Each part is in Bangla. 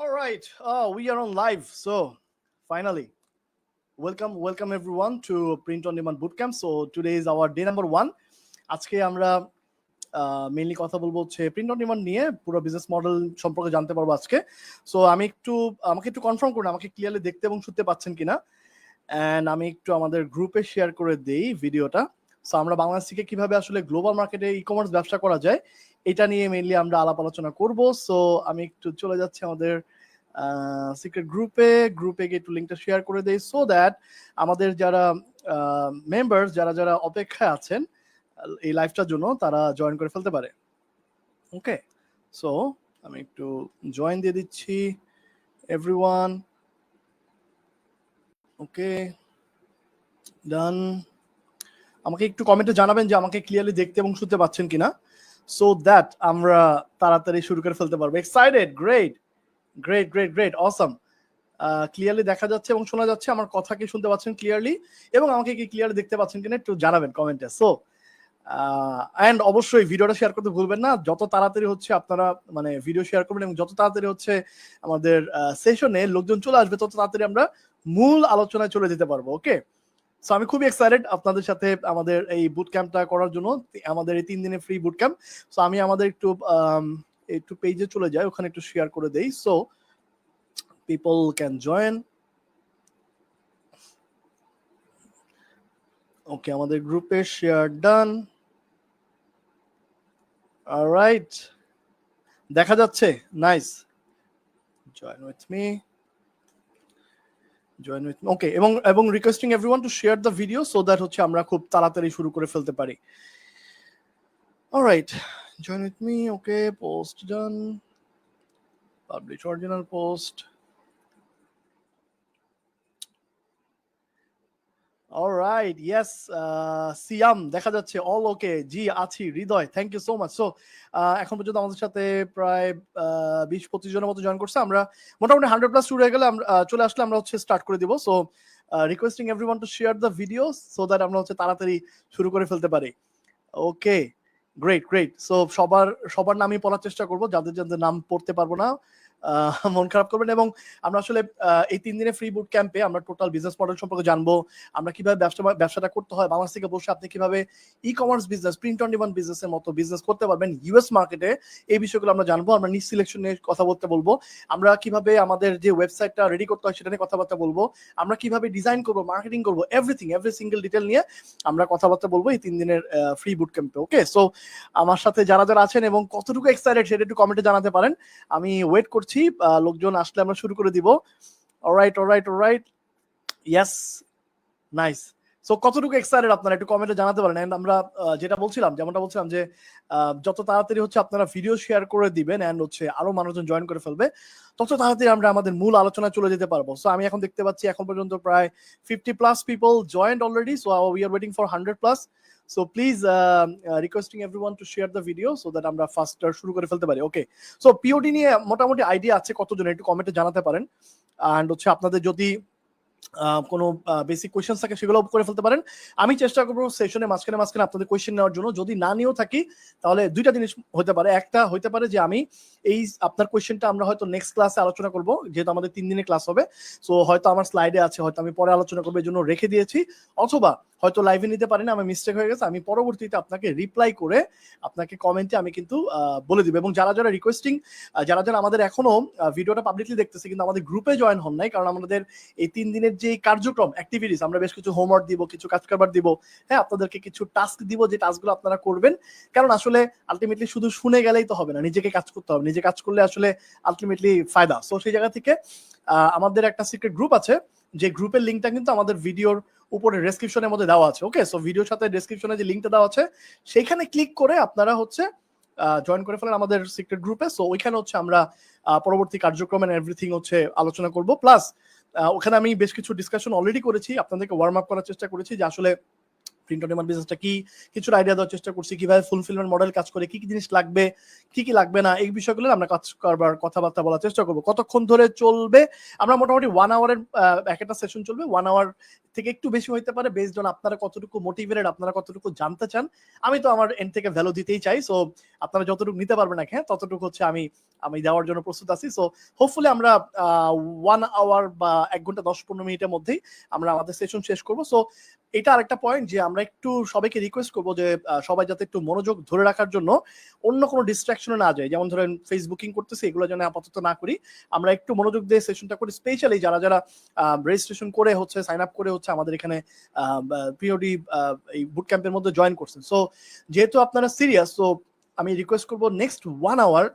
All right, we are on live. So finally, welcome everyone to Print on Demand Bootcamp. So today is our day number 1. আজকে আমরা মেইনলি কথা বলবো হচ্ছে প্রিন্ট অন ডিমান্ড নিয়ে, পুরো বিজনেস মডেল সম্পর্কে জানতে পারবো আজকে। সো আমাকে একটু কনফার্ম করুন আমাকে ক্লিয়ারলি দেখতে এবং শুনতে পাচ্ছেন কিনা, এন্ড আমি একটু আমাদের গ্রুপে শেয়ার করে দেই ভিডিওটা। সো আমরা বাংলাদেশ থেকে কিভাবে আসলে গ্লোবাল মার্কেটে ই কমার্স ব্যবসা করা যায় এটা নিয়ে মেইনলি আমরা আলাপ আলোচনা করব। সো আমি একটু চলে যাচ্ছি আমাদের সিক্রেট গ্রুপে গিয়ে একটু লিঙ্কটা শেয়ার করে দেই, সো দ্যাট আমাদের যারা মেম্বার্স যারা অপেক্ষায় আছেন এই লাইভটার জন্য তারা জয়েন করে ফেলতে পারে। ওকে, সো আমি একটু জয়েন দিয়ে দিচ্ছি এভরিওয়ান। ওকে, ডান। আমাকে একটু কমেন্টে জানাবেন যে আমাকে ক্লিয়ারলি দেখতে এবং শুনতে পাচ্ছেন কিনা, সো দ্যাট আমরা তাড়াতাড়ি শুরু করে ফেলতে পারবো। Excited, great, awesome. ক্লিয়ারলি দেখা যাচ্ছে এবং শোনা যাচ্ছে, আমার কথা কি শুনতে পাচ্ছেন ক্লিয়ারলি, এবং আমাকে কি ক্লিয়ারলি দেখতে পাচ্ছেন কিনা একটু জানাবেন কমেন্টে। সো এন্ড অবশ্যই ভিডিওটা শেয়ার করতে ভুলবেন না। যত তাড়াতাড়ি হচ্ছে আপনারা মানে ভিডিও শেয়ার করবেন এবং যত তাড়াতাড়ি হচ্ছে আমাদের সেশনে লোকজন চলে আসবে, তত তাড়াতাড়ি আমরা মূল আলোচনায় চলে যেতে পারবো। ওকে, সো আমি খুবই এক্সাইটেড আপনাদের সাথে আমাদের এই বুট ক্যাম্পটা করার জন্য, আমাদের এই 3 দিনের ফ্রি বুট ক্যাম্প। সো আমি আমাদের একটু পেজে চলে যাই, ওখানে একটু শেয়ার করে দেই, so people can join. Okay, আমাদের গ্রুপে শেয়ার ডান। অলরাইট, দেখা যাচ্ছে, nice. Join with me. Okay, এবং requesting everyone to share the video so that হচ্ছে আমরা খুব তাড়াতাড়ি শুরু করে ফেলতে পারি। Alright, join with me. Okay, post done, publish original post. Alright, yes, Siam দেখা যাচ্ছে, অল ওকে, জি আছি Hridoy, thank you so much. So এখন পর্যন্ত আমাদের সাথে প্রায় 20-25 জনের মতো জয়েন করছে। আমরা মোটামুটি 100+ শুরু হয়ে গেলে আমরা চলে আসলে আমরা হচ্ছে স্টার্ট করে দিব। So requesting everyone to share the video so that আমরা হচ্ছে তাড়াতাড়ি শুরু করে ফেলতে পারি। ওকে, গ্রেট। সো সবার নামই পড়ার চেষ্টা করব, যাদের নাম পড়তে পারবো না মন খারাপ করবেন। এবং আমরা আসলে এই 3 দিনের ফ্রি বুট ক্যাম্পে আমরা টোটাল বিজনেস মডেল সম্পর্কে জানবো, আমরা কিভাবে ব্যবসাটা করতে হয়, বাংলাদেশ থেকে বসে আপনি কিভাবে ই commerce business, print on demand বিজনেসের মতো বিজনেস করতে পারবেন ইউএস মার্কেটে, এই বিষয়গুলো আমরা জানবো। আমরা নিজ সিলেকশন নিয়ে কথা বলবো, আমরা কিভাবে আমাদের যে ওয়েবসাইটটা রেডি করতে হয় সেটা নিয়ে কথাবার্তা বলবো, আমরা কিভাবে ডিজাইন করবো, মার্কেটিং করবো, এভরি সিঙ্গেল ডিটেল নিয়ে আমরা কথাবার্তা বলবো এই 3 দিনের ফ্রি বুট ক্যাম্পে। ওকে, সো আমার সাথে যারা আছেন এবং কতটুকু এক্সাইটেড সেটা একটু কমেন্টে জানাতে পারেন, আমি ওয়েট করছি। লোকজন আসলে আমরা শুরু করে দিব। Alright, yes, nice. সো কতটুকু এক্সাইটেড আপনারা একটু কমেন্টে জানাতে পারেন। এন্ড আমরা যেমনটা বলছিলাম যে যত তাড়াতাড়ি হচ্ছে আপনারা ভিডিও শেয়ার করে দিবেন এন্ড হচ্ছে আরো মানুষজন জয়েন করে ফেলবে, তত তাড়াতাড়ি আমরা আমাদের মূল আলোচনায় চলে যেতে পারবো। সো আমি এখন দেখতে পাচ্ছি এখন পর্যন্ত প্রায় 50+ people joined already, so we are waiting for 100+। So please requesting everyone to share the video so that আমরা ফাস্টার শুরু করে ফেলতে পারি। ওকে, সো পিওডি নিয়ে মোটামুটি আইডিয়া আছে কতজন, একটু কমেন্টে জানাতে পারেন। এন্ড হচ্ছে আপনাদের যদি কোনো বেসিক কোয়েশ্চেন থাকে সেগুলো করে ফেলতে পারেন। আমি চেষ্টা করবো সেশনে মাঝখানে আপনাদের কোয়েশ্চেন নেওয়ার জন্য। যদি না নিয়েও থাকি তাহলে দুইটা জিনিস হতে পারে, একটা হতে পারে যে আমি এই আপনার কোয়েশ্চেনটা আমরা হয়তো নেক্সট ক্লাসে আলোচনা করব, যেহেতু আমাদের 3 দিনের ক্লাস হবে। সো হয়তো আমার স্লাইডে আছে, হয়তো আমি পরে আলোচনা করবো, এই জন্য রেখে দিয়েছি। অথবা হয়তো লাইভে নিতে পারি না, আমার মিস্টেক হয়ে গেছে, আমি পরবর্তীতে আপনাকে রিপ্লাই করে আপনাকে কমেন্টে আমি কিন্তু বলে দিব। এবং যারা রিকোয়েস্টিং, যারা আমাদের এখনো ভিডিওটা পাবলিকলি দেখতেছে কিন্তু আমাদের গ্রুপে জয়েন হন নাই, কারণ আমাদের এই 3 দিনের যে কার্যক্রম অ্যাক্টিভিটিস, আমরা বেশ কিছু হোমওয়ার্ক দিব, কিছু কাজ কারবার দিব, হ্যাঁ আপনাদেরকে কিছু টাস্ক দিব, যে টাস্কগুলো আপনারা করবেন। কারণ আসলে আলটিমেটলি শুধু শুনে গেলেই তো হবে না, নিজেকে কাজ করতে হবে, নিজে কাজ করলে আসলে আলটিমেটলি ফায়দা। সো সেই জায়গা থেকে আমাদের একটা সিক্রেট গ্রুপ আছে, যে গ্রুপের লিঙ্কটা কিন্তু আমাদের ভিডিওর উপরে ডেসক্রিপশনের মধ্যে দেওয়া আছে। ওকে, সো ভিডিওর সাথে ডেসক্রিপশনে যে লিঙ্কটা দেওয়া আছে সেখানে ক্লিক করে আপনারা হচ্ছে জয়েন করে ফেলেন আমাদের সিক্রেট গ্রুপে। সো ওইখানে হচ্ছে আমরা পরবর্তী কার্যক্রম এন্ড এভরিথিং হচ্ছে আলোচনা করব। প্লাস ওখানে আমি বেশ কিছু ডিসকাশন অলরেডি করেছি, আপনাদেরকে ওয়ার্ম আপ করার চেষ্টা করেছি যে আসলে প্রিন্ট অন ডিমান্ড বিজনেসটা কি, কিছু আইডিয়া দেওয়ার চেষ্টা করছি, কিভাবে ফুলফিলমেন্ট মডেল কাজ করে, কি কি জিনিস লাগবে, কি কি লাগবে না, এই বিষয়গুলো আমরা কাজ করবার কথাবার্তা বলার চেষ্টা করবো। কতক্ষণ ধরে চলবে, আমরা মোটামুটি 1 আওয়ারের একটা সেশন চলবে, 1 আওয়ার থেকে একটু বেশি হইতে পারে বেসড অন আপনারা কতটুকু মোটিভেটেড, আপনারা কতটুকু জানতে চান। আমি তো আমার এন্ড থেকে ভ্যালু দিতেই চাই, সো আপনারা যতটুকু নিতে পারবেন না হ্যাঁ ততটুকু হচ্ছে আমি আমি দেওয়ার জন্য প্রস্তুত আছি। সো হোপফুলি আমরা 1 আওয়ার বা 1 ঘন্টা 10-15 মিনিটের মধ্যেই আমরা আমাদের সেশন শেষ করব। সো এটা আরেকটা পয়েন্ট যে আমরা একটু সবাইকে রিকোয়েস্ট করবো যে সবাই যাতে একটু মনোযোগ ধরে রাখার জন্য অন্য কোনো ডিস্ট্রাকশনে না যায়, যেমন ধরেন ফেসবুকিং করতেছি এগুলো যেন আপাতত না করি, আমরা একটু মনোযোগ দিয়ে সেশনটা করি। স্পেশালি যারা যারা রেজিস্ট্রেশন করে হচ্ছে সাইন আপ করে হচ্ছে আমাদের এখানে পিওডি এই বুট ক্যাম্পের মধ্যে জয়েন করছেন। সো যেহেতু আপনারা সিরিয়াস, সো আমি রিকোয়েস্ট করবো নেক্সট 1 আওয়ার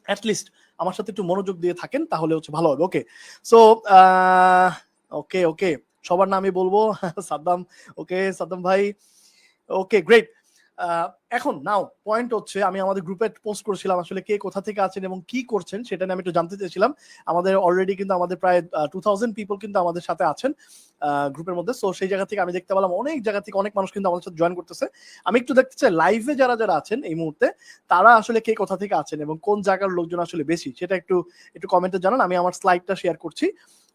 অ্যাটলিস্ট আমার সাথে একটু মনোযোগ দিয়ে থাকেন, তাহলে হচ্ছে ভালো হবে। ওকে, সো ওকে ওকে সবার নামই বলবো। সাদ্দাম, ওকে সাদ্দাম ভাই, ওকে গ্রেট। এখন নাও পয়েন্ট হচ্ছে আমি আমাদের গ্রুপে পোস্ট করেছিলাম আসলে কে কোথা থেকে আছেন এবং কি করছেন সেটা নিয়ে আমি একটু জানতে চেয়েছিলাম। আমাদের অলরেডি কিন্তু আমাদের প্রায় 2000 পিপল কিন্তু আমাদের সাথে আছেন গ্রুপের মধ্যে। সো সেই জায়গা থেকে আমি দেখতে পেলাম অনেক জায়গা থেকে অনেক মানুষ কিন্তু আমাদের সাথে জয়েন করতেছে। আমি একটু দেখতে চাই লাইভে যারা যারা আছেন এই মুহূর্তে তারা আসলে কে কোথা থেকে আছেন এবং কোন জায়গার লোকজন আসলে বেশি, সেটা একটু একটু কমেন্টে জানান। আমি আমার স্লাইডটা শেয়ার করছি,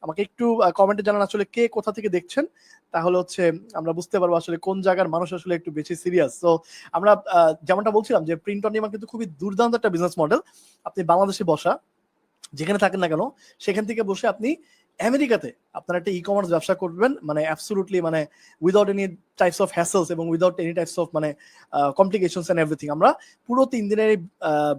আমাকে একটু কমেন্টে জানান আসলে কে কোথা থেকে দেখছেন, তাহলে হচ্ছে আমরা বুঝতে পারবো আসলে কোন জায়গার মানুষ আসলে একটু বেশি সিরিয়াস। তো আমরা যেমনটা বলছিলাম যে প্রিন্ট অন ডিমান্ড কিন্তু খুবই দুর্দান্ত একটা বিজনেস মডেল। আপনি বাংলাদেশে বসা যেখানে থাকেন না কেন সেখান থেকে বসে আপনি আমেরিকাতে আপনারা একটা ই কমার্স ব্যবসা করবেন, মানে অ্যাবসলুটলি মানে উইদাউট এনি টাইপস অফ হ্যাসেলস এবং উইদাউট এনি টাইপস অফ মানে কমপ্লিকেশনস এন্ড এভরিথিং। আমরা পুরো 3 দিনের এই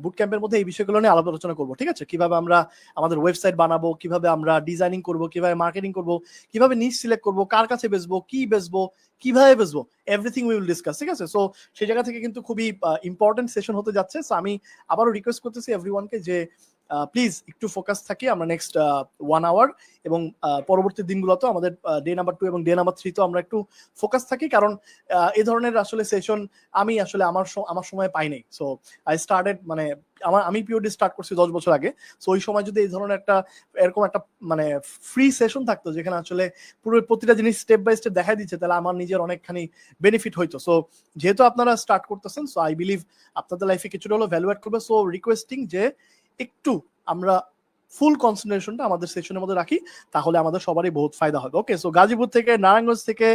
বুট ক্যাম্পের মধ্যে এই বিষয়গুলো নিয়ে আলাপ আলোচনা করবো, ঠিক আছে? কিভাবে আমরা আমাদের ওয়েবসাইট বানাবো, কিভাবে আমরা ডিজাইনিং করবো, কিভাবে মার্কেটিং করবো, কিভাবে নিশ সিলেক্ট করবো, কার কাছে বেচবো, কি বেচবো, কিভাবে বেচবো, এভরিথিং উই উইল ডিসকাস, ঠিক আছে? সো সেই জায়গা থেকে কিন্তু খুবই ইম্পর্টেন্ট সেশন হতে যাচ্ছে। সো আমি আবারও রিকোয়েস্ট করতেছি এভরিওয়ানকে যে প্লিজ একটু ফোকাস থাকি আমরা নেক্সট 1 আওয়ার, এবং পরবর্তী দিনগুলোতে আমাদের ডে নাম্বার 2 এবং ডে নাম্বার 3 তো আমরা একটু ফোকাস থাকি, কারণ এই ধরনের আসলে সেশন আমি আসলে আমার সময় পাই নাই। সো আই স্টার্টেড মানে আমি পিওডি স্টার্ট করছি 10 বছর আগে। সো ওই সময় যদি এই ধরনের একটা এরকম একটা মানে ফ্রি সেশন থাকতো যেখানে আসলে পুরো প্রতিটা জিনিস স্টেপ বাই স্টেপ দেখাই দিচ্ছে, তাহলে আমার নিজের অনেকখানি বেনিফিট হইতো। সো যেহেতু আপনারা স্টার্ট করতেছেন, সো আই বিলিভ আপনাদের লাইফে কিছুটা হলো ভ্যালু অ্যাড করবে। সো রিকোয়েস্টিং যে একটু আমরা ফুল কনসেন্ট্রেশনটা আমাদের সেশনের মধ্যে রাখি, তাহলে আমাদের সবারই বহুত ফায়দা হবে। ওকে, সো গাজীপুর থেকে, নারায়ণগঞ্জ থেকে,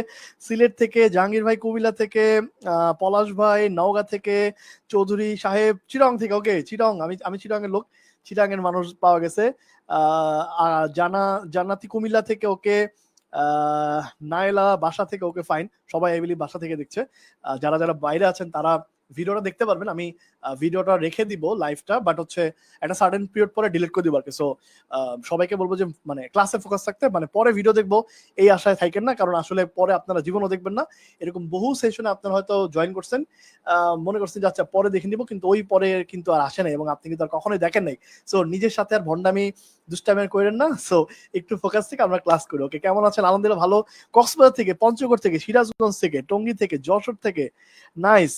সিলেট থেকে, জাহাঙ্গীর ভাই কুমিল্লা থেকে, পলাশ ভাই নওগাঁ থেকে, চৌধুরী সাহেব চিরং থেকে। ওকে চিরং, আমি চিরং এর লোক, চিরং এর মানুষ পাওয়া গেছে। জান্নাতি কুমিল্লা থেকে, ওকে। নাইলা বাসা থেকে, ওকে ফাইন, সবাই আই বিলিভ বাসা থেকে দেখছে। যারা যারা বাইরে আছেন তারা ভিডিওটা দেখতে পারবেন, আমি ভিডিওটা রেখে দিব লাইভটা, বাট হচ্ছে একটা সার্টেন পিরিয়ড পরে ডিলিট করে দিব আর কি। সো সবাইকে বলবো যে মানে ক্লাসে ফোকাস থাকতে, মানে পরে ভিডিও দেখবো এই আশায় থাকেন না, কারণ আসলে পরে আপনারা জীবনও দেখবেন না। এরকম বহু সেশনে আপনারা হয়তো জয়েন করছেন, মনে করছেন যে আচ্ছা পরে দেখে নিব, কিন্তু ওই পরে কিন্তু আর আসে নাই এবং আপনি কিন্তু আর কখনোই দেখেন নাই। সো নিজের সাথে আর ভন্ডামি দুষ্টামি করেন না। সো একটু ফোকাস থেকে আমরা ক্লাস করি। ওকে, কেমন আছেন? আলহামদুলিল্লাহ ভালো। কক্সবাজার থেকে, পঞ্চগড় থেকে, সিরাজগঞ্জ থেকে, টঙ্গী থেকে, যশোর থেকে, নাইস।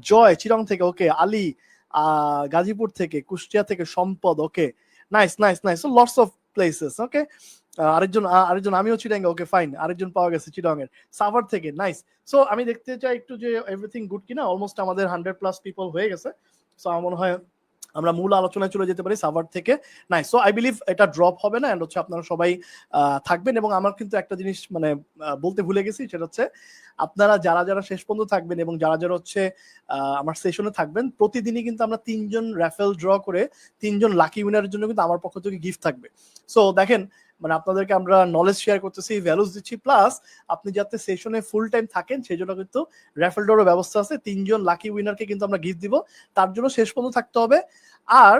জয় চিরং থেকে, ওকে। আলী গাজীপুর থেকে, কুষ্টিয়া থেকে, Sampad, okay. Nice nice nice, so lots of places. Okay, আরেকজন আমিও চিরাঙ্গা, ওকে ফাইন, আরেকজন পাওয়া গেছে চিরং এর, সাভার থেকে। নাইস। সো আমি দেখতে চাই একটু যে এভরিথিং গুড কিনা। অলমোস্ট আমাদের 100+ পিপল হয়ে গেছে। সো আমার মনে হয় আমরা মূল আলোচনায় চলে যেতে পারি সাভার থেকে। নাইস। সো আই বিলিভ এটা ড্রপ হবে না, এন্ড হচ্ছে আপনারা সবাই থাকবেন। এবং আমার কিন্তু একটা জিনিস মানে বলতে ভুলে গেছি, সেটা হচ্ছে আপনারা যারা যারা শেষ পর্যন্ত থাকবেন এবং যারা যারা হচ্ছে আমার সেশনে থাকবেন, প্রতিদিনই কিন্তু আমরা 3 জন র্যাফেল ড্র করে 3 জন লাকি উইনারের জন্য কিন্তু আমার পক্ষ থেকে গিফট থাকবে। সো দেখেন মানে আপনাদেরকে আমরা নলেজ শেয়ার করতেছি, ভ্যালুস দিচ্ছি, প্লাস আপনি যাতে সেশনে ফুল টাইম থাকেন সেই জন্য কিন্তু র্যাফেল ড্রর ব্যবস্থা আছে। 3 জন লাকি উইনারকে কিন্তু আমরা গিফট দিব, তার জন্য শেষ পর্যন্ত থাকতে হবে। আর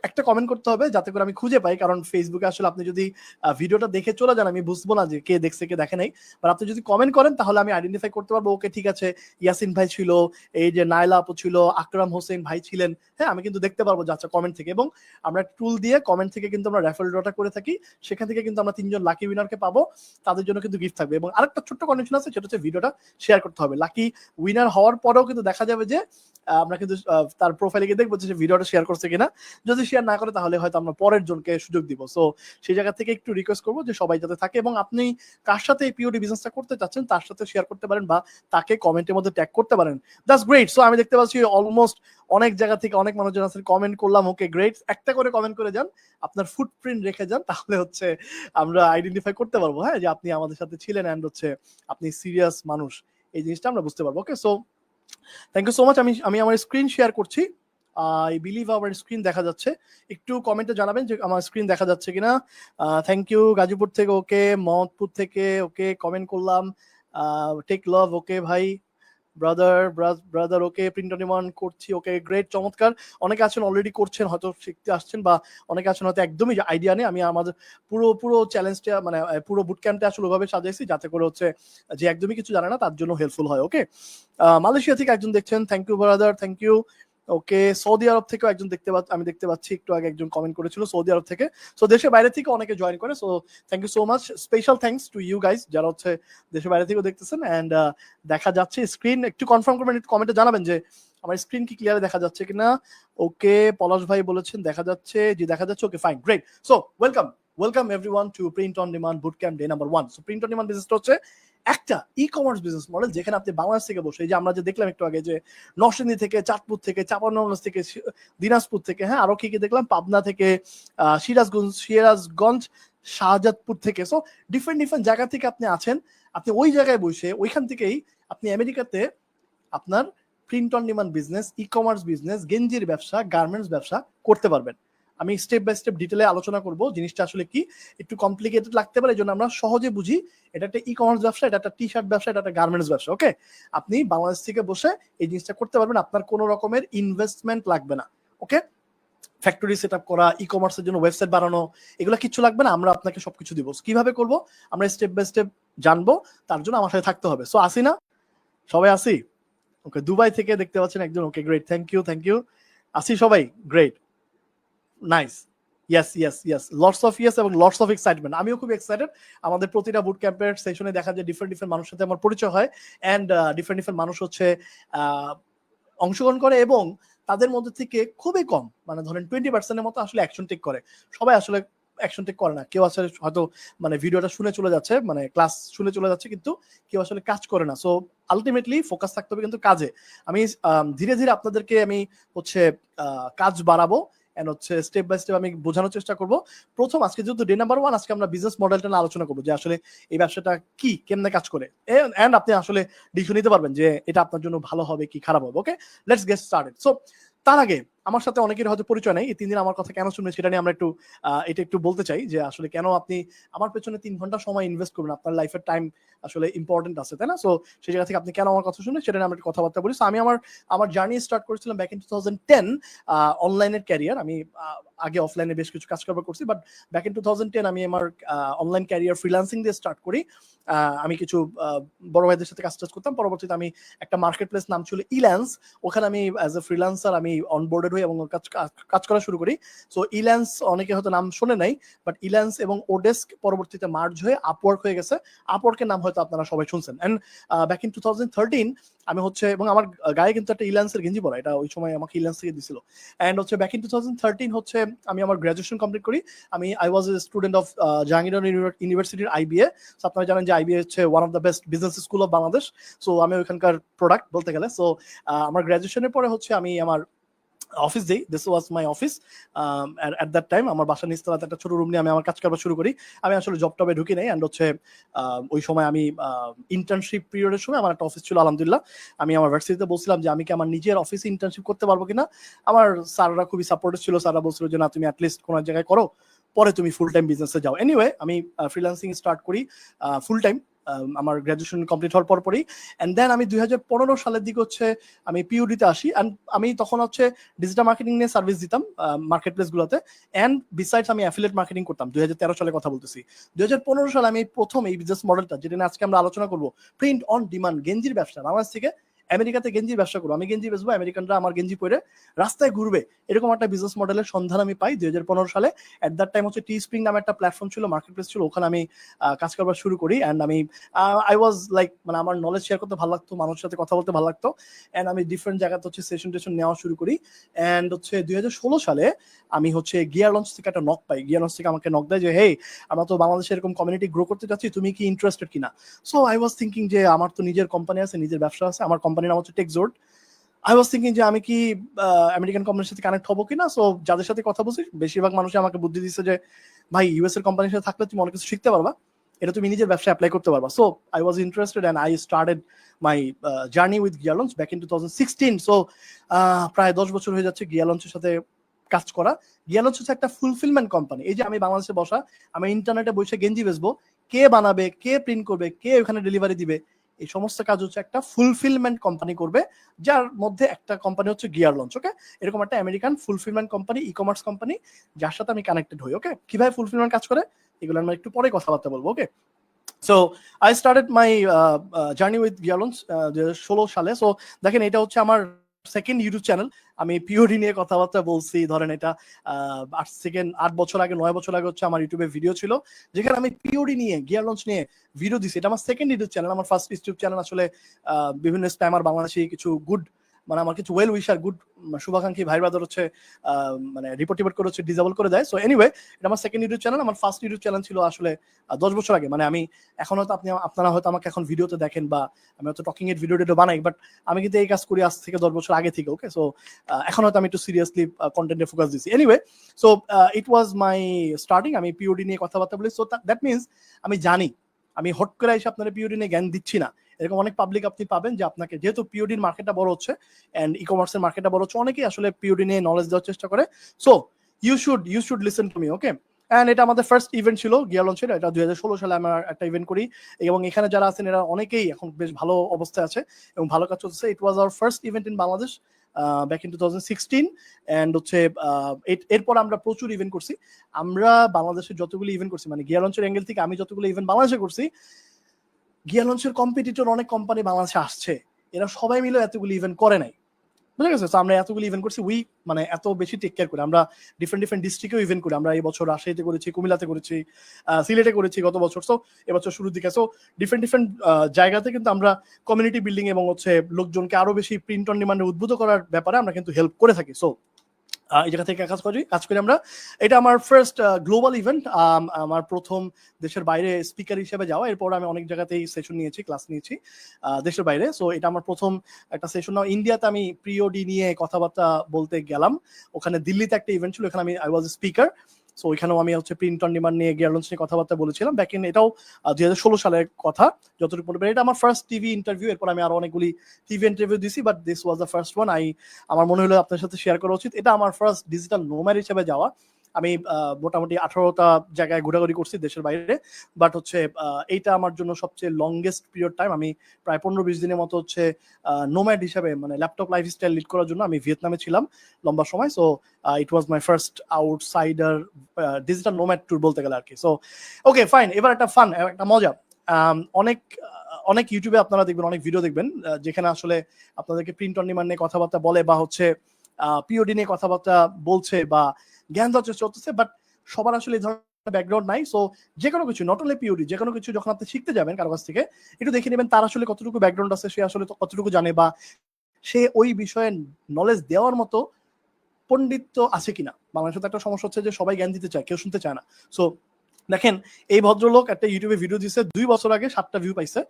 একটা কমেন্ট করতে হবে যাতে করে আমি খুঁজে পাই, কারণ ফেসবুকে আসলে আপনি যদি ভিডিওটা দেখে চলে যান আমি বুঝবো না যে কে দেখছে কে দেখে নাই। বাট আপনি যদি কমেন্ট করেন তাহলে আমি আইডেন্টিফাই করতে পারবো, ওকে ঠিক আছে ইয়াসিন ভাই ছিল, এই যে নাইলা আপু ছিল, আকরাম হোসেন ভাই ছিলেন, হ্যাঁ আমি কিন্তু দেখতে পারবো যে আচ্ছা কমেন্ট থেকে। এবং আমরা টুল দিয়ে কমেন্ট থেকে কিন্তু আমরা র্যাফেল ড্রটা করে থাকি, সেখান থেকে কিন্তু আমরা 3 জন লাকি উইনারকে পাবো, তাদের জন্য কিন্তু গিফট থাকবে। এবং আরেকটা ছোট্ট কন্ডিশন আছে, সেটা হচ্ছে ভিডিওটা শেয়ার করতে হবে। লাকি উইনার হওয়ার পরেও কিন্তু দেখা যাবে যে আমরা কিন্তু তার প্রোফাইলে গিয়ে দেখবো যে ভিডিওটা শেয়ার করছে কিনা। যদি শেয়ার না করে তাহলে হয়তো আমরা পরের জনকে সুযোগ দিব। সো সেই জায়গা থেকে একটু রিকোয়েস্ট করবো যে সবাই যাতে থাকে, এবং আপনি কার সাথে এই পিওডি বিজনেসটা করতে চাচ্ছেন তার সাথে শেয়ার করতে পারেন বা তাকে কমেন্টের মধ্যে ট্যাগ করতে পারেন। That's great. সো আমি দেখতে পাচ্ছি অলমোস্ট অনেক জায়গা থেকে অনেক মানুষজন আছেন, কমেন্ট করলাম, ওকে গ্রেট। একটা করে কমেন্ট করে যান, আপনার ফুটপ্রিন্ট রেখে যান, তাহলে হচ্ছে আমরা আইডেন্টিফাই করতে পারবো, হ্যাঁ, যে আপনি আমাদের সাথে ছিলেন এন্ড হচ্ছে আপনি সিরিয়াস মানুষ, এই জিনিসটা আমরা বুঝতে পারবো। Okay, so thank you so much. আমি আমার স্ক্রিন শেয়ার করছি। আই বিলিভ আমার স্ক্রিন দেখা যাচ্ছে। একটু কমেন্টে জানাবেন যে আমার স্ক্রিন দেখা যাচ্ছে কিনা। থ্যাংক ইউ গাজীপুর থেকে, ওকে, মোহাম্মদপুর থেকে, ওকে, কমেন্ট করলাম। টেক লাভ, ওকে ভাই, brother, okay, print on demand করছি, ওকে গ্রেট, চমৎকার। অনেকে আছেন অলরেডি করছেন, হয়তো শিখতে আসছেন, বা অনেকে আছেন হয়তো একদমই আইডিয়া নেই। আমি আমাদের পুরো চ্যালেঞ্জটা মানে পুরো বুট ক্যাম্পটা আসলে ওভাবে সাজাইছি যাতে করে হচ্ছে যে একদমই কিছু জানে না তার জন্য হেল্পফুল হয়। ওকে, মালয়েশিয়া থেকে একজন দেখছেন, thank you brother, thank you. Okay, Saudi আরব থেকেও একজন আমি দেখতে পাচ্ছি, একটু আগে একজন কমেন্ট করেছিল সৌদি আরব থেকে। সো দেশের বাইরে থেকে অনেকে জয়েন করে। So thank you so much, special thanks to you guys যারা হচ্ছে দেশের বাইরে থেকেও দেখতেছেন। এন্ড দেখা যাচ্ছে স্ক্রিন, একটু কনফার্ম করবেন, একটু কমেন্টে জানাবেন যে আমার স্ক্রিন কি ক্লিয়ার দেখা যাচ্ছে কিনা। ওকে, পলাশ ভাই বলেছেন দেখা যাচ্ছে, জি দেখা যাচ্ছে, okay fine, great. So welcome everyone two print on demand boot camp day number 1। So print on demand বিজনেসটা হচ্ছে একটা ই কমার্স বিজনেস মডেল যেখানে আপনি বাংলাদেশ থেকে বসে, এই যে আমরা যে দেখলাম একটু আগে যে নরসিংদী থেকে, চাঁদপুর থেকে, চাঁপাইনবাবগঞ্জ থেকে, দিনাজপুর থেকে, হ্যাঁ, আরো কি দেখলাম, পাবনা থেকে, সিরাজগঞ্জ, শাহজাদপুর থেকে। সো ডিফারেন্ট জায়গা থেকে আপনি আছেন, আপনি ওই জায়গায় বসে ওইখান থেকেই আপনি আমেরিকাতে আপনার print on demand business, e commerce business, গেঞ্জির ব্যবসা, গার্মেন্টস ব্যবসা করতে পারবেন। আমি স্টেপ বাই স্টেপ ডিটেলে আলোচনা করব জিনিসটা আসলে কি। একটু কমপ্লিকেটেড লাগতে পারে, এই জন্য আমরা সহজে বুঝি। এটা একটা ই কমার্স ব্যবসা, এটা একটা টি শার্ট ব্যবসা, এটা একটা গার্মেন্টস ব্যবসা। ওকে, আপনি বাংলাদেশ থেকে বসে এই জিনিসটা করতে পারবেন, আপনার কোনো রকমের ইনভেস্টমেন্ট লাগবে না। ওকে, ফ্যাক্টরি সেট আপ করা, ই কমার্সের জন্য ওয়েবসাইট বানানো, এগুলো কিছু লাগবে না, আমরা আপনাকে সবকিছু দিব। কিভাবে করব আমরা স্টেপ বাই স্টেপ জানবো, তার জন্য আমার সাথে থাকতে হবে। সো আসি না, সবাই আসি। ওকে, দুবাই থেকে দেখতে পাচ্ছেন একজন, ওকে গ্রেট, থ্যাংক ইউ। আসি সবাই, great, nice, yes, lots of yes এবং লটস অফ এক্সাইটমেন্ট। আমিও খুব এক্সাইটেড। আমাদের প্রতিটা বুট ক্যাম্পের সেশনে দেখা যায় ডিফারেন্ট মানুষের সাথে আমার পরিচয় হয়, এন্ড ডিফারেন্ট মানুষ হচ্ছে অংশগ্রহণ করে, এবং তাদের মধ্যে থেকে খুবই কম, মানে ধরেন 20% মতো আসলে অ্যাকশন টেক করে। সবাই আসলে অ্যাকশন টেক করে না, কেউ আসলে হয়তো মানে ভিডিওটা শুনে চলে যাচ্ছে, মানে ক্লাস শুনে চলে যাচ্ছে, কিন্তু কেউ আসলে কাজ করে না। সো আলটিমেটলি ফোকাস থাকতে হবে কিন্তু কাজে। আমি ধীরে ধীরে আপনাদেরকে আমি হচ্ছে কাজ বাড়াবো, এন্ড হচ্ছে স্টেপ বাই স্টেপ আমি বোঝানোর চেষ্টা করব। প্রথম আজকে যেহেতু ডে নাম্বার 1, আজকে আমরা বিজনেস মডেলটা নিয়ে আলোচনা করবো যে আসলে এই ব্যবসাটা কি, কেমনে কাজ করে, এন্ড আপনি আসলে ডিসিশন নিতে পারবেন যে এটা আপনার জন্য ভালো হবে কি খারাপ হবে। ওকে, লেটস গেট স্টার্টেড। সো তার আগে আমার সাথে অনেকের হয়তো পরিচয় নেই, এই 3 দিন আমার কথা কেন শুনবেন সেটা নিয়ে আমরা এটা একটু বলতে চাই, যে আসলে কেন আপনি আমার পেছনে 3 ঘন্টা সময় ইনভেস্ট করবেন, আপনার লাইফের টাইম আসলে ইম্পর্টেন্ট আছে, তাই না? সো সেই জায়গা থেকে আপনি কেন আমার কথা শুনবেন সেটা নিয়ে আমরা একটু কথাবার্তা বলি। সো আমি আমার জার্নি স্টার্ট করেছিলাম ব্যাক ইন 2010, অনলাইনের ক্যারিয়ার। আমি আগে অফলাইনে বেশ কিছু কাজ কারবার করছি, বাট ব্যাক ইন 2010 আমি আমার অনলাইন ক্যারিয়ার ফ্রিল্যান্সিং দিয়ে স্টার্ট করি। আমি কিছু বড় ভাইদের সাথে কাজ করতাম। পরবর্তীতে আমি একটা মার্কেট প্লেস নাম ছিল ইল্যান্স, ওখানে আমি অ্যাজ এ ফ্রিল্যান্সার আমি অনবোর্ডেড হই এবং কাজ করা শুরু করি। সো ইল্যান্স অনেকে হয়তো নাম শুনে নাই, বাট ইল্যান্স এবং ওডেস্ক পরবর্তীতে মার্জ হয়ে আপওয়ার্ক হয়ে গেছে। আপওয়ার্কের নাম হয়তো আপনারা সবাই শুনছেন। এন্ড ব্যাক ইন 2013 আমি হচ্ছে, এবং আমার গায়ে কিন্তু একটা ইল্যান্সের গেঞ্জি পরা, এটা ওই সময় আমাকে ইল্যান্স থেকে দিছিল। এন্ড হচ্ছে ব্যাক ইন 2013 হচ্ছে আমি আমার গ্রাজুয়েশন কমপ্লিট করি। I was a student of Jahangirnagar ইউনিভার্সিটির আইবিএ। সো আপনারা জানেন যে আইবিএ হচ্ছে one of the best business school of Bangladesh. So আমি ওইখানকার প্রোডাক্ট বলতে গেলে। সো আমার গ্রাজুয়েশনের পরে হচ্ছে আমি আমার অফিস দেই, this was my office at that time. আমার বাসার নিচতলাতে একটা ছোট রুম নিয়ে আমি আমার কাজ করবার শুরু করি। আমি আসলে জব টবে ঢুকি নাই, অ্যান্ড হচ্ছে ওই সময় আমি ইন্টার্নশিপ পিরিয়ডের সময় আমার একটা অফিস ছিল, আলহামদুলিল্লাহ। আমি আমার ভার্সিটিতে বলছিলাম যে আমি কি আমার নিজের অফিসে ইন্টার্নশিপ করতে পারবো কিনা। আমার স্যাররা খুবই সাপোর্টিভ ছিল, স্যাররা বলছিল যে না, তুমি অ্যাটলিস্ট কোনো জায়গায় করো, পরে তুমি ফুল টাইম বিজনেসে যাও। এনিওয়ে আমি ফ্রিল্যান্সিং স্টার্ট করি ফুল টাইম আমার গ্রাজুয়েশন কমপ্লিট হওয়ার পরই। এন্ড দেন আমি 2015 সালের দিকে হচ্ছে আমি পিইউডিতে আসি। এন্ড আমি তখন হচ্ছে ডিজিটাল মার্কেটিং নিয়ে সার্ভিস দিতাম মার্কেট প্লেস গুলোতে। এন্ড বিসাইডস আমি অ্যাফিলিয়েট মার্কেটিং করতাম। 2013 সালে কথা বলতেছি। 2015 সালে আমি প্রথম এই বিজনেস মডেলটা, যেটা নিয়ে আজকে আমরা আলোচনা করবো, প্রিন্ট অন ডিমান্ড গেঞ্জির ব্যবসা, বাংলাদেশ থেকে আমেরিকাতে গেঞ্জির ব্যবসা করবো, আমি গেঞ্জি বেচবো, আমেরিকানরা আমার গেঞ্জি পরে রাস্তায় ঘুরবে, এরকম একটা বিজনেস মডেলের সন্ধান আমি পাই 2015 সালে। এট দ্যাট টাইম হচ্ছে টি স্প্রিং নামে একটা প্ল্যাটফর্ম ছিল, মার্কেট প্লেস ছিল, ওখানে আমি কাজ করবার শুরু করি। অ্যান্ড আমি আই ওয়াজ লাইক, মানে আমার নলেজ শেয়ার করতে ভালো লাগতো, মানুষের সাথে কথা বলতে ভালো লাগতো, অ্যান্ড আমি ডিফারেন্ট জায়গাতে হচ্ছে সেশন টেশন নেওয়া শুরু করি। অ্যান্ড হচ্ছে 2016 সালে আমি হচ্ছে গিয়ার লঞ্চ থেকে একটা নক পাই। গিয়ার লঞ্চ থেকে আমাকে নক দেয় যে হেই, আমরা তো বাংলাদেশে এরকম কমিউনিটি গ্রো করতে চাচ্ছি, তুমি কি ইন্টারেস্টেড কিনা? সো আই ওয়াজ থিঙ্কিং যে আমার তো নিজের কোম্পানি আছে, নিজের ব্যবসা আছে, আমার কোম্পানির নাম হচ্ছে টেকজোর্ড। আই ওয়াজ থিঙ্কিং যে আমি কি আমেরিকান কোম্পানির সাথে কানেক্ট হবো কিনা। সো যাদের সাথে কথা বলছি বেশিরভাগ মানুষ আমাকে বুদ্ধি দিচ্ছে যে ভাই ইউএস এর কোম্পানির সাথে থাকলে তুমি অনেক কিছু শিখতে পারবা, এটা তুমি নিজের ব্যবসা অ্যাপ্লাই করতে পারবা। So I was interested and I started my journey with gear launch back in 2016। So প্রায় 10 বছর হয়ে যাচ্ছে গিয়ার লঞ্চের সাথে কাজ করা। গিয়ার লঞ্চ হচ্ছে একটা ফুলফিলমেন্ট কোম্পানি। এই যে আমি বাংলাদেশে বসা, আমি ইন্টারনেটে বসে গেঞ্জি বেচবো, কে বানাবে, কে প্রিন্ট করবে, কে ওখানে ডেলিভারি দিবে, এই সমস্ত কাজ হচ্ছে একটা ফুলফিলমেন্ট কোম্পানি করবে, যার মধ্যে একটা কোম্পানি হচ্ছে গিয়ার লঞ্চ। ওকে, এরকম একটা American fulfilment company, e commerce company, যার সাথে আমি কানেক্টেড হই। ওকে, কিভাবে ফুলফিলমেন্ট কাজ করে এগুলো আমরা একটু পরে কথাবার্তা বলবো। Okay, so I started my journey with GearLaunch 2016 সালে। সো দেখেন, এটা হচ্ছে আমার সেকেন্ড ইউটিউব চ্যানেল। আমি পিওডি নিয়ে কথাবার্তা বলছি, ধরেন এটা 8 বছর আগে, 9 বছর আগে হচ্ছে আমার ইউটিউবে ভিডিও ছিল যেখানে আমি পিওডি নিয়ে, গিয়ার লঞ্চ নিয়ে ভিডিও দিছি। এটা আমার সেকেন্ড ইউটিউব চ্যানেল। আমার ফার্স্ট ইউটিউব চ্যানেল আসলে বিভিন্ন স্প্যামার বাংলাদেশি কিছু গুড, মানে আমার কিছু ওয়েল উইশার, গুড শুভাকাঙ্ক্ষী ভাই ব্রাদার হচ্ছে মানে রিপোর্ট করে হচ্ছে ডিসেবল করে দেয়। সো এনিওয়ে, এটা আমার সেকেন্ড ইউটিউব চ্যানেল। আমার ফার্স্ট ইউটিউব চ্যানেল ছিল আসলে 10 বছর আগে। মানে আমি এখন হয়তো আপনারা হয়তো আমাকে এখন ভিডিওতে দেখেন বা আমি হয়তো টকিং এর ভিডিও বানাই, বাট আমি কিন্তু এই কাজ করি আজ থেকে 10 বছর আগে থেকে। ওকে, সো এখন হয়তো আমি একটু সিরিয়াসলি কন্টেন্টে ফোকাস দিচ্ছি। Anyway, so it was my starting. আমি পিওডি নিয়ে কথাবার্তা বলি। সো দ্যাট মিনস আমি জানি, আমি হট করে এসে আপনারা পিওডি নিয়ে জ্ঞান দিচ্ছি না। এরকম অনেক পাবলিক আপনি পাবেন যে আপনাকে, যেহেতু পিওডির মার্কেটটা বড় হচ্ছে এন্ড ই কমার্সের মার্কেটটা বড় হচ্ছে, অনেকেই আসলে পিওডি নিয়ে নলেজ দেওয়ার চেষ্টা করে। So you should listen to me. Okay, and এটা আমাদের ফার্স্ট ইভেন্ট ছিল গিয়ার লঞ্চের। এটা 2016 সালে আমরা একটা ইভেন্ট করি, এবং এখানে যারা আছেন এরা অনেকেই এখন বেশ ভালো অবস্থায় আছে এবং ভালো কাজ চলছে। It was our first event in Bangladesh back in 2016। And হচ্ছে এরপর আমরা প্রচুর ইভেন্ট করছি। আমরা বাংলাদেশের যতগুলো ইভেন্ট করছি, মানে গিয়ার লঞ্চের অ্যাঙ্গেল থেকে আমি যতগুলো ইভেন্ট বাংলাদেশে করছি, গিয়ার লঞ্চের কম্পিটিটর অনেক কোম্পানি বাংলাদেশে আসছে, এরা সবাই মিলে এতগুলো ইভেন্ট করে নাই, বুঝে গেছে? আমরা এতগুলো ইভেন্ট করছি, মানে এত বেশি টেক কেয়ার করি আমরা। ডিফারেন্ট ডিস্ট্রিক্টেও ইভেন্ট করি আমরা। এই বছর রাজশাহীতে করেছি, কুমিল্লাতে করেছি, সিলেটে করেছি গত বছর। সো এবছর শুরুর দিকে। সো ডিফারেন্ট জায়গাতে কিন্তু আমরা কমিউনিটি বিল্ডিং এবং হচ্ছে লোকজনকে আরো বেশি প্রিন্ট অন ডিমান্ডে উদ্বুদ্ধ করার ব্যাপারে আমরা কিন্তু হেল্প করে থাকি। সো এই জায়গা থেকে কাজ করি আমরা। এটা আমার ফার্স্ট গ্লোবাল ইভেন্ট, আমার প্রথম দেশের বাইরে স্পিকার হিসেবে যাওয়া। এরপর আমি অনেক জায়গাতেই সেশন নিয়েছি, ক্লাস নিয়েছি দেশের বাইরে। সো এটা আমার প্রথম একটা সেশন। ইন্ডিয়াতে আমি প্রিওডি নিয়ে কথাবার্তা বলতে গেলাম, ওখানে দিল্লিতে একটা ইভেন্ট ছিল, এখানে আই ওয়াজ স্পিকার। সো ওইখানেও আমি হচ্ছে প্রিন্ট অন ডিমান্ড নিয়ে, গিয়ার লঞ্চ নিয়ে কথাবার্তা বলেছিলাম ব্যাক ইন, এটাও 2016 সালের কথা যতটুকু মনে পড়ে। এটা আমার ফার্স্ট টিভি ইন্টারভিউ। এরপর আমি আরো অনেকগুলি টিভি ইন্টারভিউ দিছি, but this was the first one. আমার মনে হলো আপনার সাথে শেয়ার করা উচিত। এটা আমার ফার্স্ট ডিজিটাল নোম্যাড হিসেবে যাওয়া। আমি মোটামুটি 18টা জায়গায় ঘোরাঘুরি করছি দেশের বাইরে, বাট হচ্ছে এইটা আমার জন্য সবচেয়ে লংগেস্ট পিরিয়ড টাইম। আমি প্রায় 15-20 দিনের মতো হচ্ছে নোম্যাড হিসেবে, মানে ল্যাপটপ লাইফস্টাইল লিড করার জন্য আমি ভিয়েতনামে ছিলাম লম্বা সময়। So it was my first outsider digital nomad tour বলতে গেলে আর কি। সো ওকে ফাইন, এবার একটা ফান, একটা মজা। অনেক অনেক ইউটিউবে আপনারা দেখবেন, অনেক ভিডিও দেখবেন যেখানে আসলে আপনাদেরকে প্রিন্ট অন ডিমান্ড নিয়ে কথাবার্তা বলে বা হচ্ছে পিওডি নিয়ে কথাবার্তা বলছে বা জ্ঞান দেওয়ার চেষ্টা করতেছে, বাট সবার আসলে এই ধরনের ব্যাকগ্রাউন্ড নাই। সো যে কোনো কিছু, নট অনলি পিওডি, যে কোনো কিছু যখন আপনি শিখতে যাবেন কারো কাছ থেকে, একটু দেখে নেবেন তার আসলে কতটুকু ব্যাকগ্রাউন্ড আছে, সে আসলে কতটুকু জানে, বা সে ওই বিষয়ে নলেজ দেওয়ার মতো পণ্ডিত্য আছে কিনা। বাংলাদেশে তো একটা সমস্যা হচ্ছে যে সবাই জ্ঞান দিতে চায়, কেউ শুনতে চায় না। সো দেখেন, এই ভদ্রলোক একটা ইউটিউবে ভিডিও দিচ্ছে 2 বছর আগে, 7টা ভিউ পাইছে।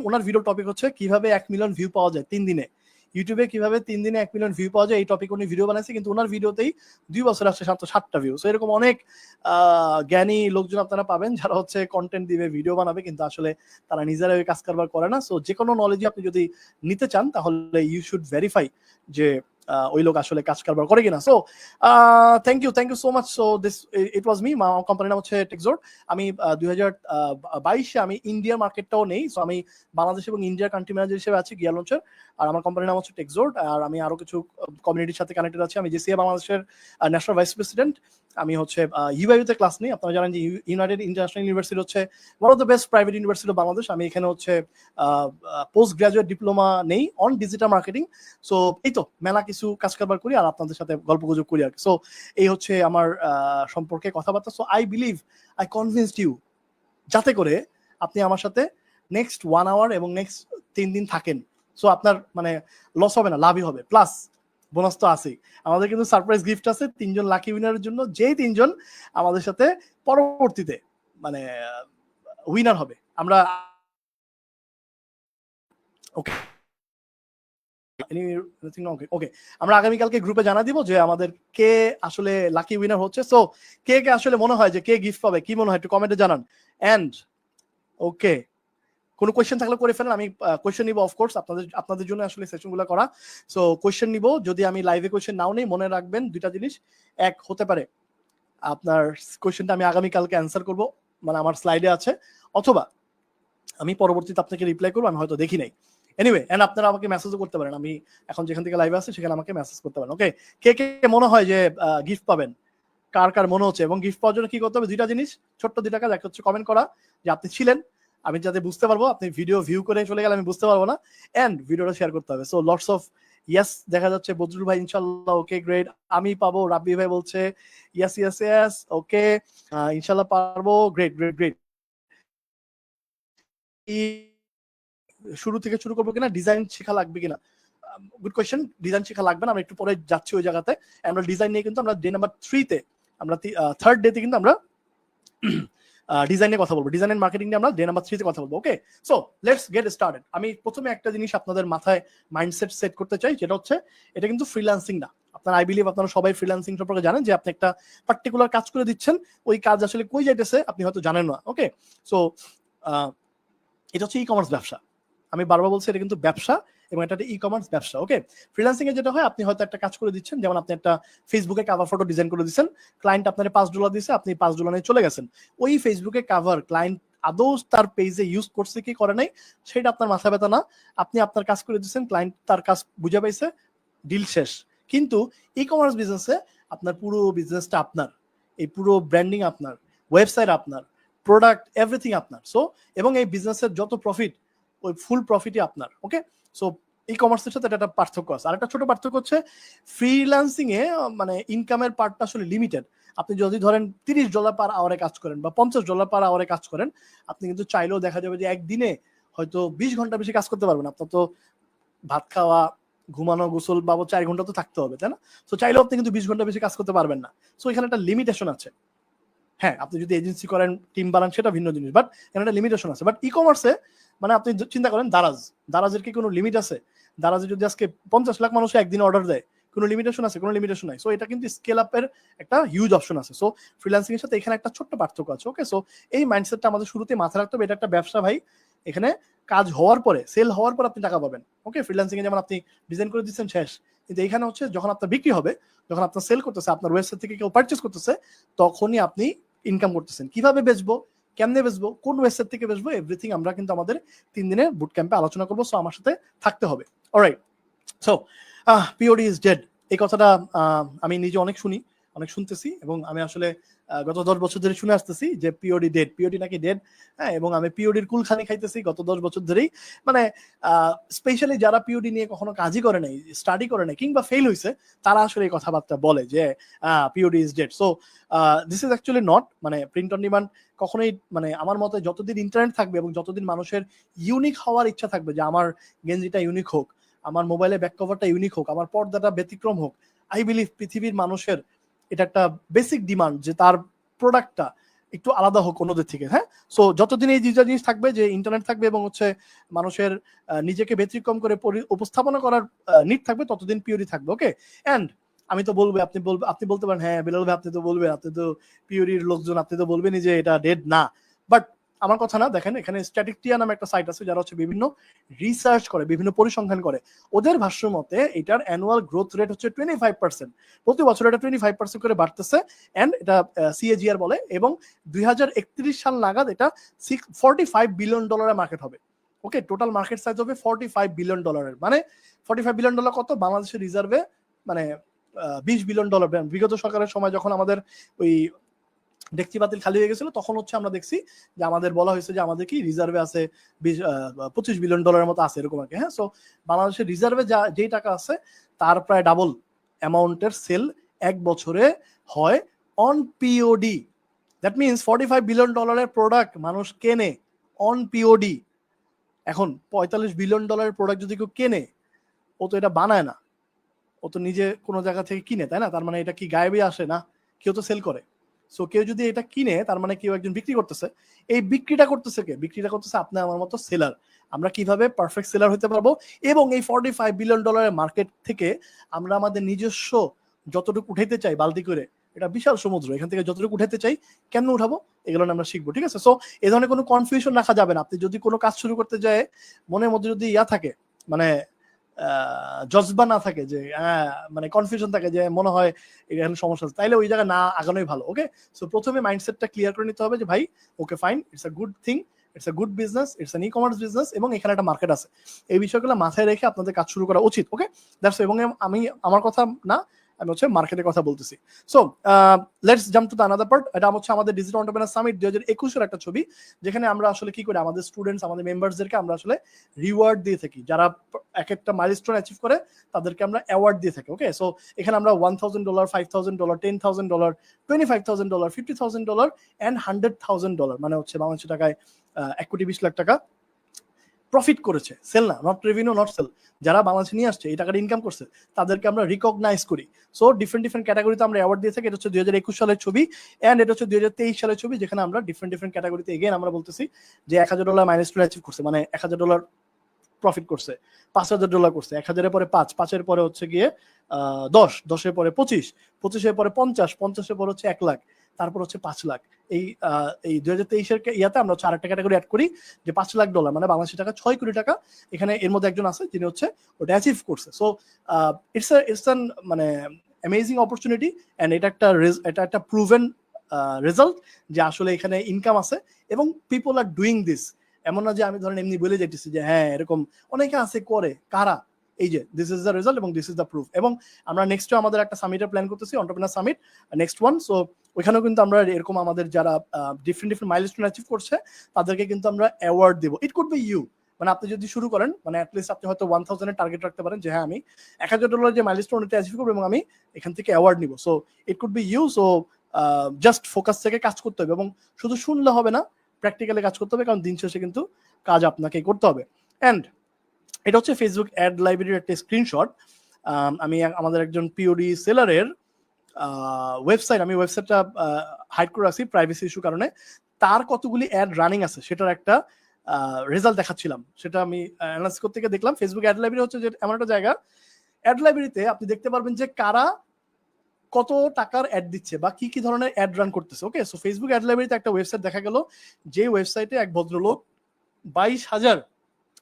ওনার ভিডিও টপিক হচ্ছে কিভাবে 1 মিলিয়ন ভিউ পাওয়া যায় 3 দিনে। ইউটিউবে কিভাবে 3 দিনে 1 মিলিয়ন ভিউ পাওয়া যায়, এই টপিক উনি ভিডিও বানাইছে, কিন্তু ওনার ভিডিওতেই 2 বছর আসছে 7টা ভিউ। সো এরকম অনেক জ্ঞানী লোকজন আপনারা পাবেন যারা হচ্ছে কন্টেন্ট দিবে, ভিডিও বানাবে, কিন্তু আসলে তারা নিজেরা ওই কাজ কারবার করে না। সো যে কোনো নলেজই আপনি যদি নিতে চান তাহলে ইউ শুড ভেরিফাই যে ওই লোক আসলে কাজ কারবার করে কিনা। So thank you so much. So this it was me. কোম্পানির নাম হচ্ছে টেকজোর্ড। আমি 2022-এ আমি ইন্ডিয়ার মার্কেটটাও নেই। সো আমি বাংলাদেশ এবং ইন্ডিয়ার কান্ট্রি ম্যানেজার হিসেবে আছি গিয়ার লঞ্চের। আর আমার কোম্পানির নাম হচ্ছে টেকজোর্ড। আর আমি আরো কিছু কমিউনিটির সাথে কানেক্টেড আছি। আমি জিসিএ বাংলাদেশের ন্যাশনাল ভাইস প্রেসিডেন্ট। আমি হচ্ছে ইউআইইউতে ক্লাস নিই। আপনারা জানেন যে ইউনাইটেড ইন্টারন্যাশনাল ইউনিভার্সিটি হচ্ছে one of the best private university of Bangladesh. আমি এখানে হচ্ছে পোস্ট গ্রাজুয়েট ডিপ্লোমা নেই অন ডিজিটাল মার্কেটিং। সো এই তো মেলা কিছু কাজ কারবার করি আর আপনাদের সাথে গল্প গুজব করি আর কি। সো এই হচ্ছে আমার সম্পর্কে কথাবার্তা। So I believe I convinced you, যাতে করে আপনি আমার সাথে নেক্সট 1 আওয়ার এবং নেক্সট 3 দিন থাকেন। সো আপনার মানে লস হবে না, লাভই হবে। প্লাস বোনাস তো আছেই। আমাদের কিন্তু সারপ্রাইজ গিফট আছে 3 জন লাকি উইনারের জন্য, যেই 3 জন আমাদের সাথে পরবর্তীতে মানে উইনার হবে। আমরা ওকে ওকে আমরা আগামীকালকে গ্রুপে জানা দিব যে আমাদের কে আসলে লাকি উইনার হচ্ছে। সো কে কে আসলে মনে হয় যে কে গিফট পাবে, কি মনে হয় একটু কমেন্টে জানান। এন্ড ওকে, কোনো কোয়েশ্চেন থাকলে করে ফেলেন, আমি কোয়েশ্চেন নিব অফকোর্স, আপনাদের জন্য আসলে সেশনগুলো করা। সো কোয়েশ্চেন নিব, যদি আমি লাইভে কোয়েশ্চেন নাও নেই মনে রাখবেন দুইটা জিনিস। এক হতে পারে আপনার কোয়েশ্চেনটা আমি আগামীকালকে অ্যান্সার করব, মানে আমার স্লাইডে আছে, অথবা আমি পরবর্তীতে আপনাকে রিপ্লাই করবো, আমি হয়তো দেখি নাই। এনিওয়ে, এন্ড আপনারা আমাকে মেসেজও করতে পারেন, আমি এখন যেখান থেকে লাইভে আছি সেখানে আমাকে মেসেজ করতে পারেন। ওকে, কে কে মনে হয় যে গিফট পাবেন, কার কার মনে হচ্ছে, এবং গিফট পাওয়ার জন্য কি করতে হবে, দুইটা জিনিস, ছোট্ট দুইটা কাজ। একটা হচ্ছে কমেন্ট করা যে আপনি ছিলেন, আমি যাতে বুঝতে পারবো। আপনি ভিডিও ভিউ করে চলে গেলে আমি বুঝতে পারবো না। এন্ড ভিডিওটা শেয়ার করতে হবে। সো লটস অফ ইয়েস দেখা যাচ্ছে। বদরুল ভাই ইনশাল্লাহ, ওকে গ্রেট। আমি পাবো, রাব্বি ভাই বলছে ইয়েস ইয়েস ইয়েস, ওকে ইনশাল্লাহ পারবো, গ্রেট গ্রেট গ্রেট। শুরু থেকে শুরু করবো কিনা, ডিজাইন শেখা লাগবে কিনা, গুড কোয়েশ্চেন। ডিজাইন শেখা লাগবে না, আমরা একটু পরে যাচ্ছি ওই জায়গাতে। আমরা ডিজাইন নিয়ে কিন্তু আমরা ডে নাম্বার 3-তে, আমরা থার্ড ডেতে কিন্তু আমরা ডিজাইন নিয়ে কথা বলবো, ডিজাইন এন্ড মার্কেটিং নিয়ে আমরা ডে নাম্বার 3-তে কথা বলবো। Okay, so let's get started. আমি প্রথমে একটা জিনিস আপনাদের মাথায় মাইন্ডসেট সেট করতে চাই, যেটা হচ্ছে এটা কিন্তু ফ্রিল্যান্সিং না। আপনারা আই বিলিভ আপনারা সবাই ফ্রিল্যান্সিং সম্পর্কে জানেন, যে আপনি একটা পার্টিকুলার কাজ করে দিচ্ছেন, ওই কাজ আসলে কই যাইতেছে আপনি হয়তো জানেন না। ওকে, সো এটা হচ্ছে ই কমার্স ব্যবসা। আমি বারবার বলছি এটা কিন্তু ব্যবসা, এবং এটা একটা ই কমার্স ব্যবসা। ওকে, ফ্রিল্যান্সিং এ যেটা হয়, আপনি হয়তো একটা কাজ করে দিচ্ছেন, যেমন আপনি একটা ফেসবুকে কাভার ফটো ডিজাইন করে দিচ্ছেন, ক্লায়েন্ট আপনার $5 দিয়েছে, আপনি $5 নিয়ে চলে গেছেন। ওই ফেসবুকে কাভার ক্লায়েন্ট আদৌ তার পেজে ইউজ করছে কি করে নাই সেটা আপনার মাথা ব্যথা না। আপনি আপনার কাজ করে দিচ্ছেন, ক্লায়েন্ট তার কাজ বুঝে পাইছে, ডিল শেষ। কিন্তু ই কমার্স বিজনেসে আপনার পুরো বিজনেসটা আপনার, এই পুরো ব্র্যান্ডিং আপনার, ওয়েবসাইট আপনার, প্রোডাক্ট এভরিথিং আপনার। সো এবং এই বিজনেসের যত প্রফিট, ওই ফুল প্রফিটই আপনার। ওকে, সো ই কমার্সের সাথে এটা একটা পার্থক্য আছে। আর একটা ছোট পার্থক্য হচ্ছে ফ্রিল্যান্সিং এ মানে ইনকামের পার্টটা আসলে লিমিটেড। আপনি যদি ধরেন $30 পার আওয়ারে কাজ করেন বা $50 পার আওয়ারে কাজ করেন, আপনি কিন্তু চাইলেও দেখা যাবে যে একদিনে হয়তো 20 ঘন্টা বেশি কাজ করতে পারবেন। আপনার তো ভাত খাওয়া, ঘুমানো, গোসল বাবদ 4 ঘন্টা তো থাকতে হবে, তাই না? সো চাইলেও আপনি কিন্তু 20 ঘন্টা বেশি কাজ করতে পারবেন না। সো এখানে একটা লিমিটেশন আছে। হ্যাঁ, আপনি যদি এজেন্সি করেন, টিম বানান, সেটা ভিন্ন জিনিস, বাট এখানে একটা লিমিটেশন আছে। বাট ই কমার্সে মানে আপনি চিন্তা করেন দারাজের কি কোনো লিমিট আছে? দারাজে যদি আজকে 50 লাখ মানুষ একদিনে অর্ডার দেয়, কোনো লিমিটেশন আছে? কোনো লিমিটেশন নাই। সো এটা কিন্তু স্কেল আপের একটা হিউজ অপশন আছে। সো ফ্রিল্যান্সিং এর সাথে এখানে একটা ছোট্ট পার্থক্য আছে। ওকে, সো এই মাইন্ডসেটটা আমাদের শুরুতে মাথায় রাখতে হবে। এটা একটা ব্যবসা ভাই, এখানে কাজ হওয়ার পরে, সেল হওয়ার পর আপনি টাকা পাবেন। ওকে, ফ্রিল্যান্সিং এ যেমন আপনি ডিজাইন করে দিচ্ছেন শেষ, কিন্তু এখানে হচ্ছে যখন আপনার বিক্রি হবে, যখন আপনার সেল করতেছে, আপনার ওয়েবসাইট থেকে কেউ পারচেজ করতেছে, তখনই আপনি ইনকাম করতেছেন। কিভাবে বেচবো, কেমনে বেচবো, কোন ওয়েবসাইট থেকে বেচবো, এভরিথিং আমরা কিন্তু আমাদের 3 দিনের বুট ক্যাম্পে আলোচনা করবো। সো আমার সাথে থাকতে হবে। Alright, so POD is dead, এই কথাটা আমি নিজে অনেক শুনি, অনেক শুনতেছি, এবং আমি আসলে গত 10 বছর ধরে শুনে আসতেছি যে পিওডি ডেড, পিওডি নাকি ডেড। হ্যাঁ, এবং আমি পিওডির কুলখানি খাইতেছি গত 10 বছর ধরেই। মানে স্পেশালি যারা পিওডি নিয়ে কখনো কাজই করে নাই, স্টাডি করে নাই, কিংবা ফেল হয়েছে, তারা আসলে এই কথাবার্তা বলে যে POD is dead. So this is actually not, মানে প্রিন্ট অন ডিমান্ড কখনোই, মানে আমার মতে যতদিন ইন্টারনেট থাকবে এবং যতদিন মানুষের ইউনিক হওয়ার ইচ্ছা থাকবে, যে আমার গেঞ্জিটা ইউনিক হোক, আমার মোবাইলে ব্যাক কভারটা ইউনিক হোক, আমার পর্দাটা ব্যতিক্রম হোক, আই বিলিভ পৃথিবীর মানুষের এটা একটা বেসিক ডিমান্ড যে তার প্রোডাক্টটা একটু আলাদা হোক অন্যদের থেকে। হ্যাঁ, সো যতদিন এই দুইটা জিনিস থাকবে, যে ইন্টারনেট থাকবে এবং হচ্ছে মানুষের নিজেকে ব্যতিক্রম করে উপস্থাপনা করার নিড থাকবে, ততদিন পিওরি থাকবে। ওকে, এন্ড আমি তো বলবো, আপনি বলতে পারেন হ্যাঁ বিলাল ভাই, আপনি তো বলবেন, আপনি তো পিওরির লোকজন, আপনি তো বলবেনই যে এটা ডেড না। বাট আমার কথা না, দেখেন এখানে স্ট্যাটিকটিয়া নামে একটা সাইট আছে, যারা হচ্ছে বিভিন্ন রিসার্চ করে, বিভিন্ন পরিসংখ্যান করে। ওদের ভাষ্য মতে এটার অ্যানুয়াল গ্রোথ রেট হচ্ছে 25%। প্রতি বছর এটা 25% করে বাড়তেছে, এন্ড এটা সিএজিআর বলে, এবং 2031 সাল নাগাদ এটা $45 বিলিয়ন মার্কেট হবে। ওকে, টোটাল মার্কেট সাইজ হবে $45 বিলিয়ন। মানে $45 বিলিয়ন কত? বাংলাদেশের রিজার্ভে মানে $20 বিলিয়ন। বিগত সরকারের সময় যখন আমাদের ওই ডেকচি বাতিল খালি হয়ে গেছিল, তখন হচ্ছে আমরা দেখছি যে আমাদের বলা হয়েছে যে আমাদের কি রিজার্ভে আছে $25 বিলিয়ন মতো আছে এরকম আর কি। হ্যাঁ, সো বাংলাদেশের রিজার্ভে যেই টাকা আছে তার প্রায় ডাবল অ্যামাউন্টের সেল এক বছরে হয় on POD. That means $45 billion product মানুষ কেনে অন পিওডি। এখন $45 বিলিয়ন প্রোডাক্ট যদি কেউ কেনে, ও তো এটা বানায় না, ও তো নিজে কোনো জায়গা থেকে কিনে, তাই না? তার মানে এটা কি গায়েবে আসে না, কেউ তো সেল করে। সো কেউ যদি এটা কিনে, তার মানে কেউ একজন বিক্রি করতেছে। এই বিক্রিটা করতেছে কে? বিক্রিটা করতেছে আপনি আমার মতো সেলার। আমরা কিভাবে পারফেক্ট সেলার হতে পারবো এবং এই $45 বিলিয়ন মার্কেট থেকে আমরা আমাদের নিজস্ব যতটুকু উঠাইতে চাই বালতি করে, এটা বিশাল সমুদ্র, এখান থেকে যতটুকু উঠাইতে চাই কেমন উঠাবো এগুলো আমরা শিখবো, ঠিক আছে? সো এই ধরনের কোনো কনফিউশন রাখা যাবে না। আপনি যদি কোনো কাজ শুরু করতে যায় মনের মধ্যে যদি থাকে মানে জজবা না থাকে, যে মানে কনফিউশন থাকে, যে মনে হয় এখানে সমস্যা আছে, তাইলে ওই জায়গায় না আগানোই ভালো। ওকে, সো প্রথমে মাইন্ডসেটটা ক্লিয়ার করে নিতে হবে যে ভাই okay fine, it's a good thing, it's a good business, it's an e-commerce business এবং এখানে একটা মার্কেট আছে। এই বিষয়গুলো মাথায় রেখে আপনাদের কাজ শুরু করা উচিত। ওকে, দ্যাটস। এবং আমি আমার কথা না, আমি হচ্ছে মার্কেটের কথা বলতেছি। So let's jump to the another part. এটা হচ্ছে আমাদের ডিজিটাল এন্টারপ্রেনার সামিট 2021 একটা ছবি, যেখানে আমরা আসলে কি করি, আমাদের স্টুডেন্টস, আমাদের মেম্বারসদেরকে আমরা আসলে রিওয়ার্ড দিয়ে থাকি। যারা এক একটা মাইলস্টোন অ্যাচিভ করে তাদেরকে আমরা অ্যাওয়ার্ড দিয়ে থাকি। ওকে, সো এখানে আমরা $1,000, $5,000, $10,000, $25,000, $50,000 অ্যান্ড $100,000, মানে হচ্ছে বাংলাদেশি টাকায় 1,20,00,000 টাকা প্রফিট করেছে, সেল না, নট রেভিনিউ, নট সেল, যারা বাংলাদেশে নিয়ে আসছে এই টাকাটা ইনকাম করছে তাদেরকে আমরা রিকগনাইজ করি। সো ডিফারেন্ট ক্যাটাগরিতে আমরা অ্যাওয়ার্ড দিয়ে থাকি। এটা হচ্ছে 2021 সালের ছবি এন্ড এটা হচ্ছে 2023 সালের ছবি, যেখানে আমরা ডিফারেন্ট ক্যাটাগরিতে এগেন আমরা বলতেছি যে $1,000 মাইলস্টোন অ্যাচিভ করছে, মানে $1,000 প্রফিট করছে, $5,000 করছে, 1,000-এর পরে 5, 5-এর পরে হচ্ছে গিয়ে 10, 10-এর পরে 25, 25-এর পরে 50, 50-এর পরে হচ্ছে 1 লাখ, তারপর হচ্ছে 5 লাখ। এই 2023-এর ইয়াতে আমরা হচ্ছে আরেকটা ক্যাটাগরি অ্যাড করি যে $5 লাখ, মানে বাংলাদেশি টাকা 6 কোটি টাকা। এখানে এর মধ্যে একজন আছে যিনি হচ্ছে ওটা অ্যাচিভ করছে। সো ইটস অ্যান মানে অ্যামেজিং অপরচুনিটি এন্ড এটা একটা প্রুভেন রেজাল্ট যে আসলে এখানে ইনকাম আছে এবং পিপল আর ডুইং দিস। এমন না যে আমি ধরেন এমনি বলে যাইতেছি যে হ্যাঁ এরকম অনেকে আছে করে, কারা? এই যে দিস ইজ দ্য রেজাল্ট এবং দিস ইজ দ্য প্রুফ। এবং আমরা নেক্সট আমাদের একটা সামিটের প্ল্যান করতেছি, entrepreneur summit next one. So ওইখানেও কিন্তু আমরা এরকম আমাদের যারা ডিফারেন্ট মাইলস্টোন অ্যাচিভ করছে তাদেরকে কিন্তু আমরা অ্যাওয়ার্ড দেবো। ইট কুড বি ইউ, মানে আপনি যদি শুরু করেন, মানে অ্যাটলিস্ট আপনি হয়তো 1,000 এর টার্গেট রাখতে পারেন যে হ্যাঁ আমি $1,000 যে মাইলস্টোন এটা অ্যাচিভ করবো এবং আমি এখান থেকে অ্যাওয়ার্ড নিব। So it could be you. So just focus থেকে কাজ করতে হবে এবং শুধু শুনলে হবে না, প্র্যাকটিক্যালি কাজ করতে হবে, কারণ দিন শেষে কিন্তু কাজ আপনাকে করতে হবে। এন্ড এটা হচ্ছে ফেসবুক অ্যাড লাইব্রেরির একটা স্ক্রিনশট। আমি আমাদের একজন পিওডি সেলারের ওয়েবসাইট, আমি ওয়েবসাইটটা হাইড করে রাখছি প্রাইভেসি ইস্যু কারণে, তার কতগুলি অ্যাড রানিং আছে সেটার একটা রেজাল্ট দেখাচ্ছিলাম। সেটা আমি অ্যানালাইসিস করতে গিয়ে দেখলাম ফেসবুক অ্যাড লাইব্রেরি হচ্ছে যে এমন একটা জায়গা, অ্যাড লাইব্রেরিতে আপনি দেখতে পারবেন যে কারা কত টাকার অ্যাড দিচ্ছে বা কি কি ধরনের অ্যাড রান করতেছে। ওকে, সো ফেসবুক অ্যাড লাইব্রেরিতে একটা ওয়েবসাইট দেখা গেল, যে ওয়েবসাইটে এক ভদ্রলোক 22,000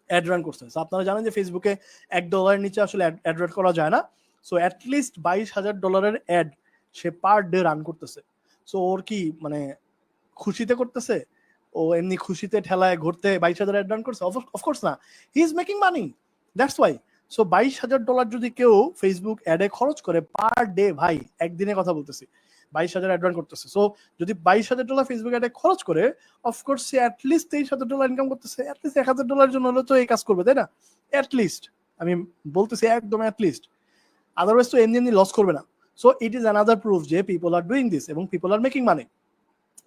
অ্যাড রান করছে। আপনারা জানেন যে ফেসবুকে $1 নিচে আসলে অ্যাড রান করা যায় না। সো অ্যাটলিস্ট $22,000 অ্যাড সে পার ডে রান করতেছে। সো ওর কি মানে খুশিতে করতেছে, ও এমনি খুশিতে ঠেলায় ঘুরতে 22,000 অ্যাড রান করছে? অফকোর্স না, he is making money, that's why. So $22,000 যদি কেউ ফেসবুক অ্যাডে খরচ করে পার ডে, ভাই একদিনে কথা বলতেছি, 22,000 অ্যাড রান করতেছে। সো যদি $22,000 ফেসবুক অ্যাডে খরচ করে, অফকোর্স সে অ্যাটলিস্ট $23,000 ইনকাম করতেছে। অ্যাটলিস্ট $1,000 জন্য হলো তো এই কাজ করবে, তাই না? অ্যাটলিস্ট আমি বলতেছি একদম অ্যাটলিস্ট, আদারওয়াইজ তো এমনি লস করবে না। So it is another proof যে পিপল আর ডুইং দিস এবং people are making money.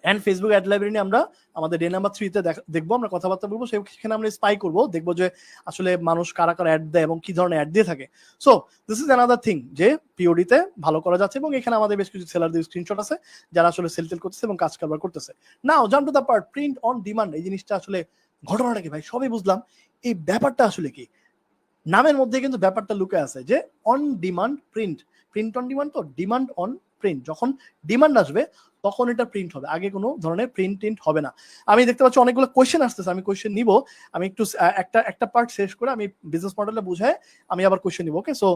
And Facebook ad library নিয়ে আমরা আমাদের ডে নাম্বার 3-তে দেখবো, আমরা কথাবার্তা বলবো, সেখানে আমরা স্পাই করবো, দেখবো যে আসলে মানুষ কারা কারা অ্যাড দেয় এবং কি ধরনের অ্যাড দিয়ে থাকে। So this is another thing যে পিওডিতে ভালো করা যাচ্ছে এবং এখানে আমাদের বেশ কিছু সেলারদের স্ক্রিনশট আছে যারা আসলে সেল করতেছে এবং কাজ কারবার করতেছে। Now jump to the part, print on demand. এই জিনিসটা আসলে ঘটনাটা কি ভাই? সবই বুঝলাম, এই ব্যাপারটা আসলে কি? নামের মধ্যে কিন্তু ব্যাপারটা লুকে আছে যে on demand print, print on demand, তো ডিমান্ড অন প্রিন্ট। যখন ডিমান্ড আসবে তখন এটা প্রিন্ট হবে, আগে কোনো ধরনের প্রিন্ট হবে না। আমি দেখতে পাচ্ছি অনেকগুলো কোয়েশ্চেন আসতেছে, আমি কোয়েশ্চেন নিব। আমি একটু একটা পার্ট শেষ করে আমি বিজনেস মডেলটা বুঝায় আমি আবার কোয়েশ্চেন নিব। ওকে, সো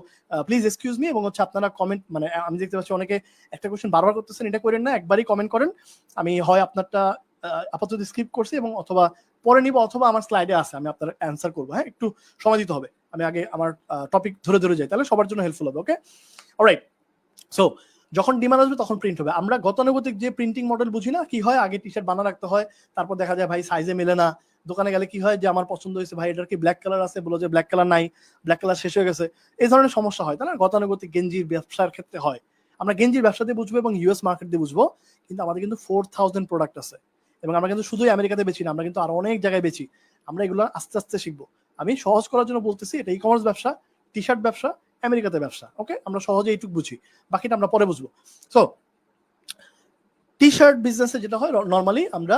প্লিজ এক্সকিউজ মি। এবং হচ্ছে আপনারা কমেন্ট, মানে আমি দেখতে পাচ্ছি অনেকে একটা কোয়েশ্চেন বারবার করতেছেন, এটা করেন না, একবারই কমেন্ট করেন। আমি হয় আপনারটা আপাতত স্কিপ করছি এবং অথবা পরে নিব, অথবা আমার স্লাইডে আছে, আমি আপনার অ্যান্সার করবো। হ্যাঁ, একটু সময় দিতে হবে, আমি আগে আমার টপিক ধরে যাই, তাহলে সবার জন্য হেল্পফুল হবে। ওকে, অলরাইট। সো যখন ডিমান্ড আসবে তখন প্রিন্ট হবে। আমরা গতানুগতিক যে প্রিন্টিং মডেল বুঝি না, কি হয় আগে টি শার্ট বানা রাখতে হয়, তারপর দেখা যায় ভাই সাইজে মেলে না, দোকানে গেলে কি হয় যে আমার পছন্দ হয়েছে ভাই এটার কি ব্ল্যাক কালার আছে, বলো যে ব্ল্যাক কালার নাই, ব্ল্যাক কালার শেষ হয়ে গেছে, এই ধরনের সমস্যা হয় তাই না, গতানুগতিক গেঞ্জির ব্যবসার ক্ষেত্রে হয়। আমরা গেঞ্জির ব্যবসা দিয়ে বুঝবো এবং ইউএস মার্কেট দিয়ে বুঝবো, কিন্তু আমাদের কিন্তু 4000 প্রোডাক্ট আছে এবং আমরা কিন্তু শুধুই আমেরিকাতে বেচি না, আমরা কিন্তু আরো অনেক জায়গায় বেচি। আমরা এগুলো আস্তে আস্তে শিখবো। আমি সহজ করার জন্য বলতেছি, এটা ই কমার্স ব্যবসা, টি শার্ট ব্যবসা, আমেরিকাতে ব্যবসা। ওকে, আমরা সহজে এইটুকু বুঝি, বাকিটা আমরা পরে বুঝবো। সো টি শার্ট বিজনেসে যেটা হয় নর্মালি আমরা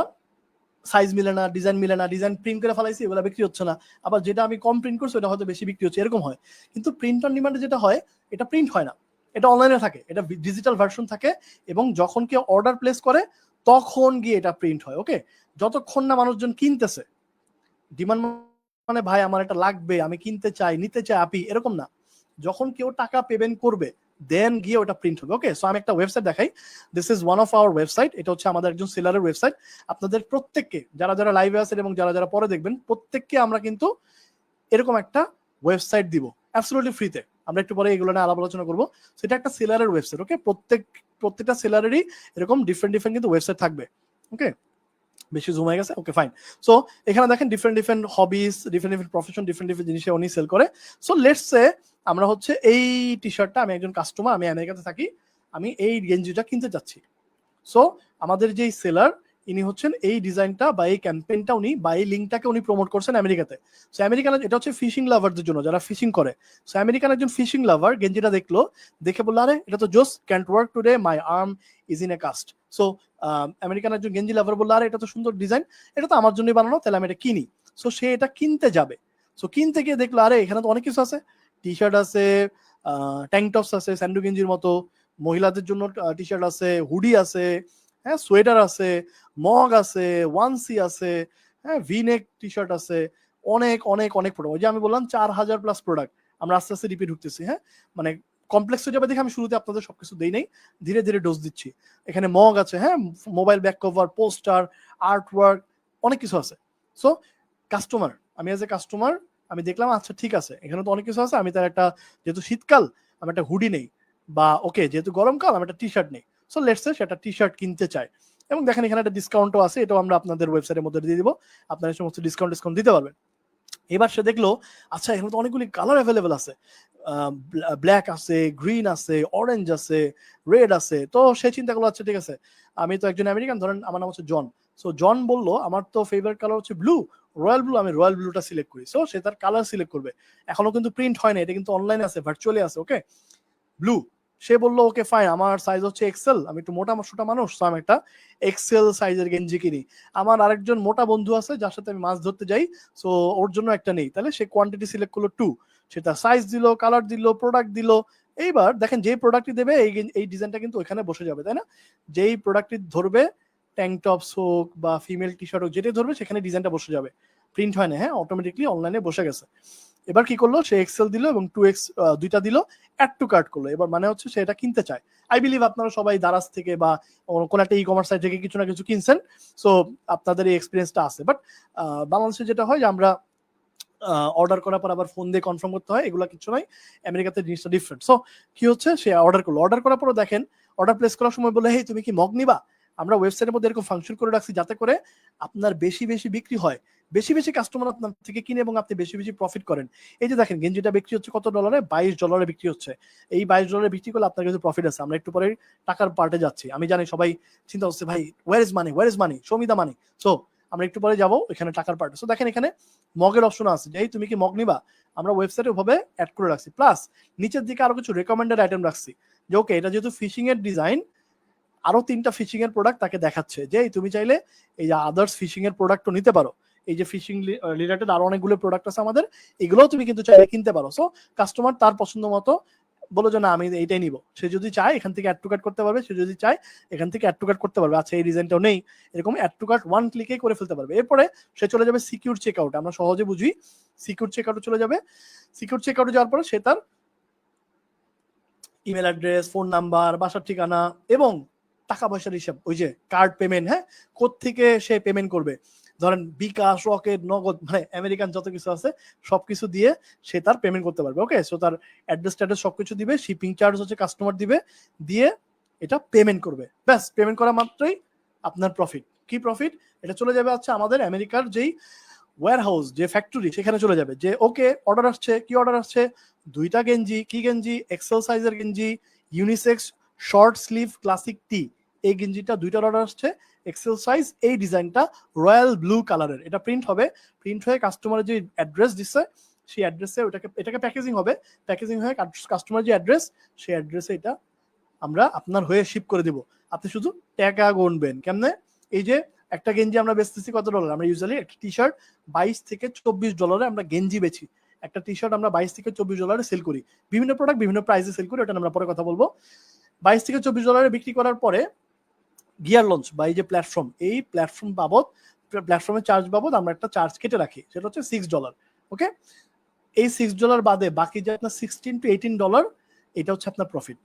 সাইজ মিলে না, ডিজাইন মিলে না, ডিজাইন প্রিন্ট করে ফেলাইছি, এগুলো বিক্রি হচ্ছে না, আবার যেটা আমি কম প্রিন্ট করছি ওটা হয়তো বেশি বিক্রি হচ্ছে, এরকম হয়। কিন্তু প্রিন্ট অন ডিমান্ডে যেটা হয়, এটা প্রিন্ট হয় না, এটা অনলাইনে থাকে, এটা ডিজিটাল ভার্সন থাকে, এবং যখন কেউ অর্ডার প্লেস করে তখন গিয়ে এটা প্রিন্ট হয়। ওকে, যতক্ষণ না মানুষজন কিনতেছে, ডিমান্ড মানে ভাই আমার এটা লাগবে, আমি কিনতে চাই, নিতে চাই আপি, এরকম না, যখন কেউ টাকা পেমেন্ট করবে দেন গিয়ে ওটা প্রিন্ট হবে। ওকে, সো আমি একটা ওয়েবসাইট দেখাই, this is one of our website, এটা হচ্ছে আমাদের একজন সেলারের ওয়েবসাইট। আপনাদের প্রত্যেককে, যারা যারা লাইভে আছেন এবং যারা যারা পরে দেখবেন, প্রত্যেককে আমরা কিন্তু এরকম একটা ওয়েবসাইট দিব অ্যাবসলিউটলি ফ্রিতে। আমরা একটু পরে এগুলো নিয়ে আলাপ আলোচনা করবো। সেটা একটা সেলারের ওয়েবসাইট। ওকে, প্রত্যেকটা সেলারেরই এরকম ডিফারেন্ট ডিফারেন্ট কিন্তু ওয়েবসাইট থাকবে। ওকে, বেশি জুম হয়ে গেছে, ওকে ফাইন। সো এখানে দেখেন different different hobbies, different different profession, different different জিনিস উনি সেল করে। সো লেটস সে আমরা হচ্ছে এই টি শার্টটা, আমি একজন কাস্টমার, আমি আমেরিকাতে থাকি, আমি এই গেঞ্জিটা কিনতে চাচ্ছি। সো আমাদের যেই সেলার, ইনি হচ্ছেন এই ডিজাইনটা বা এই ক্যাম্পেইনটা উনি বা এই লিঙ্কটাকে উনি প্রমোট করছেন আমেরিকাতে। সো আমেরিকান, এটা হচ্ছে ফিশিং লাভারদের জন্য, যারা ফিশিং করে। সো আমেরিকান একজন ফিশিং লাভার গেঞ্জিটা দেখলো, দেখে বললো আরে এটা তো জোস, can't work today, my arm is in a cast. So American একজন গেঞ্জি লাভার বললো আরে এটা তো সুন্দর ডিজাইন, এটা তো আমার জন্যই বানানো, তাহলে আমি এটা কিনি। সো সে এটা কিনতে যাবে। সো কিনতে গিয়ে দেখলো আরে এখানে তো অনেক কিছু আছে, টি শার্ট আছে, ট্যাঙ্ক টপস আছে স্যান্ডো গেঞ্জির মতো, মহিলাদের জন্য টি শার্ট আছে, হুডি আছে, হ্যাঁ সোয়েটার আছে, মগ আছে, ওয়ানসি আছে, হ্যাঁ ভিনেক টি শার্ট আছে, অনেক অনেক অনেক প্রোডাক্ট। ওই যে আমি বললাম 4000 প্লাস প্রোডাক্ট, আমরা আস্তে আস্তে রিপিট ঢুকতেছি। হ্যাঁ, মানে কমপ্লেক্স হয়ে যাবে দেখে আমি শুরুতে আপনাদের সবকিছু দেই নাই, ধীরে ধীরে ডোজ দিচ্ছি। এখানে মগ আছে, হ্যাঁ mobile back cover, poster, art work, অনেক কিছু আছে। সো কাস্টমার, আমি এজ এ কাস্টমার আমি দেখলাম আচ্ছা ঠিক আছে এখানে তো অনেক কিছু আছে, আমি তার একটা, যেহেতু শীতকাল আমি একটা হুডি নেই, বা ওকে যেহেতু গরমকাল আমি একটা টি শার্ট নেই, সো লেটস সে সেটা টি শার্ট কিনতে চায়। এবং দেখেন এখানে একটা ডিসকাউন্টও আছে, এটাও আমরা আপনাদের ওয়েবসাইটের মধ্যে দিয়ে দিব, আপনারা সমস্ত ডিসকাউন্ট দিতে পারবেন। এবার সে দেখলো আচ্ছা এখানে তো অনেকগুলি কালার অ্যাভেলেবেল আছে, ব্ল্যাক আছে, গ্রিন আছে, অরেঞ্জ আছে, রেড আছে। তো সে চিন্তা করলো আচ্ছা ঠিক আছে, আমি তো একজন আমেরিকান, ধরেন আমার নাম হচ্ছে জন। সো জন বললো আমার তো ফেভারিট কালার হচ্ছে ব্লু, রয়্যাল ব্লু, আমি রয়্যাল ব্লুটা সিলেক্ট করি। সো সে তার কালার সিলেক্ট করবে, এখনো কিন্তু প্রিন্ট হয় না, এটা কিন্তু অনলাইনে আছে, ভার্চুয়ালি আছে। ওকে, ব্লু, সে বললো ওকে ফাইন, আমার সাইজ হচ্ছে এক্সেল, আমি একটু মোটা সোটা মানুষ, তো আমি একটা এক্সেল সাইজের গেঞ্জি কিনি। আমার আরেকজন মোটা বন্ধু আছে যার সাথে আমি মাছ ধরতে যাই, সো ওর জন্য একটা নেই, তাহলে সে কোয়ান্টিটি সিলেক্ট করলো 2, সে তার সাইজ দিল, কালার দিল, প্রোডাক্ট দিল। এইবার দেখেন যেই প্রোডাক্টটি দেবে এই ডিজাইনটা কিন্তু ওখানে বসে যাবে, তাই না? যেই প্রোডাক্টটি ধরবে, ট্যাঙ্ক টপস হোক বা ফিমেল টি শার্ট হোক, যেটাই ধরবে সেখানে ডিজাইনটা বসে যাবে, প্রিন্ট হয় না, হ্যাঁ অটোমেটিকলি অনলাইনে বসে গেছে। এবার কি করলো, সে এক্সেল দিল এবং 2x দুইটা দিল, অ্যাড টু কার্ট করলো। এবার মানে হচ্ছে সে এটা কিনতে চায়। আই বিলিভ আপনারা সবাই দারাজ থেকে বা কোন একটা ই কমার্স সাইট থেকে কিছু না কিছু কিনছেন, সো আপনাদের এই এক্সপিরিয়েন্সটা আছে। বাট বাংলাদেশে যেটা হয় যে আমরা অর্ডার করার পর আবার ফোন দিয়ে কনফার্ম করতে হয়, এগুলো কিছু নয়, আমেরিকাতে জিনিসটা ডিফারেন্ট। সো কি হচ্ছে, সে অর্ডার করলো, অর্ডার করার পরে দেখেন অর্ডার প্লেস করার সময় বলে হেই তুমি কি মগ নিবা, আমরা ওয়েবসাইটের মধ্যে এরকম ফাংশন করে রাখছি যাতে করে আপনার বেশি বেশি বিক্রি হয়, বেশি বেশি কাস্টমার আপনার থেকে কিনে এবং আপনি বেশি বেশি প্রফিট করেন। এই যে দেখেন গেঞ্জিটা বিক্রি হচ্ছে কত ডলারে, $22 বিক্রি হচ্ছে। এই $22 বিক্রি করলে আপনার কাছে প্রফিট আছে। আমরা একটু পরে টাকার পার্টে যাচ্ছি। আমি জানি সবাই চিন্তা করছে ভাই war is money, war is money, show me the money. So আমরা একটু পরে যাবো এখানে টাকার পার্টে। সো দেখেন এখানে মগের অপশন আছে, যে তুমি কি মগ নিবা, আমরা ওয়েবসাইটে ওভাবে অ্যাড করে রাখছি। প্লাস নিচের দিকে আরো কিছু রেকমেন্ডেড আইটেম রাখছি, যে ওকে এটা যেহেতু ফিশিং এর ডিজাইন, আরো 3টা ফিশিং এর প্রোডাক্ট তাকে দেখাচ্ছে, যে তুমি চাইলে এই যে আদার্স ফিশিং এর প্রোডাক্টও নিতে পারো, এই যে ফিশিং রিলেটেড আরো অনেকগুলো প্রোডাক্ট আছে আমাদের, এগুলোও তুমি কিন্তু চাইলে কিনতে পারো। সো কাস্টমার তার পছন্দ মতো বলো যে না আমি এইটাই নিব, সে যদি চায় এখান থেকে অ্যাড টু কার্ট করতে পারবে, সে যদি চায় এখান থেকে অ্যাড টু কার্ট করতে পারবে, আচ্ছা এই ডিজাইনটাও নেই, এরকম অ্যাড টু কার্ট ওয়ান ক্লিকে করে ফেলতে পারবে। এরপরে সে চলে যাবে সিকিউর চেকআউট, আমরা সহজে বুঝি, সিকিউর চেকআউটে চলে যাবে। সিকিউর চেকআউটে যাওয়ার পরে সে তার ইমেল অ্যাড্রেস, ফোন নাম্বার, বাসার ঠিকানা এবং টাকা পয়সার হিসাব, ওই যে কার্ড পেমেন্ট, হ্যাঁ কোত্থেকে সে পেমেন্ট করবে, ধরেন বিকাশ, রকেট, নগদ, মানে আমেরিকান যত কিছু আছে সবকিছু দিয়ে সে তার পেমেন্ট করতে পারবে। ওকে, সো তার অ্যাড্রেস ট্যাড্রেস সবকিছু দিবে, শিপিং চার্জ হচ্ছে কাস্টমার দিবে, দিয়ে এটা পেমেন্ট করবে। ব্যাস, পেমেন্ট করা মাত্রই আপনার প্রফিট। কি প্রফিট? এটা চলে যাবে হচ্ছে আমাদের আমেরিকার যেই ওয়্যারহাউস, যে ফ্যাক্টরি, সেখানে চলে যাবে। যে ওকে, অর্ডার আসছে, কি অর্ডার আসছে? 2টা গেঞ্জি। কি গেঞ্জি? এক্সেল সাইজের গেঞ্জি, ইউনিসেক্স শর্ট স্লিভ ক্লাসিক টি। এই গেঞ্জিটা 2টার অর্ডার আসছে, এক্সেল সাইজ, এই ডিজাইনটা রয়্যাল ব্লু কালারের। এটা প্রিন্ট হবে, প্রিন্ট হয়ে কাস্টমারের যে অ্যাড্রেস দিচ্ছে সেই অ্যাড্রেসে এটাকে প্যাকেজিং হবে, প্যাকেজিং হয়ে কাস্টমার যে অ্যাড্রেস সেই অ্যাড্রেসে এটা আমরা আপনার হয়ে শিপ করে দিব। আপনি শুধু টাকা গুনবেন। কেমনে? এই যে একটা গেঞ্জি আমরা বেচতেছি কত ডলার? আমরা ইউজুয়ালি একটা টি শার্ট $22 থেকে $24 আমরা গেঞ্জি বেচি। একটা টি শার্ট আমরা $22 থেকে $24 সেল করি। বিভিন্ন প্রোডাক্ট বিভিন্ন প্রাইসে সেল করি, ওটা আমরা পরে কথা বলবো। $22 থেকে $24 বিক্রি করার পরে গিয়ার লঞ্চ বা এই যে প্ল্যাটফর্ম, এই প্ল্যাটফর্ম বাবদ, প্ল্যাটফর্মের চার্জ বাবদ আমরা একটা চার্জ কেটে রাখি, সেটা হচ্ছে $6। ওকে, এই $6 বাদে বাকি যে আপনার $16 to $18 এটা হচ্ছে আপনার প্রফিট।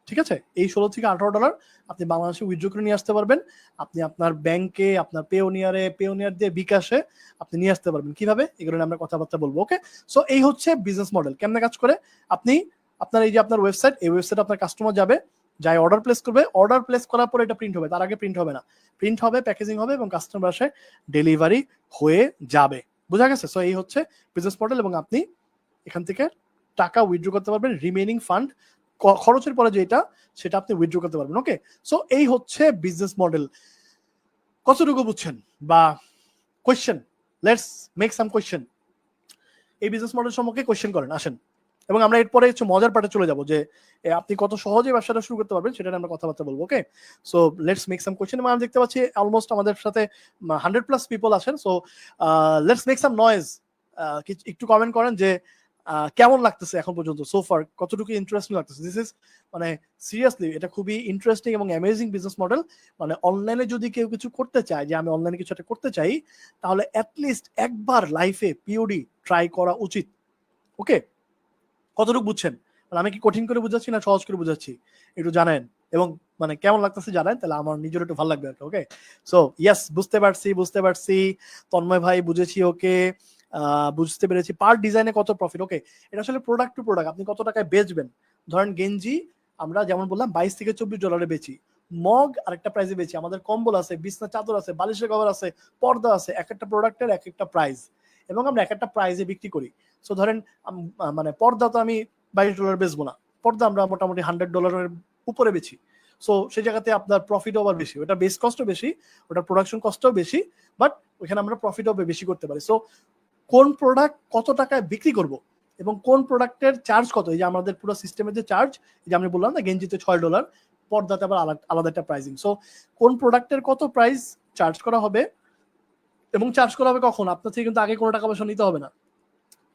ঠিক আছে, এই $16 থেকে $18 আপনি বাংলাদেশে উইথড্র করে নিয়ে আসতে পারবেন। আপনি আপনার ব্যাংকে, আপনার পেওনিয়ার দিয়ে বিকাশে আপনি নিয়ে আসতে পারবেন। কিভাবে? এগুলো নিয়ে আমরা কথাবার্তা বলবো। ওকে, সো এই হচ্ছে বিজনেস মডেল কেমনে কাজ করে। আপনি আপনার এই যে আপনার ওয়েবসাইট, এই ওয়েবসাইটে আপনার কাস্টমার যাবে, যাই অর্ডার প্লেস করবে, অর্ডার প্লেস করার পরে এটা প্রিন্ট হবে, তার আগে প্রিন্ট হবে না। প্রিন্ট হবে, প্যাকেজিং হবে এবং কাস্টমার বাসায় ডেলিভারি হয়ে যাবে। বুঝা গেছে? সো এই হচ্ছে বিজনেস মডেল, এবং আপনি এখান থেকে টাকা উইথড্র করতে পারবেন। রিমেইনিং ফান্ড, খরচের পরে যেটা, সেটা আপনি উইথড্র করতে পারবেন। ওকে, সো এই হচ্ছে বিজনেস মডেল। কতটুকু বুঝছেন? বা question? Let's make some question. এই বিজনেস মডেল সম্পর্কে কোয়েশ্চেন করেন, আসেন। এবং আমরা এরপরে হচ্ছে মজার পার্টে চলে যাব, যে আপনি কত সহজে ব্যবসাটা শুরু করতে পারবেন সেটা নিয়ে আমরা কথাবার্তা বলবো। Okay, so let's make some question. আমরা দেখতে পাচ্ছি অলমোস্ট আমাদের সাথে 100+ পিপল আছেন। So let's make some noise. একটু কমেন্ট করেন যে কেমন লাগতেছে এখন পর্যন্ত, সোফার কতটুকু ইন্টারেস্টিং লাগতেছে। দিস ইজ, মানে সিরিয়াসলি এটা খুবই ইন্টারেস্টিং এবং অ্যামেজিং বিজনেস মডেল। মানে অনলাইনে যদি কেউ কিছু করতে চায়, যে আমি অনলাইনে কিছু একটা করতে চাই, তাহলে অ্যাটলিস্ট একবার লাইফে পিওডি ট্রাই করা উচিত। ওকে, কতটুকু বুঝছেন? মানে আমি কি কঠিন করে বুঝাচ্ছি না সহজ করে বুঝাচ্ছি? একটু জানেন, এবং মানে কেমন লাগতেছে জানেন, তাহলে আমার নিজের একটু ভালো লাগবে। ওকে, সো ইয়েস, বুঝতে পারছি তন্ময় ভাই, বুঝেছি। ওকে, বুঝতে পেরেছি পার ডিজাইনে কত প্রফিট। ওকে, এটা আসলে প্রোডাক্ট টু প্রোডাক্ট, আপনি কত টাকায় বেচবেন। ধরেন গেঞ্জি আমরা যেমন বললাম $22 থেকে $24 বেচি, মগ আরেকটা প্রাইসে বেচি, আমাদের কম্বল আছে, বিছনা চাদর আছে, বালিশের কভার আছে, পর্দা আছে, এক একটা প্রোডাক্টের এক একটা প্রাইস, এবং আমরা এক একটা প্রাইসে বিক্রি করি। সো ধরেন মানে পর্দা তো আমি $22 বেচবো না, পর্দা আমরা মোটামুটি $100 উপরে বেচি। সো সেই জায়গাতে আপনার প্রফিটও আবার বেশি, ওটা বেস কস্টও বেশি, ওটা প্রোডাকশন কস্টও বেশি, বাট ওখানে আমরা প্রফিটও বেশি করতে পারি। সো কোন প্রোডাক্ট কত টাকায় বিক্রি করব এবং কোন প্রোডাক্টের চার্জ কত, এই যে আমাদের পুরো সিস্টেমের যে চার্জ, এই যে আমি বললাম না গেঞ্জিতে $6, পর্দাতে আবার আলাদা একটা প্রাইসিং। সো কোন প্রোডাক্টের কত প্রাইস চার্জ করা হবে, এবং চার্জ করা হবে কখন, আপনার থেকে কিন্তু আগে কোনো টাকা পয়সা নিতে হবে না।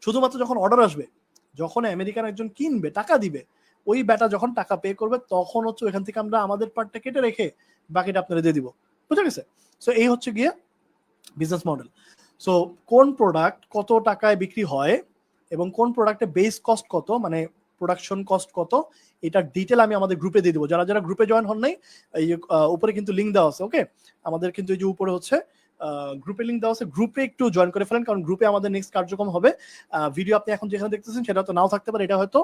শুধুমাত্র যখন অর্ডার আসবে, যখন আমেরিকান একজন কিনবে, টাকা দিবে, ওই ব্যাটা যখন টাকা পে করবে, তখন হচ্ছে এখান থেকে আমরা আমাদের পার্টটা কেটে রেখে বাকিটা আপনারা দিয়ে দিব। বুঝা গেছে? সো এই হচ্ছে গিয়ে বিজনেস মডেল। সো কোন প্রোডাক্ট কত টাকায় বিক্রি হয় এবং কোন প্রোডাক্টের বেস কস্ট কত, মানে প্রোডাকশন কস্ট কত, এটা ডিটেল আমি আমাদের গ্রুপে দিয়ে দেবো। যারা যারা গ্রুপে জয়েন হন নাই, এই উপরে কিন্তু লিঙ্ক দেওয়া আছে। ওকে, আমাদের কিন্তু এই যে উপরে হচ্ছে গ্রুপে লিঙ্ক দেওয়া আছে, গ্রুপে একটু জয়েন করে ফেলেন, কারণ গ্রুপে আমাদের নেক্সট কার্যক্রম হবে। ভিডিও আপনি এখন যেখানে দেখতেছেন সেটা হয়তো নাও থাকতে পারে, এটা হয়তো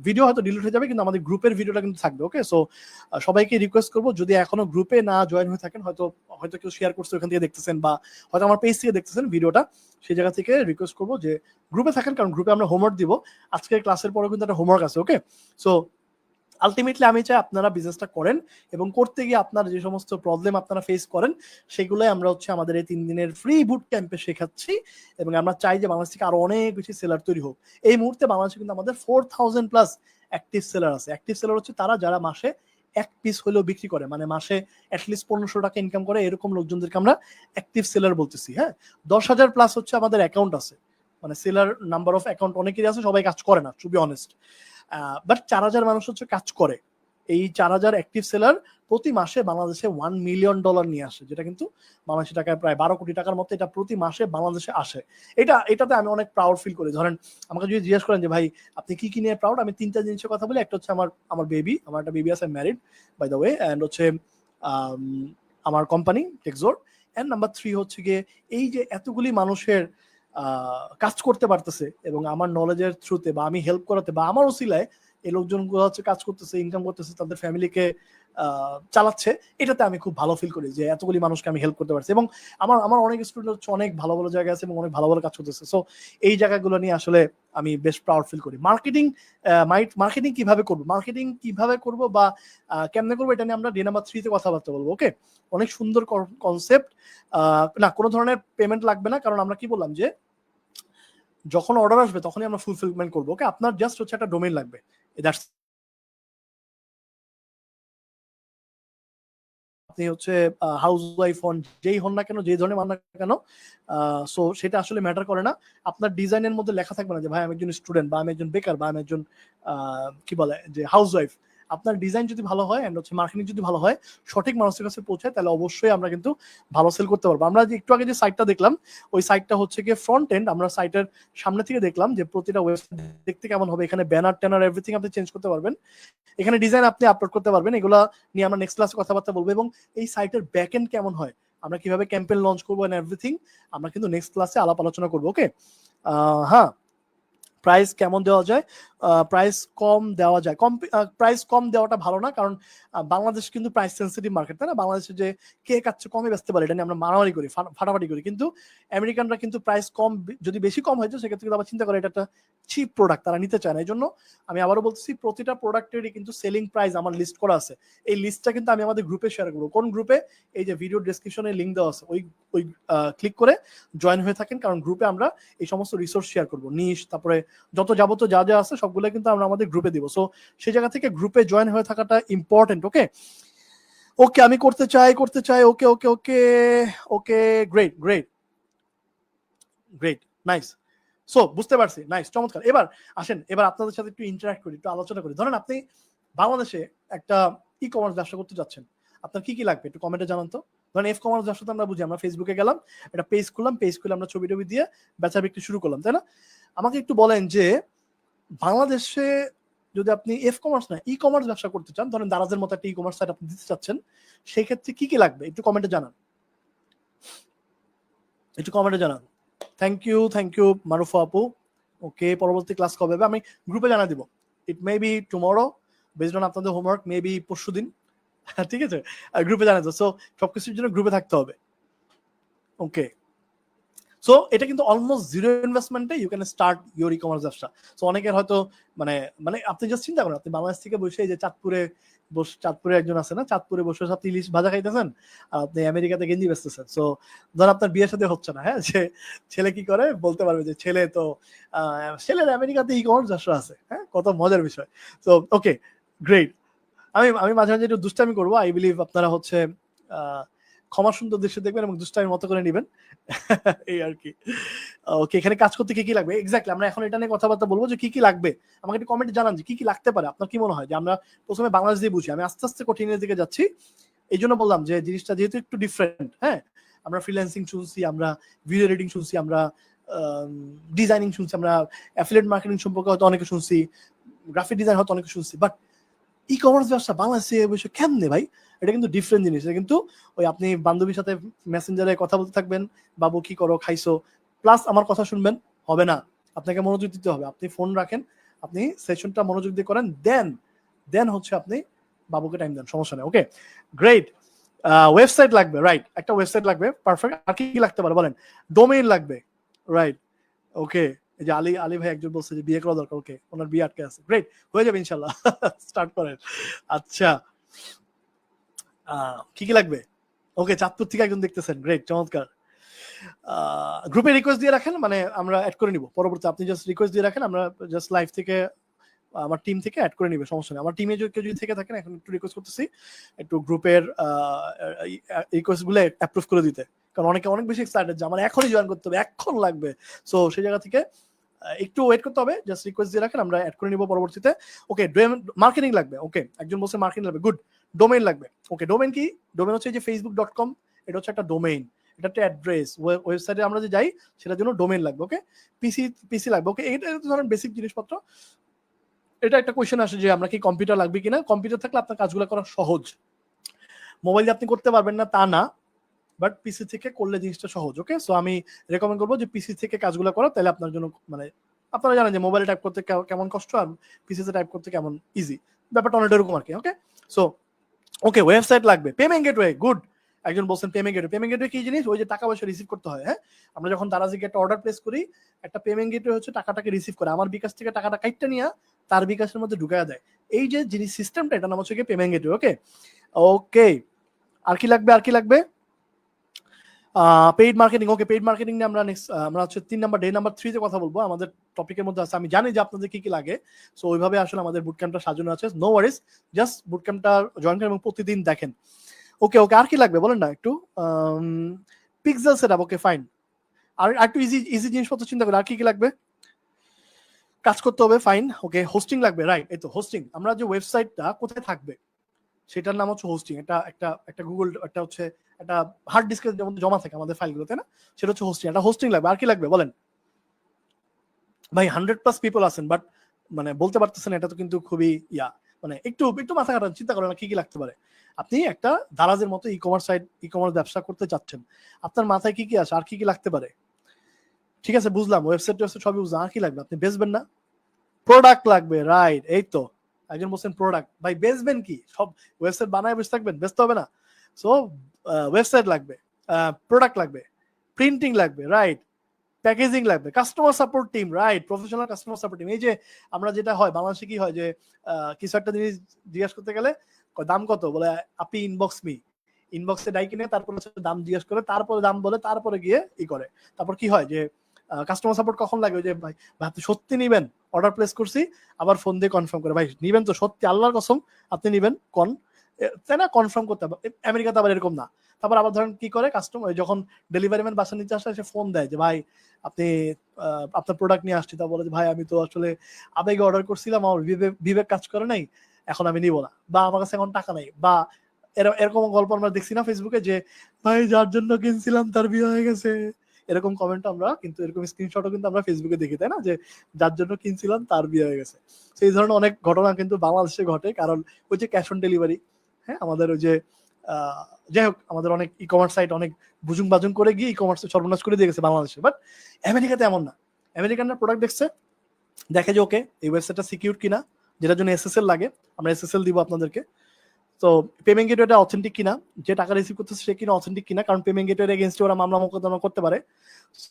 ভিডিও হয়তো ডিলিট হয়ে যাবে, কিন্তু আমাদের গ্রুপের ভিডিওটা কিন্তু থাকবে। ওকে, সো সবাইকে রিকোয়েস্ট করবো, যদি এখনো গ্রুপে না জয়েন হয়ে থাকেন, হয়তো হয়তো কেউ শেয়ার করছে ওখান থেকে দেখতেছেন, বা হয়তো আমার পেজ থেকে দেখতেছেন ভিডিওটা, সেই জায়গা থেকে রিকোয়েস্ট করবো যে গ্রুপে থাকেন, কারণ গ্রুপে আমরা হোমওয়ার্ক দিব। আজকের ক্লাসের পরেও কিন্তু একটা হোমওয়ার্ক আছে। ওকে, সো আলটিমেটলি আমি চাই আপনারা বিজনেসটা করেন, এবং করতে গিয়ে আপনার যে সমস্ত প্রবলেম আপনারা ফেস করেন, সেগুলোই আমরা হচ্ছে আমাদের এই 3 দিনের ফ্রি বুট ক্যাম্পে শেখাচ্ছি। এবং আমরা চাই যে বাংলাদেশ থেকে আরো অনেক বেশি সেলার তৈরি হোক। এই মুহূর্তে বাংলাদেশে কিন্তু আমাদের 4000+ অ্যাক্টিভ সেলার আছে। অ্যাক্টিভ সেলার হচ্ছে তারা যারা মাসে এক পিস হলেও বিক্রি করে, মানে মাসে অ্যাটলিস্ট 1500 টাকা ইনকাম করে, এরকম লোকজনদেরকে আমরা অ্যাক্টিভ সেলার বলতেছি। হ্যাঁ, 10,000+ হচ্ছে আমাদের অ্যাকাউন্ট আছে, মানে সেলার নাম্বার অফ অ্যাকাউন্ট অনেকেরই আছে, সবাই কাজ করে না, টু বি অনেস্ট। বাট 4,000 মানুষ হচ্ছে কাজ করে। এই 4,000 অ্যাক্টিভ সেলার প্রতি মাসে বাংলাদেশে $1 মিলিয়ন নিয়ে আসে, যেটা কিন্তু বাংলাদেশি টাকায় প্রায় 12 কোটি টাকার মতো এটা প্রতি মাসে বাংলাদেশে আসে। এটাতে আমি অনেক প্রাউড ফিল করি। ধরেন আমাকে যদি জিজ্ঞেস করেন যে ভাই আপনি কি কি নিয়ে প্রাউড, আমি 3টা জিনিসের কথা বলি। একটা হচ্ছে আমার বেবি, আমার একটা বেবি আছে, married by the way, and হচ্ছে আমার কোম্পানি টেক্সোর, অ্যান্ড নাম্বার 3 হচ্ছে গিয়ে এই যে এতগুলি মানুষের কাজ করতে পারতেছে এবং আমার নলেজের থ্রুতে বা আমি হেল্প করাতে বা আমার ওসিলায় এই লোকজনগুলো হচ্ছে কাজ করতেছে, ইনকাম করতেছে, তাদের ফ্যামিলিকে চালাচ্ছে, এটাতে আমি খুব ভালো ফিল করি যে এতগুলি মানুষকে আমি হেল্প করতে পারছি। এবং আমার আমার অনেক স্টুডেন্ট হচ্ছে অনেক ভালো ভালো জায়গায় আছে এবং অনেক ভালো ভালো কাজ করতেছে। সো এই জায়গাগুলো নিয়ে আসলে আমি বেশ প্রাউড ফিল করি। মার্কেটিং কিভাবে করবো, বা কেমনে করবো, এটা নিয়ে আমরা ডে নাম্বার 3 তে কথাবার্তা বলবো। ওকে, অনেক সুন্দর কনসেপ্ট। না, কোনো ধরনের পেমেন্ট লাগবে না, কারণ আমরা কি বললাম যে যখন অর্ডার আসবে তখনই আমরা ফুলফিলমেন্ট করবো। ওকে, আপনার জাস্ট হচ্ছে একটা ডোমেইন লাগবে, দ্যাটস। আপনি হচ্ছে হাউস ওয়াইফ হন, যেই হন না কেন, যেই ধরনের মান না কেন, সো সেটা আসলে ম্যাটার করে না। আপনার ডিজাইনের মধ্যে লেখা থাকবে না যে ভাই আমি একজন স্টুডেন্ট, বা আমি একজন বেকার, বা আমি একজন কি বলে যে হাউস ওয়াইফ। আপনার ডিজাইন যদি ভালো হয় এন্ড হচ্ছে মার্কেটিং যদি ভালো হয়, সঠিক মানুষের কাছে পৌঁছায়, তাহলে অবশ্যই আমরা কিন্তু ভালো সেল করতে পারবো। আমরা যে একটু আগে যে সাইটটা দেখলাম, ওই সাইটটা হচ্ছে গিয়ে ফ্রন্ট এন্ড। আমরা সাইটের সামনে থেকে দেখলাম যে প্রতিটা ওয়েবসাইট দেখতে কেমন হবে, এখানে ব্যানার ট্যানার এভরিথিং আপনি চেঞ্জ করতে পারবেন, এখানে ডিজাইন আপনি আপলোড করতে পারবেন। এগুলা নিয়ে আমরা নেক্সট ক্লাসে কথাবার্তা বলবো। এবং এই সাইটের ব্যাক এন্ড কেমন হয়, আমরা কিভাবে ক্যাম্পেইন লঞ্চ করবো এন্ড এভরিথিং, আমরা কিন্তু নেক্সট ক্লাসে আলাপ আলোচনা করবো। ওকে, হ্যাঁ, প্রাইস কেমন দেওয়া যায়, প্রাইস কম দেওয়া যায়, প্রাইস কম দেওয়াটা ভালো না, কারণ বাংলাদেশ কিন্তু প্রাইস সেন্সিটিভ মার্কেট, তাই না? বাংলাদেশে যে কে কাচ্ছে কমে বেচতে পারে এটা নিয়ে আমরা মারামারি করি, ফাটাফাটি করি, কিন্তু আমেরিকানরা কিন্তু প্রাইস কম, যদি বেশি কম হয়েছে সেক্ষেত্রে কিন্তু আবার চিন্তা করে এটা একটা চিপ প্রোডাক্ট, তারা নিতে চায় না। এই জন্য আমি আবারও বলতেছি, প্রতিটা প্রোডাক্টেরই কিন্তু সেলিং প্রাইস আমার লিস্ট করা আছে। এই লিস্টটা কিন্তু আমি আমাদের গ্রুপে শেয়ার করবো। কোন গ্রুপে? এই যে ভিডিও ডেসক্রিপশনে লিঙ্ক দেওয়া আছে, ওই ক্লিক করে জয়েন হয়ে থাকেন, কারণ গ্রুপে আমরা এই সমস্ত রিসোর্স শেয়ার করবো, নিশ, তারপরে যত যাবতীয় যা যা আছে সবগুলো কিন্তু আমরা আমাদের গ্রুপে দিব। সো সেই জায়গা থেকে গ্রুপে জয়েন হয়ে থাকাটা ইম্পর্টেন্ট। ওকে, ওকে, আমি করতে চাই। Okay okay okay okay, great great great, nice. So বুঝতে পারছি, নাইস, চমৎকার। এবার আসেন, এবার আপনাদের সাথে একটু ইন্টারঅ্যাক্ট করি, একটু আলোচনা করি। ধরেন আপনি বাংলাদেশে একটা ই কমার্স ব্যবসা করতে যাচ্ছেন, আপনার কি কি লাগবে একটু কমেন্টে জানান তো। ধরেন এফ কমার্স ব্যবসাতে আমরা বুঝি, আমরা ফেসবুকে গেলাম, একটা পেজ খুললাম, পেজ খুলে আমরা ছবি টবি দিয়ে বেচা বিক্রি শুরু করলাম, তাই না? আমাকে একটু বলেন যে বাংলাদেশে যদি আপনি এফ কমার্স না ই কমার্স ব্যবসা করতে চান, ধরেন দারাজের মতো একটা ই কমার্স সাইট আপনি দিতে চাচ্ছেন, সেই ক্ষেত্রে কি কি লাগবে একটু কমেন্টে জানান, একটু কমেন্টে জানান। থ্যাংক ইউ মারুফা আপু। ওকে, পরবর্তী ক্লাস কবে হবে আমি গ্রুপে জানা দিব। It may be tomorrow, based on আপনাদের হোমওয়ার্ক, মে বি পরশু দিন। ঠিক আছে, গ্রুপে জানা যাবে। সো সবকিছুর জন্য গ্রুপে থাকতে হবে। ওকে, সো এটা কিন্তু অলমোস্ট জিরো ইনভেস্টমেন্টে you can start your e commerce ব্যবসা। সো অনেকের হয়তো মানে মানে আপনি জাস্ট চিন্তা করেন, আপনি বাংলাদেশ থেকে বসে এই যে চাঁদপুরে একজন আছে না, চাঁদপুরে বসে আপনি ইলিশ ভাজা খাইতেছেন, আর আপনি আমেরিকাতে গেঞ্জি বেচতেছেন। সো ধর আপনার বিয়ের সাথে হচ্ছে না, হ্যাঁ, যে ছেলে কি করে বলতে পারবে যে ছেলের আমেরিকাতে ই কমার্স ব্যবসা আছে, হ্যাঁ, কত মজার বিষয়। তো ওকে, গ্রেট। আমি আমি মাঝে মাঝে একটু দুষ্টামি করবো, আই বিলিভ আপনারা হচ্ছে ক্ষমা সুন্দর দৃশ্য দেখবেন এবং দুষ্টামির মতো করে নেবেন। এই আর কি। ওকে, এখানে কাজ করতে কি কি লাগবে এক্স্যাক্টলি, আমরা এখন এটা নিয়ে কথাবার্তা বলবো যে কি কি লাগবে। আমাকে একটু কমেন্টে জানান যে কি কি লাগতে পারে, আপনার কি মনে হয় যে আমরা প্রথমে বাংলাদেশ দিয়ে বুঝি, আমি আস্তে আস্তে কঠিনের দিকে যাচ্ছি। এই জন্য বললাম যে জিনিসটা যেহেতু একটু ডিফারেন্ট, হ্যাঁ, আমরা ফ্রিল্যান্সিং শুনছি, আমরা ভিডিও এডিটিং শুনছি, আমরা ডিজাইনিং শুনছি, আমরা অ্যাফিলিয়েট মার্কেটিং সম্পর্কে হয়তো অনেকে শুনছি, গ্রাফিক ডিজাইন হয়তো অনেকে শুনছি, বাট ই কমার্স ব্যবসা বাংলাদেশে বসে কেমনে ভাই? এটা কিন্তু ডিফারেন্ট জিনিস। এটা কিন্তু ওই আপনি বান্ধবীর সাথে মেসেঞ্জারে কথা বলতে থাকবেন, বাবু কি করো, খাইছো, প্লাস আমার কথা শুনবেন, হবে না। আপনাকে মনোযোগ দিতে হবে। আপনি ফোন রাখেন, আপনি সেশনটা মনোযোগ দিয়ে করেন, দেন হচ্ছে আপনি বাবুকে টাইম দেন, সমস্যা নেই। ওকে, গ্রেট। ওয়েবসাইট লাগবে, রাইট, একটা ওয়েবসাইট লাগবে, পারফেক্ট। আর কি কি লাগতে পারে বলেন? ডোমেইন লাগবে, রাইট। ওকে, এই যে আলী ভাই একজন বলছে যে বিয়ে করা দরকার, ওকে, ওনার বিয়ে আটকে আছে, গ্রেট, হয়ে যাবে ইনশাল্লাহ। স্টার্ট করেন। আচ্ছা, কি কি লাগবে? ওকে, চাঁদপুর থেকে একজন দেখতেছেন, গ্রেট, চমৎকার। গ্রুপে রিকোয়েস্ট দিয়ে রাখেন, মানে আমরা অ্যাড করে নিব পরবর্তী। আপনি জাস্ট রিকোয়েস্ট দিয়ে রাখেন, আমরা জাস্ট লাইভ থেকে আমার টিম থেকে অ্যাড করে নিবে, সমস্যা নেই। আমার টিমে কেউ যদি থেকে থাকেন, এখন একটু রিকোয়েস্ট করতেছি একটু গ্রুপের রিকোয়েস্ট গুলো অ্যাপ্রুভ করে দিতে, কারণ অনেকে অনেক বেশি এক্সাইটেড যে আমার এখনই জয়েন করতে হবে, এখন লাগবে। সো সেই জায়গা থেকে একটু ওয়েট করতে হবে, জাস্ট রিকোয়েস্ট দিয়ে রাখেন, আমরা অ্যাড করে নিব পরবর্তীতে। ওকে, মার্কেটিং লাগবে, ওকে, একজন বলছে মার্কেটিং লাগবে, গুড। ডোমেইন লাগবে, ওকে, ডোমেইন কি? ডোমেইন হচ্ছে যে facebook.com, এটা হচ্ছে একটা ডোমেইন, এটা একটা অ্যাড্রেস, ওয়েবসাইটে আমরা যে যাই সেটার জন্য ডোমেইন লাগবে। ওকে, পিসি লাগবে, ওকে, এটা ধরেন বেসিক জিনিসপত্র। এটা একটা কোয়েশ্চেন আসে যে আমরা কি কম্পিউটার লাগবে কিনা। কম্পিউটার থাকলে আপনার কাজগুলো করা সহজ, মোবাইল দিয়ে আপনি করতে পারবেন না তা না, বাট পিসি থেকে করলে জিনিসটা সহজ। ওকে, সো আমি রেকমেন্ড করবো যে পিসি থেকে কাজগুলো করা, তাহলে আপনার জন্য মানে আপনারা জানেন যে মোবাইলে টাইপ করতে কেমন কষ্ট আর পিসিতে টাইপ করতে কেমন ইজি, ব্যাপারটা অনেকটা এরকম আর কি। ওকে, সো ওকে, ওয়েবসাইট লাগবে, পেমেন্ট গেটওয়ে, গুড। একজন বলছেন পেমেন্ট গেটওয়ে। পেমেন্ট গেটওয়ে কি জিনিস? ওই যে টাকা পয়সা রিসিভ করতে হয়। হ্যাঁ, আমরা যখন দারাজিকে একটা অর্ডার প্লেস করি, একটা পেমেন্ট গেটওয়ে হচ্ছে টাকাটাকে রিসিভ করে আমার বিকাশ থেকে টাকাটা কাইটটা নিয়ে তার বিকাশের মধ্যে ঢুকায়া দেয়। এই যে জিনিস সিস্টেমটা, এটা নাম হচ্ছে কি পেমেন্ট গেটওয়ে। ওকে ওকে, আর কি লাগবে? আর কি লাগবে? Paid marketing. Okay, paid marketing নিয়ে আমরা নেক্সট আমরা হচ্ছে 3 নাম্বার ডে নাম্বার 3 তে কথা বলবো। আমাদের টপিকের মধ্যে আছে, আমি জানি যে আপনাদের কি কি লাগে, সো ওইভাবে আসলে আমাদের বুট ক্যাম্পটা সাজানো আছে। নো ওয়ারিজ, জাস্ট বুট ক্যাম্পটা জয়েন করেন এবং প্রতিদিন দেখেন। ওকে ওকে, আর কি লাগবে বলেন না একটু? Pixel setup, okay fine. আর একটু ইজি ইজি জিনিসপত্র চিন্তা করি, আর কি কি লাগবে? কাজ করতে হবে, ফাইন। ওকে, হোস্টিং লাগবে, রাইট। এই তো হোস্টিং, আমরা যে ওয়েবসাইটটা কোথায় থাকবে সেটার নাম হচ্ছে হোস্টিং। এটা একটা একটা গুগল, একটা হচ্ছে একটা হার্ড ডিস্কের যেমন জমা থাকে আমাদের ফাইলগুলো, তাই না? সেটা হচ্ছে হোস্টিং। একটা হোস্টিং লাগবে। আর কি লাগবে বলেন ভাই? 100+ পিপল আছেন, বাট মানে বলতে পারতেছেন, এটা তো কিন্তু খুবই মানে একটু একটু মাথা খাটান, চিন্তা করেন কি কি লাগতে পারে। আপনি একটা দারাজের মতো e commerce site, e commerce ব্যবসা করতে চাচ্ছেন, আপনার মাথায় কি কি আসে? আর কি কি লাগতে পারে? ঠিক আছে, বুঝলাম, ওয়েবসাইট সবই বুঝলাম, আর কি লাগবে? আপনি বেচবেন না, প্রোডাক্ট লাগবে, রাইট। এই তো একজন বলছেন প্রোডাক্ট, ভাই বেচবেন কি? সব ওয়েবসাইট বানায় বসে থাকবেন? বেচতে হবে না। সো ওয়েবসাইট লাগবে, প্রোডাক্ট লাগবে, প্রিন্টিং লাগবে, রাইট, প্যাকেজিং লাগবে, customer support team, right, professional customer support team. এই যে আমরা যেটা হয় বাংলাদেশে কি হয় যে কিছু একটা জিনিস জিজ্ঞাসা করতে গেলে দাম কত বলে, আপনি ইনবক্সে ডাই কিনে তারপরে দাম জিজ্ঞেস করে, তারপরে দাম বলে, তারপরে গিয়ে করে। তারপর কি হয় যে কাস্টমার সাপোর্ট কখন লাগে? যে ভাই আপনি সত্যি নিবেন? অর্ডার প্লেস করছি, আবার ফোন দিয়ে কনফার্ম করে, ভাই নিবেন তো সত্যি? আল্লাহর কসম আপনি নিবেন? তাই না? কনফার্ম করতে হবে। আমেরিকাতে আবার এরকম না। তারপর আবার ধরেন কি করে, কাস্টমার যখন ডেলিভারি ম্যান বাসা নিতে আসে, সে ফোন দেয় যে ভাই আপনি আপনার প্রোডাক্ট নিয়ে আসছি। তা বলে যে ভাই আমি তো আসলে আবেগে অর্ডার করছিলাম, আমার বিবেক কাজ করে নাই, এখন আমি নিব না, বা আমার কাছে এখন টাকা নাই, বা এরকম গল্প আমরা দেখছি না ফেসবুকে, যে ভাই যার জন্য কিনছিলাম তার বিয়ে হয়ে গেছে। এরকম কমেন্ট আমরা কিন্তু, এরকম স্ক্রিনশটও কিন্তু আমরা ফেসবুকে দেখি, তাই না? যে যার জন্য কিনছিলাম তার বিয়ে হয়ে গেছে। সেই ধরনের অনেক ঘটনা কিন্তু বাংলাদেশে ঘটে, কারণ ওই যে ক্যাশ অন ডেলিভারি। হ্যাঁ, আমাদের ওই যে যাই হোক, আমাদের অনেক ই কমার্স সাইট অনেক বুজুং বাজুং করে গিয়ে ই কমার্স সর্বনাশ করে দিয়ে গেছে বাংলাদেশে। বাট আমেরিকাতে এমন না। আমেরিকানরা প্রোডাক্ট দেখছে, দেখে যে ওকে এই ওয়েবসাইটটা সিকিউর কিনা, যেটার জন্য এসএসএল লাগে, আমরা এসএসএল দিব আপনাদেরকে। তো পেমেন্ট গেটওয়েটা অথেন্টিক কিনা, যে টাকা রিসিভ করতেছে সে কিনা অথেন্টিক কিনা, কারণ পেমেন্ট গেটওয়ের এগেইনস্টে ওরা মামলা মোকদ্দমা করতে পারে।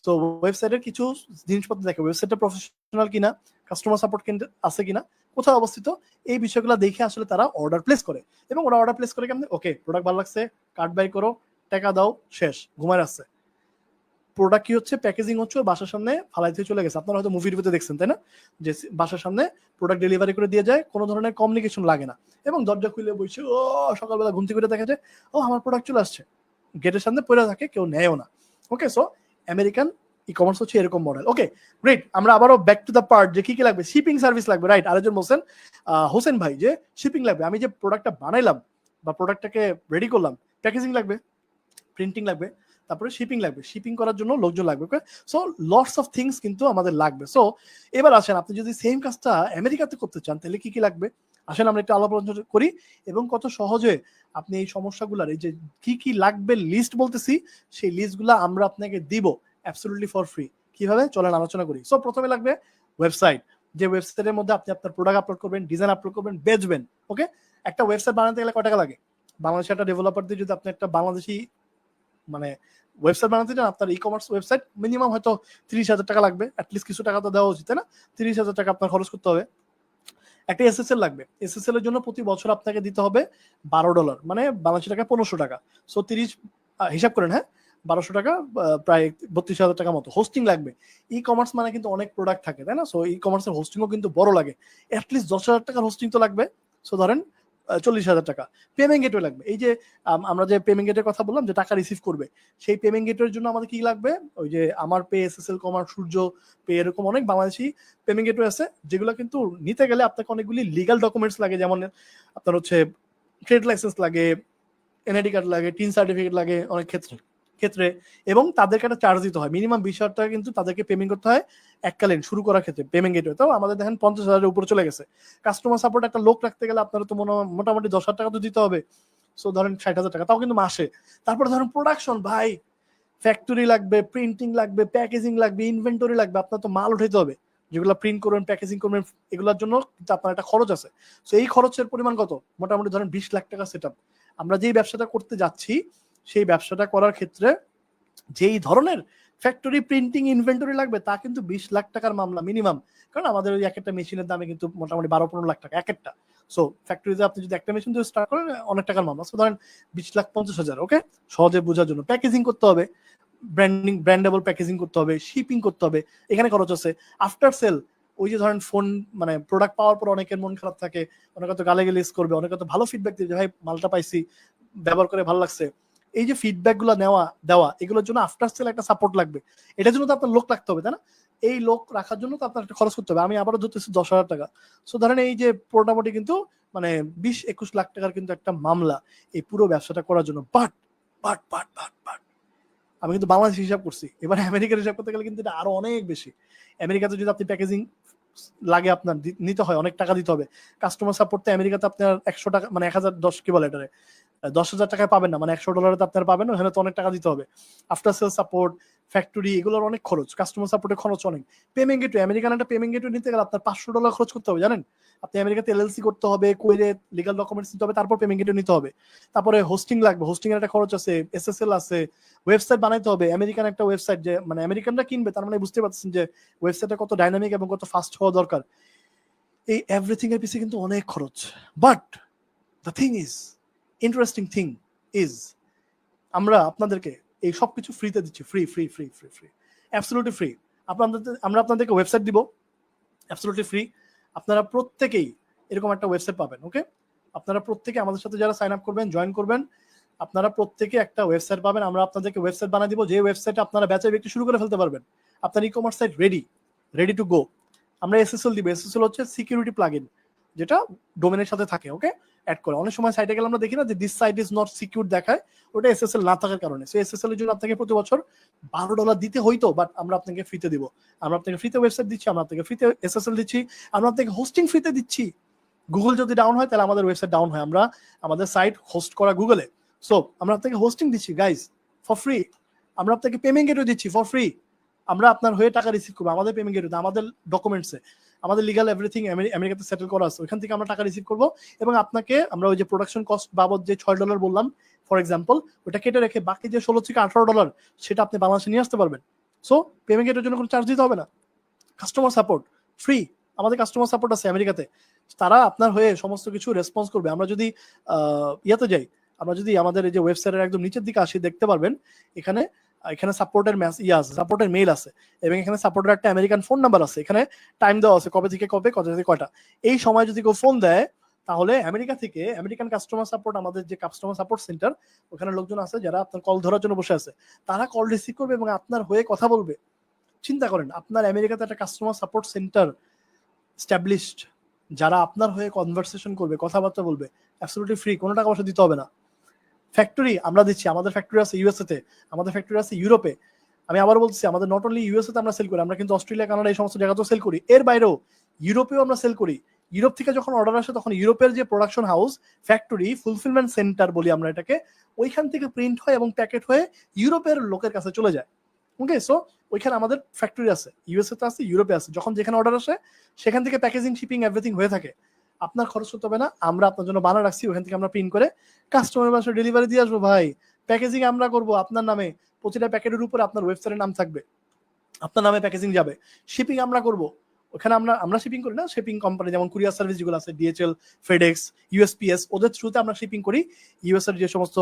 তো ওয়েবসাইটের কিছু জিনিসপত্র দেখে, ওয়েবসাইটটা প্রফেশনাল কিনা, কাস্টমার সাপোর্ট কেন্দ্র আছে কিনা, কোথায় অবস্থিত, এই বিষয়গুলো দেখে আসলে তারা অর্ডার প্লেস করে। এবং ওরা অর্ডার প্লেস করে কেমন? ওকে প্রোডাক্ট ভালো লাগছে, কার্ড বাই করো, টাকা দাও, শেষ, ঘুমায় আসছে। প্রোডাক্ট কি হচ্ছে, প্যাকেজিং হচ্ছে বাসার সামনে ফালাই দিয়ে চলে গেছে। আপনারা হয়তো মুভি রিভিউতে দেখছেন, তাই না? যে বাসার সামনে প্রোডাক্ট ডেলিভারি করে দিয়ে যায়, কোনো ধরনের কমিউনিকেশন লাগে না, এবং দরজা খুলে বসে ও সকালবেলা ঘুম থেকে দেখা যায় ও আমার প্রোডাক্ট চলে আসছে, গেটের সামনে পড়ে থাকে, কেউ নেয়ও না। ওকে, সো আমেরিকান ই কমার্স হচ্ছে এরকম মডেল। ওকে গ্রেট, আমরা আবারও ব্যাক টু দ্য পার্ট, যে কি কি লাগবে। শিপিং সার্ভিস লাগবে, রাইট। আরেকজন বলছেন হোসেন ভাই যে শিপিং লাগবে। আমি যে প্রোডাক্টটা বানাইলাম বা প্রোডাক্টটাকে রেডি করলাম, প্যাকেজিং লাগবে, প্রিন্টিং লাগবে, তারপরে শিপিং লাগবে, শিপিং করার জন্য লোকজন লাগবে। ওকে, সো লটস অফ থিংস কিন্তু আমাদের লাগবে। সো এবার আসেন, আপনি যদি সেম কাজটা আমেরিকাতে করতে চান, তাহলে কি কি লাগবে? আসেন আমরা একটু আলাপ আলোচনা করি, এবং কত সহজে আপনি এই সমস্যাগুলোর, এই যে কি কি লাগবে লিস্ট বলতেছি, সেই লিস্টগুলো আমরা আপনাকে দিব অ্যাবসলিউটলি ফর ফ্রি। কিভাবে? চলেন আলোচনা করি। সো প্রথমে লাগবে ওয়েবসাইট, যে ওয়েবসাইটের মধ্যে আপনি আপনার প্রোডাক্ট আপলোড করবেন, ডিজাইন আপলোড করবেন, বেচবেন। ওকে, একটা ওয়েবসাইট বানাতে গেলে কত টাকা লাগে? বাংলাদেশে একটা ডেভেলপার দিয়ে যদি আপনি একটা বাংলাদেশি মানে ওয়েবসাইট বানাতে চান, আপনার ই কমার্স ওয়েবসাইট, মিনিমাম হয়তো 30,000 টাকা লাগবে, অ্যাটলিস্ট কিছু টাকা তো দেওয়া উচিত, তাই না? 30,000 টাকা আপনার খরচ করতে হবে। একটা এসএসএল লাগবে, এসএসএল এর জন্য প্রতি বছর আপনাকে দিতে হবে $12, মানে বাংলাদেশি টাকা 1500 টাকা। সো 30 হিসাব করেন, হ্যাঁ, 1200 টাকা, প্রায় 32,000 টাকা মতো। হোস্টিং লাগবে, ই কমার্স মানে কিন্তু অনেক প্রোডাক্ট থাকে, তাই না? সো ই কমার্সের হোস্টিংও কিন্তু বড় লাগে, অ্যাটলিস্ট 10,000 টাকার হোস্টিং তো লাগবে। সো ধরেন 40,000 টাকা। পেমেন্ট গেটওয়ে লাগবে, এই যে আমরা যে পেমেন্ট গেটের কথা বললাম, যে টাকা রিসিভ করবে, সেই পেমেন্ট গেটওয়ের জন্য আমাদের কি লাগবে? ওই যে আমার পে, এসএসএল কমার্স, সূর্য পে, এরকম অনেক বাংলাদেশি পেমেন্ট গেটওয়ে আছে, যেগুলো কিন্তু নিতে গেলে আপনাকে অনেকগুলি লিগাল ডকুমেন্টস লাগে, যেমন আপনার হচ্ছে ট্রেড লাইসেন্স লাগে, এনআইডি কার্ড লাগে, টিন সার্টিফিকেট লাগে অনেক ক্ষেত্রে, এবং তাদেরকে একটা চার্জ দিতে হয়, মিনিমাম 20,000 টাকা কিন্তু তাদেরকে পেমেন্ট করতে হয় এককালীন শুরু করার ক্ষেত্রে পেমেন্ট গেটওয়ে। তো আমাদের দেখেন 50,000-এর উপরে চলে গেছে। কাস্টমার সাপোর্ট একটা লোক রাখতে গেলে আপনারা তো মোটামুটি 10,000 টাকা তো দিতে হবে। সো ধরেন 60,000 টাকা, তাও কিন্তু মাসে। তারপরে ধরেন প্রোডাকশন, ভাই ফ্যাক্টরি লাগবে, প্রিন্টিং লাগবে, প্যাকেজিং লাগবে, ইনভেন্টরি লাগবে, আপনার তো মাল উঠাইতে হবে, যেগুলো প্রিন্ট করবেন, প্যাকেজিং করবেন, এগুলোর জন্য কিন্তু আপনার একটা খরচ আছে। তো এই খরচের পরিমাণ কত? মোটামুটি ধরেন 20 লাখ টাকা সেট আপ। আমরা যেই ব্যবসাটা করতে যাচ্ছি, সেই ব্যবসাটা করার ক্ষেত্রে যেই ধরনের ফ্যাক্টরি, প্রিন্টিং, ইনভেন্টরি লাগবে, তা কিন্তু 20 লাখ টাকার মামলা মিনিমাম। কারণ আমাদের ওই একটা মেশিনের দামে কিন্তু মোটামুটি 12-15 লাখ টাকা এক একটা। সো ফ্যাক্টরিতে আপনি যদি একটা মেশিন দিয়ে স্টার্ট করেন, অনেক টাকার মামলা। সো ধরেন 20,50,000, ওকে, সহজে বোঝার জন্য। প্যাকেজিং করতে হবে, ব্র্যান্ডেবল প্যাকেজিং করতে হবে, শিপিং করতে হবে, এখানে খরচ আছে। আফটার সেল, ওই যে ধরেন ফোন, মানে প্রোডাক্ট পাওয়ার পর অনেকের মন খারাপ থাকে, অনেকে তো গালাগালিজ করবে, অনেকে তো ভালো ফিডব্যাক দিবে, ভাই মালটা পাইছি, ব্যবহার করে ভালো লাগছে। এই যে ফিডব্যাক গুলো দেওয়া, এগুলোর জন্য আফটার সেল একটা সাপোর্ট লাগবে। এটার জন্য তো আপনার লোক রাখতে হবে, তাই না? এই লোক রাখার জন্য তো আপনার একটা খরচ করতে হবে। আমি আবারও ধরতেছি 10,000 টাকা। সো ধরেন এই যে মোটামুটি কিন্তু মানে 20-21 লাখ টাকার কিন্তু একটা মামলা এই পুরো ব্যবসাটা করার জন্য। But but but but but আমি কিন্তু বাংলাদেশ হিসাব করছি, এবার আমেরিকার হিসাব করতে গেলে কিন্তু এটা আরো অনেক বেশি। আমেরিকাতে যদি আপনি প্যাকেজিং লাগে, আপনার নিতে হয়, অনেক টাকা দিতে হবে। কাস্টমার সাপোর্টে আমেরিকাতে আপনার 100 টাকা, মানে 1010 কি বলে এটারে, 10,000 টাকায় পাবেন না, মানে $100 তো আপনার পাবেন, ওখানে তো অনেক টাকা দিতে হবে। আফটার সেল সাপোর্ট, ফ্যাক্টরি, এগুলোর অনেক খরচ, কাস্টমার সাপোর্টের খরচ অনেক। পেমেন্ট গেটওয়ে, আমেরিকান একটা পেমেন্ট গেটওয়ে নিতে গেলে আপনার $500 খরচ করতে হবে, জানেন? আপনি আমেরিকাতে এলএলসি করতে হবে, কইরে লিগাল ডকুমেন্টস নিতে হবে, তারপর পেমেন্ট গেটওয়ে নিতে হবে। তারপরে হোস্টিং লাগবে, হোস্টিং এর একটা খরচ আছে, এসএসএল আছে, ওয়েবসাইট বানাইতে হবে। আমেরিকান একটা ওয়েবসাইট, যে মানে আমেরিকানরা কিনবে, তার মানে বুঝতে পারছেন যে ওয়েবসাইটটা কত ডাইনামিক এবং কত ফাস্ট হওয়া দরকার। এই এভরিথিং এর পিছনে কিন্তু অনেক খরচ। But the thing is, interesting thing is, আমরা আপনাদেরকে এই সবকিছু ফ্রিতে দিচ্ছি, free free free free free, absolutely free. আমরা আপনাদেরকে ওয়েবসাইট দিব, অ্যাবসলিউটলি ফ্রি। আপনারা প্রত্যেকেই এরকম একটা ওয়েবসাইট পাবেন, ওকে? আপনারা প্রত্যেকে আমাদের সাথে যারা সাইন আপ করবেন, জয়েন করবেন, আপনারা প্রত্যেকে একটা ওয়েবসাইট পাবেন। আমরা আপনাদেরকে ওয়েবসাইট বানিয়ে দিব, যে ওয়েবসাইটে আপনারা বেচা বিক্রি শুরু করে ফেলতে পারবেন। আপনার e commerce site ready to go. আমরা এসএসএল দিব। এসএসএল হচ্ছে সিকিউরিটি প্লাগইন, যেটা ডোমেনের সাথে থাকে, ওকে? অ্যাড করে অনেক সময় সাইটে গেলে আমরা দেখি না যে this site is not secure দেখায়, ওটা এসএসএল না থাকার কারণে। সো এসএসএল এর জন্য আপনাকে প্রতি বছর $12 দিতে হইতো, বাট আমরা আপনাকে ফ্রিতে দিব। আমরা আপনাকে ফ্রিতে ওয়েবসাইট দিচ্ছি, আমরা আপনাকে ফ্রিতে এসএসএল দিচ্ছি, আমরা আপনাকে হোস্টিং ফ্রিতে দিচ্ছি। গুগল যদি ডাউন হয়, তাহলে আমাদের ওয়েবসাইট ডাউন হয়, আমরা আমাদের সাইট হোস্ট করা গুগলে। সো আমরা আপনাকে হোস্টিং দিচ্ছি গাইজ ফর ফ্রি। আমরা আপনাকে পেমেন্ট গেটওয়ে দিচ্ছি ফর ফ্রি। আমরা আপনার হয়ে টাকা রিসিভ করবো আমাদের পেমেন্ট গেটওয়ে, আমাদের ডকুমেন্টসে, আমাদের লিগাল এভরিথিং আমেরিকাতে সেটেল করা আছে, ওইখান থেকে আমরা টাকা রিসিভ করবো। এবং আপনাকে আমরা ওই যে প্রোডাকশন কস্ট বাবদ যে $6 বললাম ফর এক্সাম্পল, ওটা কেটে রেখে বাকি যে $16-18 সেটা আপনি বাংলাদেশে নিয়ে আসতে পারবেন। সো পেমেন্ট গেটের জন্য কোনো চার্জ দিতে হবে না। কাস্টমার সাপোর্ট ফ্রি, আমাদের কাস্টমার সাপোর্ট আছে আমেরিকাতে, তারা আপনার হয়ে সমস্ত কিছু রেসপন্স করবে। আমরা যদি ইয়াতে যাই, আমরা যদি আমাদের এই যে ওয়েবসাইটের একদম নিচের দিকে আসি, দেখতে পারবেন এখানে সাপোর্টের আছে, সাপোর্টের মেইল আছে, এবং এখানে সাপোর্টের একটা আমেরিকান ফোন নাম্বার আছে। এখানে টাইম দেওয়া আছে, কবে থেকে কবে, কত থেকে কয়টা। এই সময় যদি কেউ ফোন দেয়, তাহলে আমেরিকা থেকে আমেরিকান কাস্টমার সাপোর্ট, আমাদের যে কাস্টমার সাপোর্ট সেন্টার, ওখানে লোকজন আছে যারা আপনার কল ধরার জন্য বসে আছে, তারা কল রিসিভ করবে এবং আপনার হয়ে কথা বলবে। চিন্তা করেন, আপনার আমেরিকাতে একটা কাস্টমার সাপোর্ট সেন্টার এস্টাবলিশড, যারা আপনার হয়ে কনভারসেশন করবে, কথাবার্তা বলবে, অ্যাবসলিউটলি ফ্রি, কোনো টাকা পয়সা দিতে হবে না। ফ্যাক্টরি আমরা দিচ্ছি, আমাদের ফ্যাক্টরি আছে ইউএসএ তে, আমাদের ফ্যাক্টরি আছে ইউরোপে। আমি আবার বলছি, আমাদের নট অনলি ইউএসএ তে আমরা সেল করি, আমরা কিন্তু অস্ট্রেলিয়া, কানাডা, এই সমস্ত জায়গাতেও সেল করি, এর বাইরেও ইউরোপেও আমরা সেল করি। ইউরোপ থেকে যখন অর্ডার আসে, তখন ইউরোপের যে production house, factory, fulfilment centre বলি আমরা এটাকে, ওইখান থেকে প্রিন্ট হয় এবং প্যাকেট হয়ে ইউরোপের লোকের কাছে চলে যায়, ওকে? সো ওইখানে আমাদের ফ্যাক্টরি আছে, ইউএসএ তে আছে, ইউরোপে আছে। যখন যেখানে অর্ডার আসে, সেখান থেকে প্যাকেজিং, শিপিং, এভরিথিং হয়ে থাকে। আপনার খরচ করতে হবে না, আমরা আপনার জন্য বানা রাখছি, ওখান থেকে আমরা প্রিন্ট করে কাস্টমারের বাসায় ডেলিভারি দিয়ে আসবো। ভাই প্যাকেজিং আমরা করব আপনার নামে, প্রতিটা প্যাকেটের উপরে আপনার ওয়েবসাইটের নাম থাকবে, আপনার নামে প্যাকেজিং যাবে। শিপিং আমরা করব, ওখানে আমরা শিপিং করি না, শিপিং কোম্পানি যেমন কুরিয়ার সার্ভিস যেগুলো আছে, ডিএচএল, ফেডেক্স, ইউএসপিএস, ওদের থ্রুতে আমরা শিপিং করি। ইউএস এর যে সমস্ত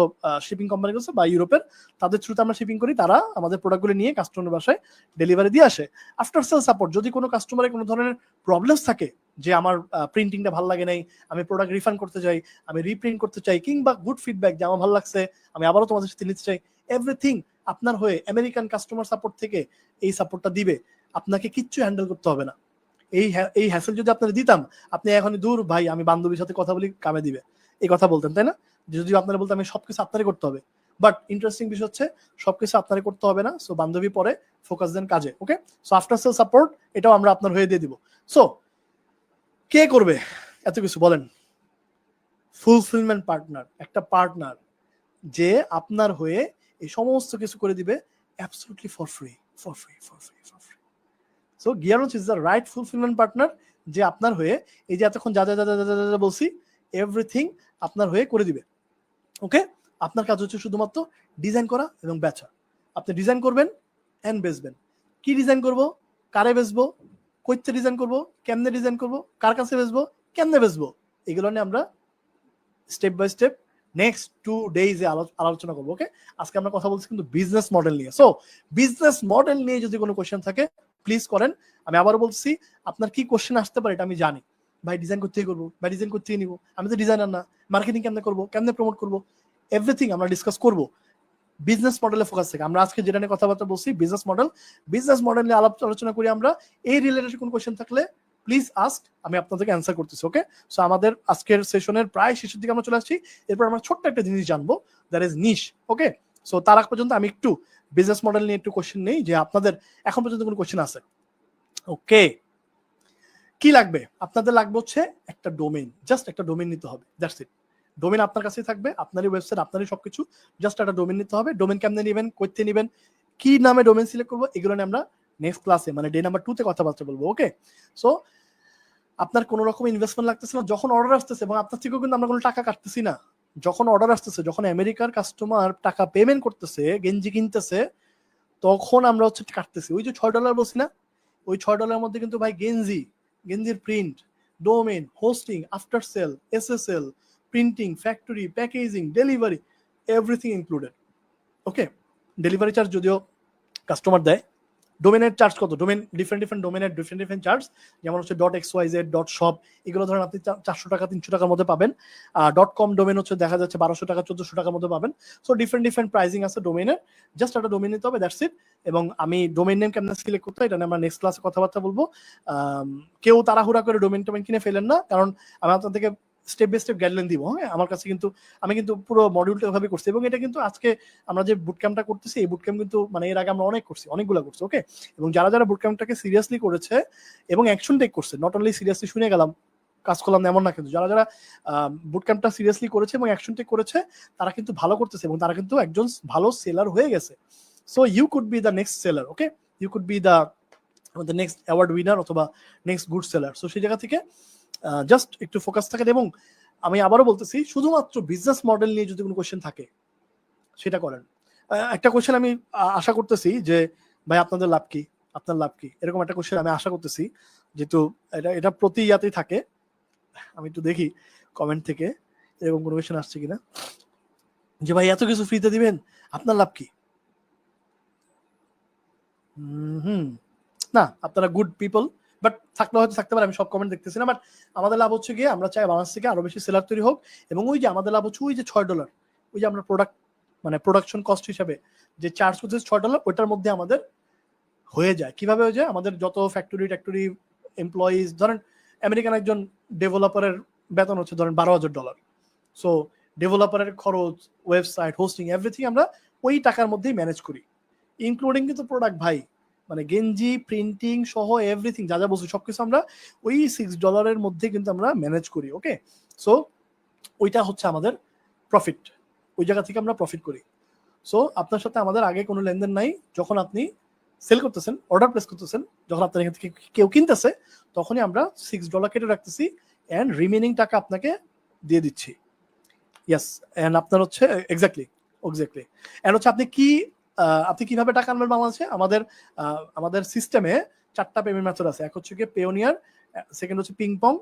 শিপিং কোম্পানিগুলো আছে বা ইউরোপের, তাদের থ্রুতে আমরা শিপিং করি, তারা আমাদের প্রোডাক্টগুলো নিয়ে কাস্টমারের বাসায় ডেলিভারি দিয়ে আসে। আফটার সেল সাপোর্ট, যদি কোনো কাস্টমারের কোনো ধরনের প্রবলেমস থাকে, যে আমার প্রিন্টিংটা ভালো লাগে নাই, আমি প্রোডাক্ট রিফান্ড করতে চাই, আমি রিপ্রিন্ট করতে চাই, কিংবা গুড ফিডব্যাক যে আমার ভালো লাগছে, আমি আবারও তোমাদের সাথে নিতে চাই, এভরিথিং আপনার হয়ে আমেরিকান কাস্টমার সাপোর্ট থেকে এই সাপোর্টটা দিবে। আপনাকে কিচ্ছু হ্যান্ডেল করতে হবে না। এই হ্যাসেল যদি আপনারা দিতাম, আপনি এখন দূর ভাই, আমি বান্ধবীর সাথে কথা বলি, কামে দিবে, এই কথা বলতেন, তাই না? যদি আপনারা বলতেন আমি সবকিছু আপনারই করতে হবে। বাট ইন্টারেস্টিং বিষয় হচ্ছে, সবকিছু আপনারই করতে হবে না। সো বান্ধবী পরে, ফোকাস দেন কাজে, ওকে? সো আফটার সেল সাপোর্ট, এটাও আমরা আপনার হয়ে দিয়ে দিব। সো কে করবে এত কিছু বলেন? ফুলফিলমেন্ট পার্টনার, একটা পার্টনার যে আপনার হয়ে এই সমস্ত কিছু করে দিবে absolutely for free, for free, for free, for free. So GearLaunch is the right fulfilment partner, যে আপনার হয়ে এই যে এতক্ষণ যা যা যা যা যা বলছি এভরিথিং আপনার হয়ে করে দিবে। ওকে, আপনার কাজ হচ্ছে শুধুমাত্র ডিজাইন করা এবং বেচা। আপনি ডিজাইন করবেন এন্ড বেচবেন। কি ডিজাইন করব, কারে বেচবো, কইতে ডিজাইন করব, কেমনে ডিজাইন করব, কার কাছে বেচবো, কেমনে বেচবো, এগুলো নিয়ে আমরা step by step next 2 days আলোচনা করবো। ওকে, আজকে আমরা কথা বলছি কিন্তু বিজনেস মডেল নিয়ে। সো বিজনেস মডেল নিয়ে যদি কোনো কোশ্চেন থাকে প্লিজ করেন। আমি আবারও বলছি, আপনার কি কোশ্চেন আসতে পারে এটা আমি জানি। ভাই ডিজাইন করতেই করবো, ভাই ডিজাইন করতেই নিবো, আমি তো ডিজাইনার না, মার্কেটিং কেমনে করবো, কেমনে প্রমোট করবো, এভরিথিং আমরা ডিসকাস করবো বিজনেস মডেলে ফোকাস থেকে। আমরা আজকে যেটা নিয়ে কথাবার্তা বলছি বিজনেস মডেল, বিজনেস মডেল নিয়ে আলোচনা করি আমরা। এই রিলেটেড কোন কোশ্চেন থাকলে প্লিজ আস্ক, আমি আপনাদেরকে অ্যান্সার করতেছি। ওকে, সো আমাদের আজকের সেশনের প্রায় শেষের দিকে আমরা চলে আসছি। এরপর আমরা ছোট্ট একটা জিনিস জানবো, that is niche. Okay, so তার আগ পর্যন্ত আমি একটু বিজনেস মডেল নিয়ে একটু কোশ্চেন নেই, যে আপনাদের এখন পর্যন্ত কোনো কোশ্চেন আছে। ওকে, কি লাগবে আপনাদের? লাগবে হচ্ছে একটা ডোমেইন, জাস্ট একটা ডোমেইন নিতে হবে, দ্যাটস ইট। ডোমেইন আপনার কাছেই থাকবে, আপনারই ওয়েবসাইট, আপনারই সবকিছু, জাস্ট একটা ডোমেইন নিতে হবে। ডোমেইন কেমনে নেবেন, কইতে নেবেন, কি নামে ডোমেইন সিলেক্ট করবো, এগুলো নিয়ে আমরা নেক্সট ক্লাসে মানে ডে নাম্বার 2 তে কথাবার্তা বলবো। ওকে, সো আপনার কোনো রকম ইনভেস্টমেন্ট লাগতেছে না, যখন অর্ডার আসতেছে, এবং আপনার থেকেও কিন্তু আমরা কোনো টাকা কাটতেছি না। যখন অর্ডার আসতেছে, যখন আমেরিকার কাস্টমার টাকা পেমেন্ট করতেছে, গেঞ্জি কিনতেছে, তখন আমরা হচ্ছে কাটতেছি। ওই যে $6 বলছি না, ওই $6 মধ্যে কিন্তু ভাই গেঞ্জির print, domain, hosting, after sale, SSL, printing, factory, packaging, delivery, everything included. Okay, delivery charge যদিও কাস্টমার দেয়। ডোমেনের চার্জ কত, ডোমেন ডিফারেন্ট ডোমেনের ডিফারেন্ট চার্জ, যেমন হচ্ছে .xyz, .shop, এগুলো ধরেন আপনি 400 টাকা 300 টাকার মধ্যে পাবেন। .com ডোমেন হচ্ছে দেখা যাচ্ছে 1200 টাকা 1400 টাকার মধ্যে পাবেন। সো ডিফারেন্ট প্রাইসিং আছে ডোমেনের, জাস্ট একটা ডোমেন নিতে হবে, দ্যাটস ইট। এবং আমি ডোমেন নেম কেমন সিলেক্ট করতে হয় এটা নিয়ে আমরা নেক্সট ক্লাসে কথাবার্তা বলবো। কেউ তাড়াহুড়া করে ডোমেন কিনে ফেলেন না, কারণ আমি আপনাদেরকে স্টেপ বাই স্টেপ গাইডলাইন দিব। হ্যাঁ, আমার কাছে কিন্তু আমি কিন্তু পুরো মডিউলটা এভাবে করছি, এবং এটা কিন্তু আজকে আমরা যে বুট ক্যাম্পটা করতেছি, এই বুট ক্যাম্প কিন্তু মানে এর আগে আমরা অনেকগুলো করছি। ওকে, এবং যারা বুট ক্যাম্পটাকে সিরিয়াসলি করেছে এবং অ্যাকশন টেক করছে, নট অনলি সিরিয়াসলি শুনে গেলাম কাজ করলাম এমন না, কিন্তু যারা বুট ক্যাম্পটা সিরিয়াসলি করেছে এবং অ্যাকশন টেক করেছে, তারা কিন্তু ভালো করতেছে এবং তারা কিন্তু একজন ভালো সেলার হয়ে গেছে। So you could be the next seller. Okay, you could be the next award winner অথবা নেক্সট গুড সেলার। সো সেই জায়গা থেকে জাস্ট একটু ফোকাস থাকেন। এবং আমি আবারও বলতেছি, শুধুমাত্র বিজনেস মডেল নিয়ে যদি কোনো কোশ্চেন থাকে সেটা করেন। একটা কোশ্চেন আমি আশা করতেছি যে ভাই আপনাদের লাভ কি, আপনার লাভ কি, এরকম একটা কোশ্চেন আমি আশা করতেছি, যেহেতু এটা প্রতি ইয়াতেই থাকে। আমি একটু দেখি কমেন্ট থেকে এরকম কোনো কোশ্চেন আসছে কিনা, যে ভাই এত কিছু ফ্রিতে দিবেন, আপনার লাভ কি? না, আপনারা গুড পিপল, বাট থাকলে হয়তো থাকতে পারে, আমি সব কমেন্ট দেখতেছি না। বাট আমাদের লাভ হচ্ছে গিয়ে আমরা চাই বাংলাদেশ থেকে আরো বেশি সেলার তৈরি হোক, এবং ওই যে আমাদের লাভ হচ্ছে ওই যে $6, ওই যে আমরা প্রোডাকশন কস্ট হিসাবে যে চার্জ করতেছি $6, ওইটার মধ্যে আমাদের হয়ে যায়। কিভাবে হয়ে যায়? আমাদের যত ফ্যাক্টরি এমপ্লয়িজ, ধরেন আমেরিকান একজন ডেভেলপারের বেতন হচ্ছে ধরেন $12,000। সো ডেভেলপারের খরচ, ওয়েবসাইট, হোস্টিং, এভরিথিং আমরা ওই টাকার মধ্যেই ম্যানেজ করি, ইনক্লুডিং কিন্তু প্রোডাক্ট ভাই, মানে গেঞ্জি, প্রিন্টিং সহ এভরিথিং যা যা বলছি সবকিছু আমরা ওই $6 মধ্যে কিন্তু আমরা ম্যানেজ করি। ওকে, সো ওইটা হচ্ছে আমাদের প্রফিট, ওই জায়গা থেকে আমরা প্রফিট করি। সো আপনার সাথে আমাদের আগে কোনো লেনদেন নাই। যখন আপনি সেল করতেছেন, অর্ডার প্লেস করতেছেন, যখন আপনার এখান থেকে কেউ কিনতেছে, তখনই আমরা $6 কেটে রাখতেছি অ্যান্ড রিমেনিং টাকা আপনাকে দিয়ে দিচ্ছি। ইয়েস, অ্যান্ড আপনার হচ্ছে এক্স্যাক্টলি অ্যান্ড হচ্ছে আপনি কিভাবে টাকা আনবেন বাংলাদেশে? আমাদের সিস্টেমে 4টা পেমেন্ট মেথড আছে। এক হচ্ছে গিয়ে পেওনিয়ার, সেকেন্ড হচ্ছে পিংপং,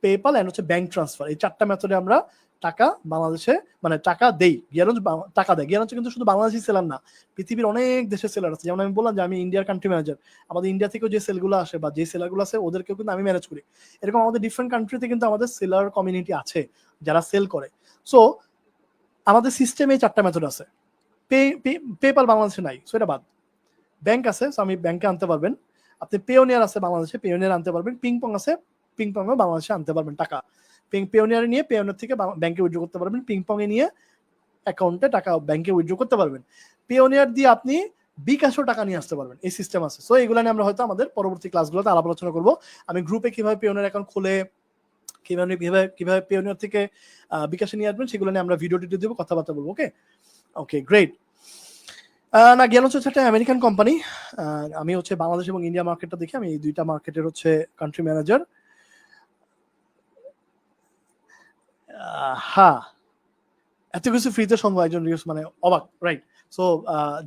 পেপাল, এন্ড হচ্ছে ব্যাংক ট্রান্সফার। এই 4টা মেথডে আমরা টাকা বাংলাদেশে মানে টাকা দেই। গিয়ারঞ্চ টাকা দেয়। গিয়ারঞ্চ কিন্তু শুধু বাংলাদেশি সেলার না, পৃথিবীর অনেক দেশের সেলার আছে। যেমন আমি বললাম যে আমি ইন্ডিয়ার কান্ট্রি ম্যানেজার, আমাদের ইন্ডিয়া থেকেও যে সেলগুলো আসে বা যে সেলারগুলো আছে ওদেরকেও কিন্তু আমি ম্যানেজ করি। এরকম আমাদের ডিফারেন্ট কান্ট্রিতে কিন্তু আমাদের সেলার কমিউনিটি আছে যারা সেল করে। সো আমাদের সিস্টেমে 4টা মেথড আছে। পেপাল বাংলাদেশে নাই, সো এটা বাদ। ব্যাংক আছে, সো আমি ব্যাংকে আনতে পারবেন। আপনি পেওনিয়ার আছে বাংলাদেশে, পেওনিয়ার আনতে পারবেন। পিংপং আছে, পিংপংও বাংলাদেশে আনতে পারবেন টাকা। পেওনিয়ারে নিয়ে পেওনিয়ার থেকে ব্যাংকে উইথড্র করতে পারবেন। পিংপং এ নিয়ে অ্যাকাউন্টে টাকা ব্যাংকে উইথড্র করতে পারবেন। পেওনিয়ার দিয়ে আপনি বিকাশও টাকা নিয়ে আসতে পারবেন, এই সিস্টেম আছে। সো এগুলো নিয়ে আমরা হয়তো আমাদের পরবর্তী ক্লাসগুলোতে আলাপ আলোচনা করবো। আমি গ্রুপে কিভাবে পেওনিয়ার অ্যাকাউন্ট খুলে কিভাবে কিভাবে কিভাবে পেওনিয়ার থেকে বিকাশে নিয়ে আসবেন সেগুলো নিয়ে আমরা ভিডিও টিডিও দেবো, কথাবার্তা বলবো। ওকে ওকে গ্রেট। না গেল হচ্ছে একটা আমেরিকান কোম্পানি, আমি হচ্ছে বাংলাদেশ এবং ইন্ডিয়া মার্কেটটা দেখি, আমি এই দুইটা মার্কেটের হচ্ছে কান্ট্রি ম্যানেজার। হ্যাঁ, এত কিছু ফ্রিতে সম্ভব, একজন রিউজ মানে অবাক, রাইট? সো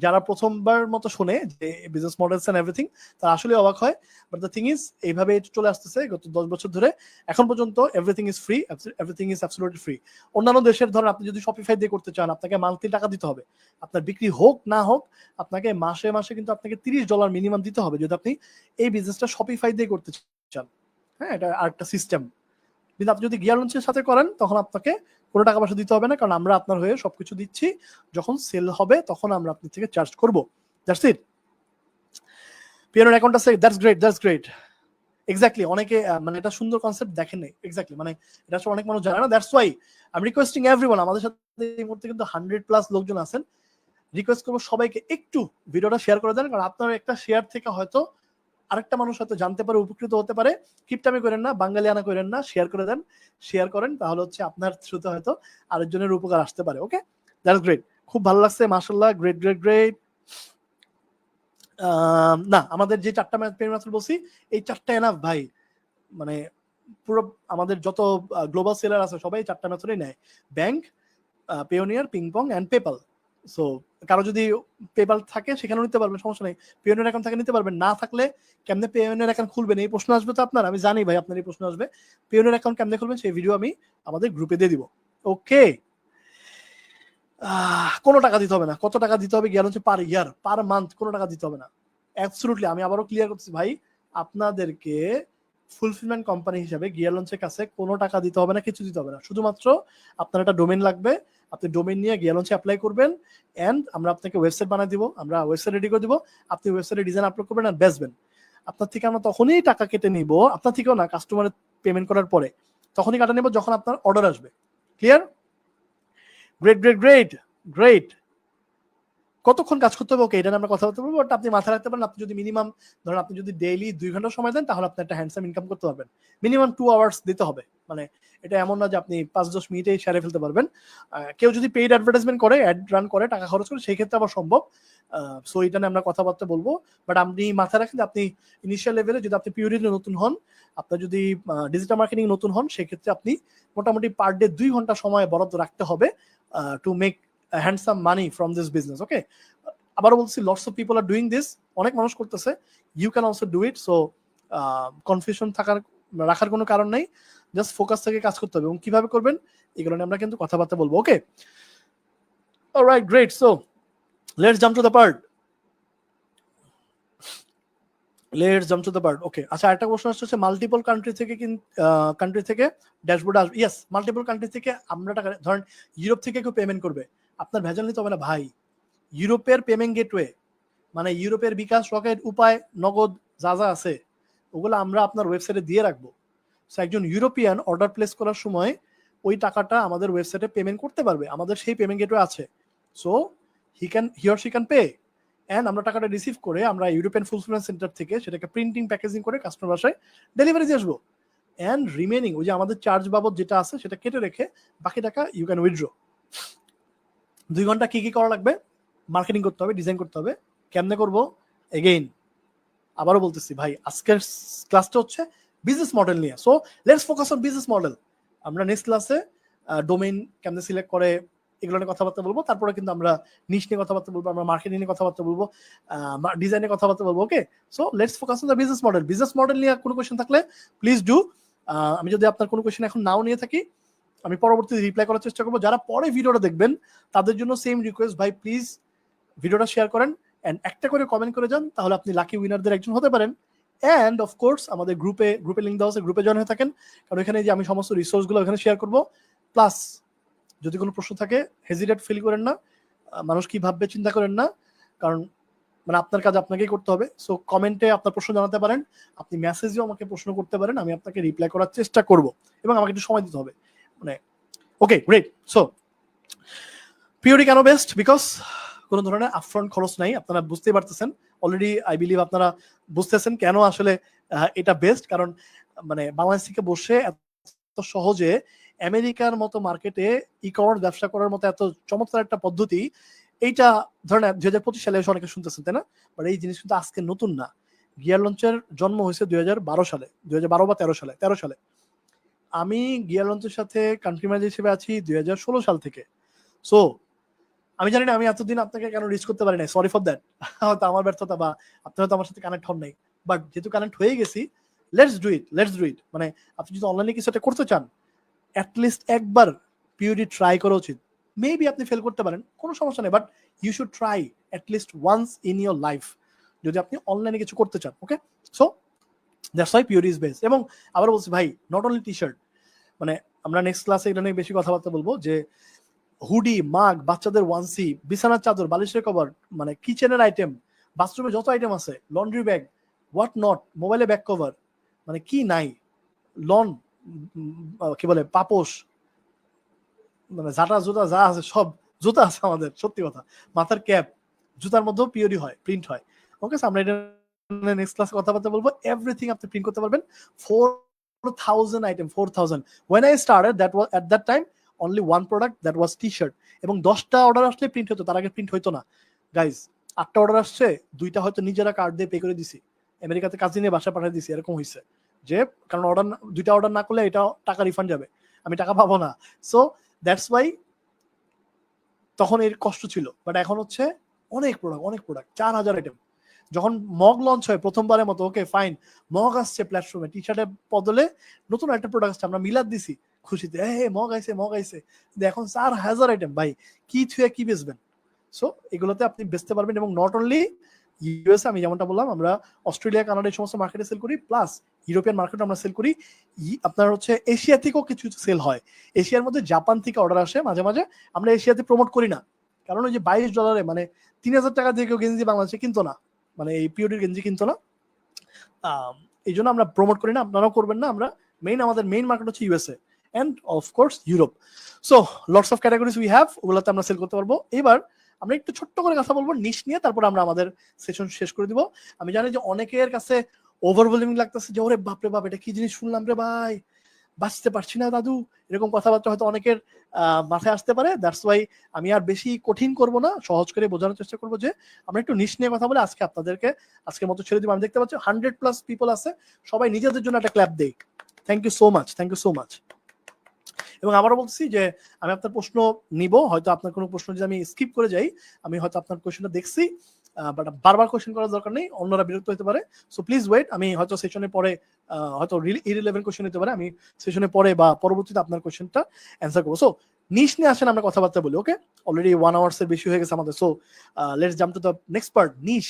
যারা প্রথমবার মতো শোনে যে বিজনেস মডেলস এন্ড এভরিথিং, তারা আসলে অবাক হয়। বাট দ্য থিং ইজ, এইভাবে চলে আসতেছে গত 10 বছর ধরে, এখন পর্যন্ত everything is free, everything is absolutely free. অন্যান্য দেশের ধরেন আপনি যদি শপিফাই দিয়ে করতে চান, আপনাকে মান্থলি টাকা দিতে হবে। আপনার বিক্রি হোক না হোক, আপনাকে মাসে মাসে কিন্তু আপনাকে $30 মিনিমাম দিতে হবে যদি আপনি এই বিজনেসটা শপিফাই দিয়ে করতে চান। হ্যাঁ, এটা আরেকটা সিস্টেম। কিন্তু আপনি যদি গিয়ার লঞ্চের সাথে করেন, তখন আপনাকে কোনো টাকা পয়সা দিতে হবে না, কারণ আমরা আপনার হয়ে সবকিছু দিচ্ছি। যখন সেল হবে তখন আমরা আপনার থেকে চার্জ করব। That's it. পিওনের অ্যাকাউন্ট আছে, that's great, that's great. Exactly, অনেকে মানে এটা সুন্দর কনসেপ্ট দেখেন নাই। এক্স্যাক্টলি, মানে এটা আসলে অনেক মানুষ জানে না। That's why I am requesting everyone, আমাদের সাথে এই মুহূর্তে কিন্তু 100+ লোকজন আছেন। রিকোয়েস্ট করবো সবাইকে একটু ভিডিওটা শেয়ার করে দেন, কারণ আপনার একটা শেয়ার থেকে হয়তো আরেকটা মানুষ হয়তো জানতে পারে, উপকৃত হতে পারে। কিপটামি করেন না, বাঙালিয়ানা করেন না, শেয়ার করে দেন। শেয়ার করেন, তাহলে হচ্ছে আপনার থ্রুতে হয়তো আরেকজনের উপকার আসতে পারে। ওকে, দ্যাটস গ্রেট, খুব ভালো লাগছে, মাশাআল্লাহ, গ্রেট গ্রেট গ্রেট। না, আমাদের যে 4টা পেমেন্ট বলছি, এই 4টা এনাফ ভাই। মানে পুরো আমাদের যত গ্লোবাল সেলার আছে সবাই 4টা মেথডই নেয়: bank, Payoneer, PingPong and PayPal. So কারো যদি পেপাল থাকে সেখানেও নিতে পারবেন, সমস্যা নেই। পেওনিয়ার অ্যাকাউন্ট থাকে নিতে পারবেন, না থাকলে কেমনে পেওনিয়ার অ্যাকাউন্ট খুলবেন এই প্রশ্ন আসবে তো আপনার, আমি জানি ভাই আপনার এই প্রশ্ন আসবে। পেওনিয়ার অ্যাকাউন্ট কেমনে খুলবেন সেই ভিডিও আমি আমাদের গ্রুপে দিয়ে দিব। ওকে, কোনো টাকা দিতে হবে না। কত টাকা দিতে হবে গিয়ার হচ্ছে পার ইয়ার, পার মান্থ, কোনো টাকা দিতে হবে না। অ্যাবসলিউটলি, আমি আবারও ক্লিয়ার করতেছি ভাই, আপনাদেরকে ফুলফিলমেন্ট কোম্পানি হিসাবে গিয়ার লঞ্চের কাছে কোনো টাকা দিতে হবে না, কিছু দিতে হবে না। শুধুমাত্র আপনার একটা ডোমেইন লাগবে, আপনি ডোমেইন নিয়ে গিয়ার লঞ্চে অ্যাপ্লাই করবেন, এন্ড আমরা আপনাকে ওয়েবসাইট বানিয়ে দিব, আমরা ওয়েবসাইট রেডি করে দিব, আপনি ওয়েবসাইটে ডিজাইন আপলোড করবেন আর বেচবেন। আপনার থেকে আমরা তখনই টাকা কেটে নিব, আপনার থেকেও না, কাস্টমারের পেমেন্ট করার পরে তখনই কাটা নেব যখন আপনার অর্ডার আসবে। Clear? Great great great great. কতক্ষণ কাজ করতে হবে ওকে, এটা আমরা কথা বলতে পারবো, বাট আপনি মাথায় রাখতে পারেন, আপনি যদি মিনিমাম ধরেন আপনি যদি ডেইলি 2 ঘন্টা সময় দেন, তাহলে আপনি একটা হ্যান্ডসাম ইনকাম করতে পারবেন। মিনিমাম 2 আওয়ার্স দিতে হবে, মানে এটা এমন না যে আপনি 5-10 মিনিটেই সেরে ফেলতে পারবেন। কেউ যদি পেইড অ্যাডভার্টাইজমেন্ট করে, অ্যাড রান করে, টাকা খরচ করে, সেই ক্ষেত্রে আবার সম্ভব। সো এটা নিয়ে আমরা কথাবার্তা বলবো। বাট আপনি মাথায় রাখেন যে আপনি ইনিশিয়াল লেভেলে যদি আপনি পিউরিতে নতুন হন, আপনার যদি ডিজিটাল মার্কেটিং নতুন হন, সেক্ষেত্রে আপনি মোটামুটি পার ডে 2 ঘন্টা সময় বরাদ্দ রাখতে হবে to make handsome money from this business. Okay, আবারও বলছি, lots of people are doing this, অনেক মানুষ করতেছে। You can also do it. So confusion রাখার কোনো কারণ নেই, জাস্ট ফোকাস থেকে কাজ করতে হবে, এবং কিভাবে করবেন এগুলো নিয়ে আমরা কিন্তু কথাবার্তা বলবো। Okay, alright, great. So let's jump to the part, okay, আচ্ছা, একটা প্রশ্ন আসছে, মাল্টিপল কান্ট্রি থেকে ড্যাশবোর্ড আসবে। ইয়েস, মাল্টিপল কান্ট্রি থেকে আমরা টাকা, ধরেন ইউরোপ থেকে কেউ পেমেন্ট করবে, আপনার ভেজাল নিতে হবে না ভাই। ইউরোপের পেমেন্ট গেটওয়ে, মানে ইউরোপের বিকাশ, রকেট, উপায়, নগদ যা যা আছে, ওগুলো আমরা আপনার ওয়েবসাইটে দিয়ে রাখবো। সো একজন ইউরোপিয়ান অর্ডার প্লেস করার সময় ওই টাকাটা আমাদের ওয়েবসাইটে পেমেন্ট করতে পারবে, আমাদের সেই পেমেন্ট গেটওয়ে আছে। So he or she can pay, and আমরা টাকাটা রিসিভ করে আমরা ইউরোপিয়ান ফুলফিলমেন্ট সেন্টার থেকে সেটাকে প্রিন্টিং, প্যাকেজিং করে কাস্টমার বাসায় ডেলিভারি দিয়ে আসবো। এন্ড রিমেনিং ওই যে আমাদের চার্জ বাবদ যেটা আছে সেটা কেটে রেখে বাকি টাকা ইউ ক্যান উইথড্র। 2 ঘন্টা কি কি করা লাগবে? মার্কেটিং করতে হবে, ডিজাইন করতে হবে। কেমনে করবো? এগেইন আবারও বলতেছি ভাই, আজকের ক্লাসটা হচ্ছে বিজনেস মডেল নিয়ে। So let's focus on business model. আমরা নেক্সট ক্লাসে ডোমেইন কেমনে সিলেক্ট করে এগুলো নিয়ে কথাবার্তা বলবো, তারপরে কিন্তু আমরা নিশ নিয়ে কথাবার্তা বলবো, আমরা মার্কেটিং নিয়ে কথাবার্তা বলবো, ডিজাইনে কথাবার্তা বলবো। Okay, so let's focus on the business model. Business model নিয়ে কোনো কোয়েশ্চেন থাকলে প্লিজ ডু। আমি যদি আপনার কোনো কোয়েশ্চেন এখন নাও নিয়ে থাকি, আমি পরবর্তীতে রিপ্লাই করার চেষ্টা করবো। যারা পরে ভিডিওটা দেখবেন তাদের জন্য সেম রিকোয়েস্ট, ভাই প্লিজ ভিডিওটা শেয়ার করেন এন্ড একটা করে কমেন্ট করে যান, তাহলে আপনি লাকি উইনারদের একজন হতে পারেন। এন্ড অফকোর্স আমাদের গ্রুপে লিঙ্ক দেওয়া আছে, গ্রুপে জয়েন হয়ে থাকেন, কারণ এখানে যে আমি সমস্ত রিসোর্সগুলো এখানে শেয়ার করবো। প্লাস যদি কোনো প্রশ্ন থাকে হেজিটেট ফিল করেন না, মানুষ কি ভাববে চিন্তা করেন না, কারণ মানে আপনার কাজ আপনাকেই করতে হবে। সো কমেন্টে আপনার প্রশ্ন জানাতে পারেন, আপনি মেসেজেও আমাকে প্রশ্ন করতে পারেন, আমি আপনাকে রিপ্লাই করার চেষ্টা করব, এবং আমাকে একটু সময় দিতে হবে। মানে ওকে, গ্রেট। সো পিওরি কেন বেস্ট? বিকজ কোনো ধরনের আপফ্রন্ট খরচ নাই, আপনারা বুঝতেই পারতেছেন অলরেডি। আই বিলিভ আপনারা বুঝতেছেন কেন আসলে এটা বেস্ট, কারণ মানে বাংলাদেশ থেকে বসে সহজে আমেরিকার মতো মার্কেটে ই কমার্স ব্যবসা করার মতো এত চমৎকার একটা পদ্ধতি, এইটা ধরেন 2025 সালে অনেকে শুনতেছেন, তাই না? বাট এই জিনিস কিন্তু আজকে নতুন না। গিয়ার লঞ্চের জন্ম হয়েছে 2012 সালে, 2012 বা 13 সালে। আমি গিয়ার লঞ্চের সাথে কান্ট্রি ম্যানেজার হিসেবে আছি 2016 সাল থেকে। সো আমি জানি না আমি এতদিন আপনাকে কেন রিচ করতে পারি নাই, সরি ফর দ্যাট। হয়তো আমার ব্যর্থতা, বা আপনি হয়তো আমার সাথে কানেক্ট হন নাই, বাট যেহেতু কানেক্ট হয়ে গেছি, লেটস ডু ইট। মানে আপনি যদি অনলাইনে কিছু একটা করতে চান, অ্যাটলিস্ট একবার পিওডি ট্রাই করা উচিত। মেবি আপনি ফেল করতে পারেন, কোনো সমস্যা নেই, but you should try at least once in your life যদি আপনি অনলাইনে কিছু করতে চান। Okay, so that's why POD is best. এবং আবার বলছি ভাই, নট অনলি টি শার্ট, মানে আমরা নেক্সট ক্লাসে এটা নিয়ে বেশি কথাবার্তা বলবো, যে হুডি, মাগ, বাচ্চাদের ওয়ানসি, বিছানার চাদর, বালিশের কভার, মানে কিচেনের আইটেম, বাথরুমে যত আইটেম আছে, লন্ড্রি ব্যাগ, হোয়াট নট, মোবাইলে ব্যাক কভার, মানে কি নাই, লন, কি বলে, পাপোশ, মানে জাটা জুতা যা আছে সব জুতা আছে আমাদের, সত্যি কথা। মাথার ক্যাপ, জুতার মধ্যেও পিওরি হয়, প্রিন্ট হয়। ওকে, আমরা এটা নেক্সট ক্লাসে কথাবার্তা বলবো। এভরিথিং আপনি প্রিন্ট করতে পারবেন। 4,000 item, 4,000। When I started, that was at that time only one product, that was t-shirt, এবং 10টা অর্ডার আসলে প্রিন্ট হতো, তার আগে প্রিন্ট হতো না গাইজ। 8টা অর্ডার আসছে, 2টা হয়তো নিজেরা কার্ড দিয়ে পে করে দিছি, আমেরিকাতে কাজ নিয়ে বাসা পাঠিয়ে দিছি, এরকম হয়েছে। যে কারণ অর্ডার, 2টা অর্ডার না করলে এটা টাকা রিফান্ড যাবে, আমি টাকা পাবো না। সো দ্যাটস ওয়াই তখন এর কষ্ট ছিল, বাট এখন হচ্ছে অনেক প্রোডাক্ট 4,000 আইটেম। যখন মগ লঞ্চ হয় প্রথমবারের মতো, ওকে ফাইন, মগ আসছে প্ল্যাটফর্মে, টি শার্টের বদলে নতুন একটা প্রোডাক্ট আসছে, আমরা মিলাদ দিছি খুশিতে, মগ আইছে। এখন 4,000 আইটেম ভাই, কি থুয়ে কি বেচবেন? সো এগুলোতে আপনি বেচতে পারবেন। এবং নট অনলি ইউএসএ, আমি যেমনটা বললাম, আমরা অস্ট্রেলিয়া, কানাডা এই সমস্ত মার্কেটে সেল করি, প্লাস ইউরোপিয়ান মার্কেটে আমরা সেল করি। আপনার হচ্ছে এশিয়া থেকেও কিছু সেল হয়। এশিয়ার মধ্যে জাপান থেকে অর্ডার আসে মাঝে মাঝে, আমরা এশিয়াতে প্রমোট করি না, কারণ ওই যে $22 মানে 3,000 টাকা দিয়ে কেউ গেঞ্জি বাংলাদেশে কিনতো না, মানে এই পিওরির গেঞ্জি কিনতো না। এই জন্য আমরা প্রমোট করি না, আপনারাও করবেন না। আমরা আমাদের মেইন মার্কেট হচ্ছে USA and of course Europe. So lots of categories we have, ওগুলোতে আমরা সেল করতে পারবো। এবার আমরা একটু ছোট্ট করে কথা বলবো নিশ নিয়ে, তারপর আমরা আমাদের সেশন শেষ করে দিব। আমি জানি যে অনেকের কাছে ওভারওয়েলমিং লাগতেছে, যে ওরে বাপরে বাপ, এটা কি জিনিস শুনলাম রে ভাই, বাঁচতে পারছি না দাদু, এরকম কথাবার্তা হয়তো অনেকের মাথায় আসতে পারে। দ্যাটস ওয়াই আমি আর বেশি কঠিন করব না, সহজ করে বোঝানোর চেষ্টা করবো, যে আমরা একটু নিশ নিয়ে কথা বলে আজকে আপনাদেরকে আজকের মতো ছেড়ে দিব। আমি দেখতে পাচ্ছি 100+ পিপল আছে, সবাই নিজেদের জন্য একটা ক্ল্যাপ দেই। Thank you so much. এবং আবারও বলছি যে আমি আপনার প্রশ্ন নিব, হয়তো আপনার কোনো প্রশ্ন যদি আমি স্কিপ করে যাই, আমি হয়তো আপনার কোয়েশ্চেনটা দেখছি, বাট বারবার কোয়েশ্চেন করার দরকার নেই, অন্যরা বিরক্ত হতে পারে। সো প্লিজ ওয়েট, আমি হয়তো সেশনের পরে হয়তো ইরিলেভেন্ট কোয়েশ্চেন নিতে পারে, আমি সেশনের পরে বা পরবর্তীতে আপনার কোয়েশ্চেনটা অ্যান্সার করবো। সো নিশ নিয়ে আসেন, আমরা কথাবার্তা বলি। ওকে, অলরেডি 1 আওয়ার্স এর বেশি হয়ে গেছে আমাদের। So let's jump to the next part, niche.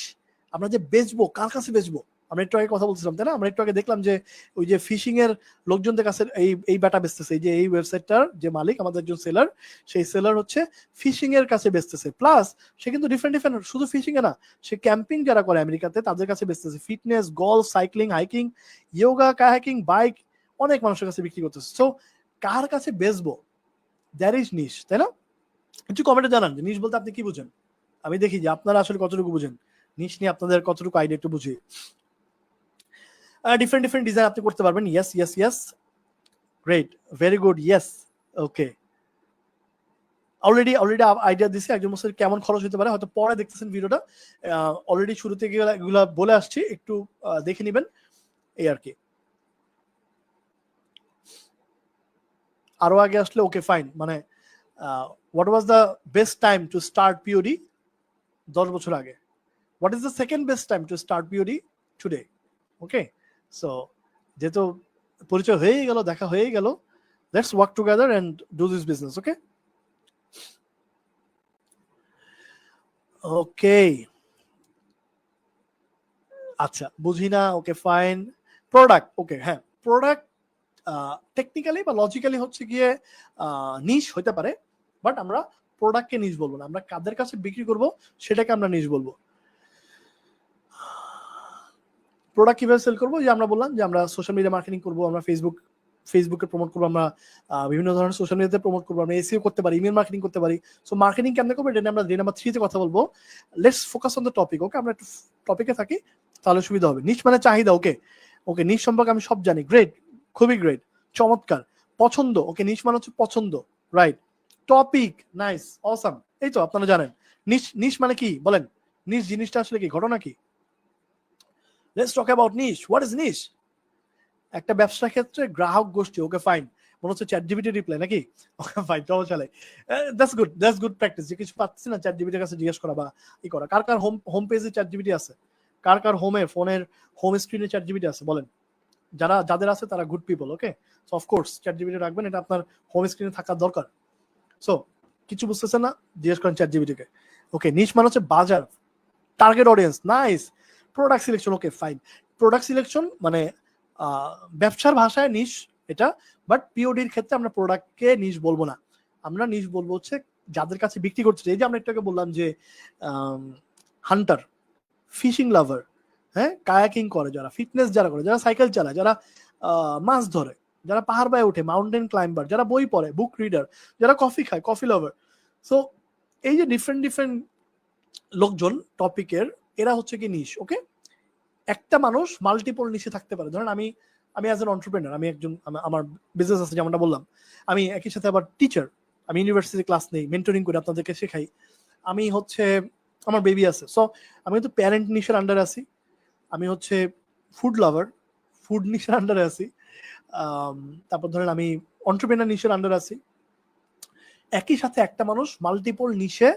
আমরা যে বেচবো, কার কাছে বেচবো? আমরা একটু আগে কথা বলছিলাম, তাই না? আমরা একটু আগে দেখলাম যে ওই যে ফিশিং এর লোকজনদের কাছে এই ব্যাটা বেচতেছে, এই যে এই ওয়েবসাইটটার যে মালিক, আমাদের একজন সেলার, সেই সেলার হচ্ছে ফিশিং এর কাছে বেচতেছে। প্লাস সে কিন্তু ডিফারেন্ট শুধু ফিশিং এ না, সে ক্যাম্পিং যারা করে আমেরিকাতে তাদের কাছে বেচতেছে, fitness, golf, cycling, hiking, yoga, kayaking, bike, অনেক মানুষের কাছে বিক্রি করতেছে। সো কার কাছে বেচবো? দ্যাট ইজ নিশ, তাই না? একটু কমেন্টে জানান যে নিশ বলতে আপনি কি বুঝেন, আমি দেখি যে আপনারা আসলে কতটুকু বুঝেন নিশ নিয়ে, আপনাদের কতটুকু আইডিয়া একটু বুঝি। ডিফারেন্ট ডিজাইন আপনি করতে পারবেন। Yes, great, very good, yes, okay. Already idea দিছি একজন মুসলিম কেমন খরচ হতে পারে, হয়তো পরে দেখতেছেন ভিডিওটা, অলরেডি শুরু থেকে এগুলা বলে আসছি, একটু দেখে নেবেন, এই আর কি। আরো আগে আসলে ওকে ফাইন, মানে what was the best time to start POD 10 বছর আগে? What is the second best time to start POD today? Okay, so যেহেতু পরিচয় হয়েই গেল, দেখা হয়েই গেল, let's work together and do this business. Okay, okay, আচ্ছা, বুঝি না, ওকে ফাইন। প্রোডাক্ট, ওকে, হ্যাঁ, প্রোডাক্ট টেকনিক্যালি বা লজিক্যালি হচ্ছে গিয়ে নিশ হতে পারে, বাট আমরা প্রোডাক্টকে নিশ বলবো না, আমরা কাদের কাছে বিক্রি করব সেটাকে আমরা নিশ বলবো। প্রোডাক্ট কিভাবে সেল করবো, যে আমরা বললাম যে আমরা সোশ্যাল মিডিয়া মার্কেটিং করবো, আমরা ফেসবুকে প্রমোট করবো, আমরা বিভিন্ন ধরনের সোশ্যাল মিডিয়াতে প্রমোট করবো, আমরা এসইও করতে পারি, ইমেল মার্কেটিং করতে পারি। সো মার্কেটিং কেমনে করবো, এটা আমরা ডে নাম্বার 3 তে কথা বলবো। Let's focus on the topic. Okay, আমরা একটু টপিকে থাকি, তাহলে সুবিধা হবে। নিশ মানে চাহিদা। ওকে, নিশ সম্পর্কে আমি সব জানি, গ্রেট, খুবই গ্রেট, চমৎকার। পছন্দ, ওকে নিশ মানে হচ্ছে পছন্দ, রাইট। Topic, nice, awesome. এই তো আপনারা জানেন নিশ, নিশ মানে কি বলেন, নিশ জিনিসটা আসলে কি, ঘটনা কি? Let's talk about niche. What is niche? একটা ব্যবসা ক্ষেত্রে গ্রাহক গোষ্ঠী, ওকে ফাইন। মনে হচ্ছে চ্যাট জিপিটি রিপ্লাই নাকি? ওকে ফাইন, চলো চালাই। দ্যাটস গুড প্র্যাকটিস, যে কিছু পাচ্ছি না চ্যাট জিপিটির কাছে জিজ্ঞেস করা বা ই করা। কার কার হোম পেজে চ্যাট জিপিটি আছে? কার কার ফোনের হোম স্ক্রিনে চ্যাট জিপিটি আছে বলেন। যাদের আছে তারা গুড পিপল, ওকে। সো অফকোর্স চ্যাট জিপিটি রাখবেন, এটা আপনার হোম স্ক্রিনে থাকার দরকার। সো কিছু বুঝতেছেন না, জিজ্ঞেস করেন চ্যাট জিপিটিকে। ওকে, নিশ মানে হচ্ছে বাজার, target audience, nice. Product selection, okay fine. Product selection মানে ব্যবসার ভাষায় নিশ এটা, বাট পিওডির ক্ষেত্রে আমরা প্রোডাক্টকে নিশ বলবো না, আমরা নিশ বলবো হচ্ছে যাদের কাছে বিক্রি করছে। এই যে আমরা একটু আগে বললাম যে হান্টার, ফিশিং লাভার, হ্যাঁ, কায়াকিং করে যারা, ফিটনেস যারা করে, যারা সাইকেল চালায়, যারা মাছ ধরে, যারা পাহাড় বায় ওঠে, মাউন্টেন ক্লাইম্বার, যারা বই পড়ে, বুক রিডার, যারা কফি খায়, কফি লাভার। সো এই যে ডিফারেন্ট লোকজন টপিকের, এরা হচ্ছে কি নিশ, ওকে। একটা মানুষ মাল্টিপল নিশে থাকতে পারে। ধরেন আমি অ্যাজ এন এন্টারপ্রেনার, আমি একজন, আমার বিজনেস আছে যেমনটা বললাম, আমি একই সাথে আবার টিচার, আমি ইউনিভার্সিটি ক্লাস নেই, মেন্টরিং করে আপনাদেরকে শেখাই, আমি হচ্ছে আমার বেবি আছে। সো আমি কিন্তু প্যারেন্ট নিশের আন্ডারে আছি, আমি হচ্ছে ফুড লাভার, ফুড নিশের আন্ডারে আছি, তারপর ধরেন আমি এন্টারপ্রেনার নিশের আন্ডারে আছি। একই সাথে একটা মানুষ মাল্টিপল নিশে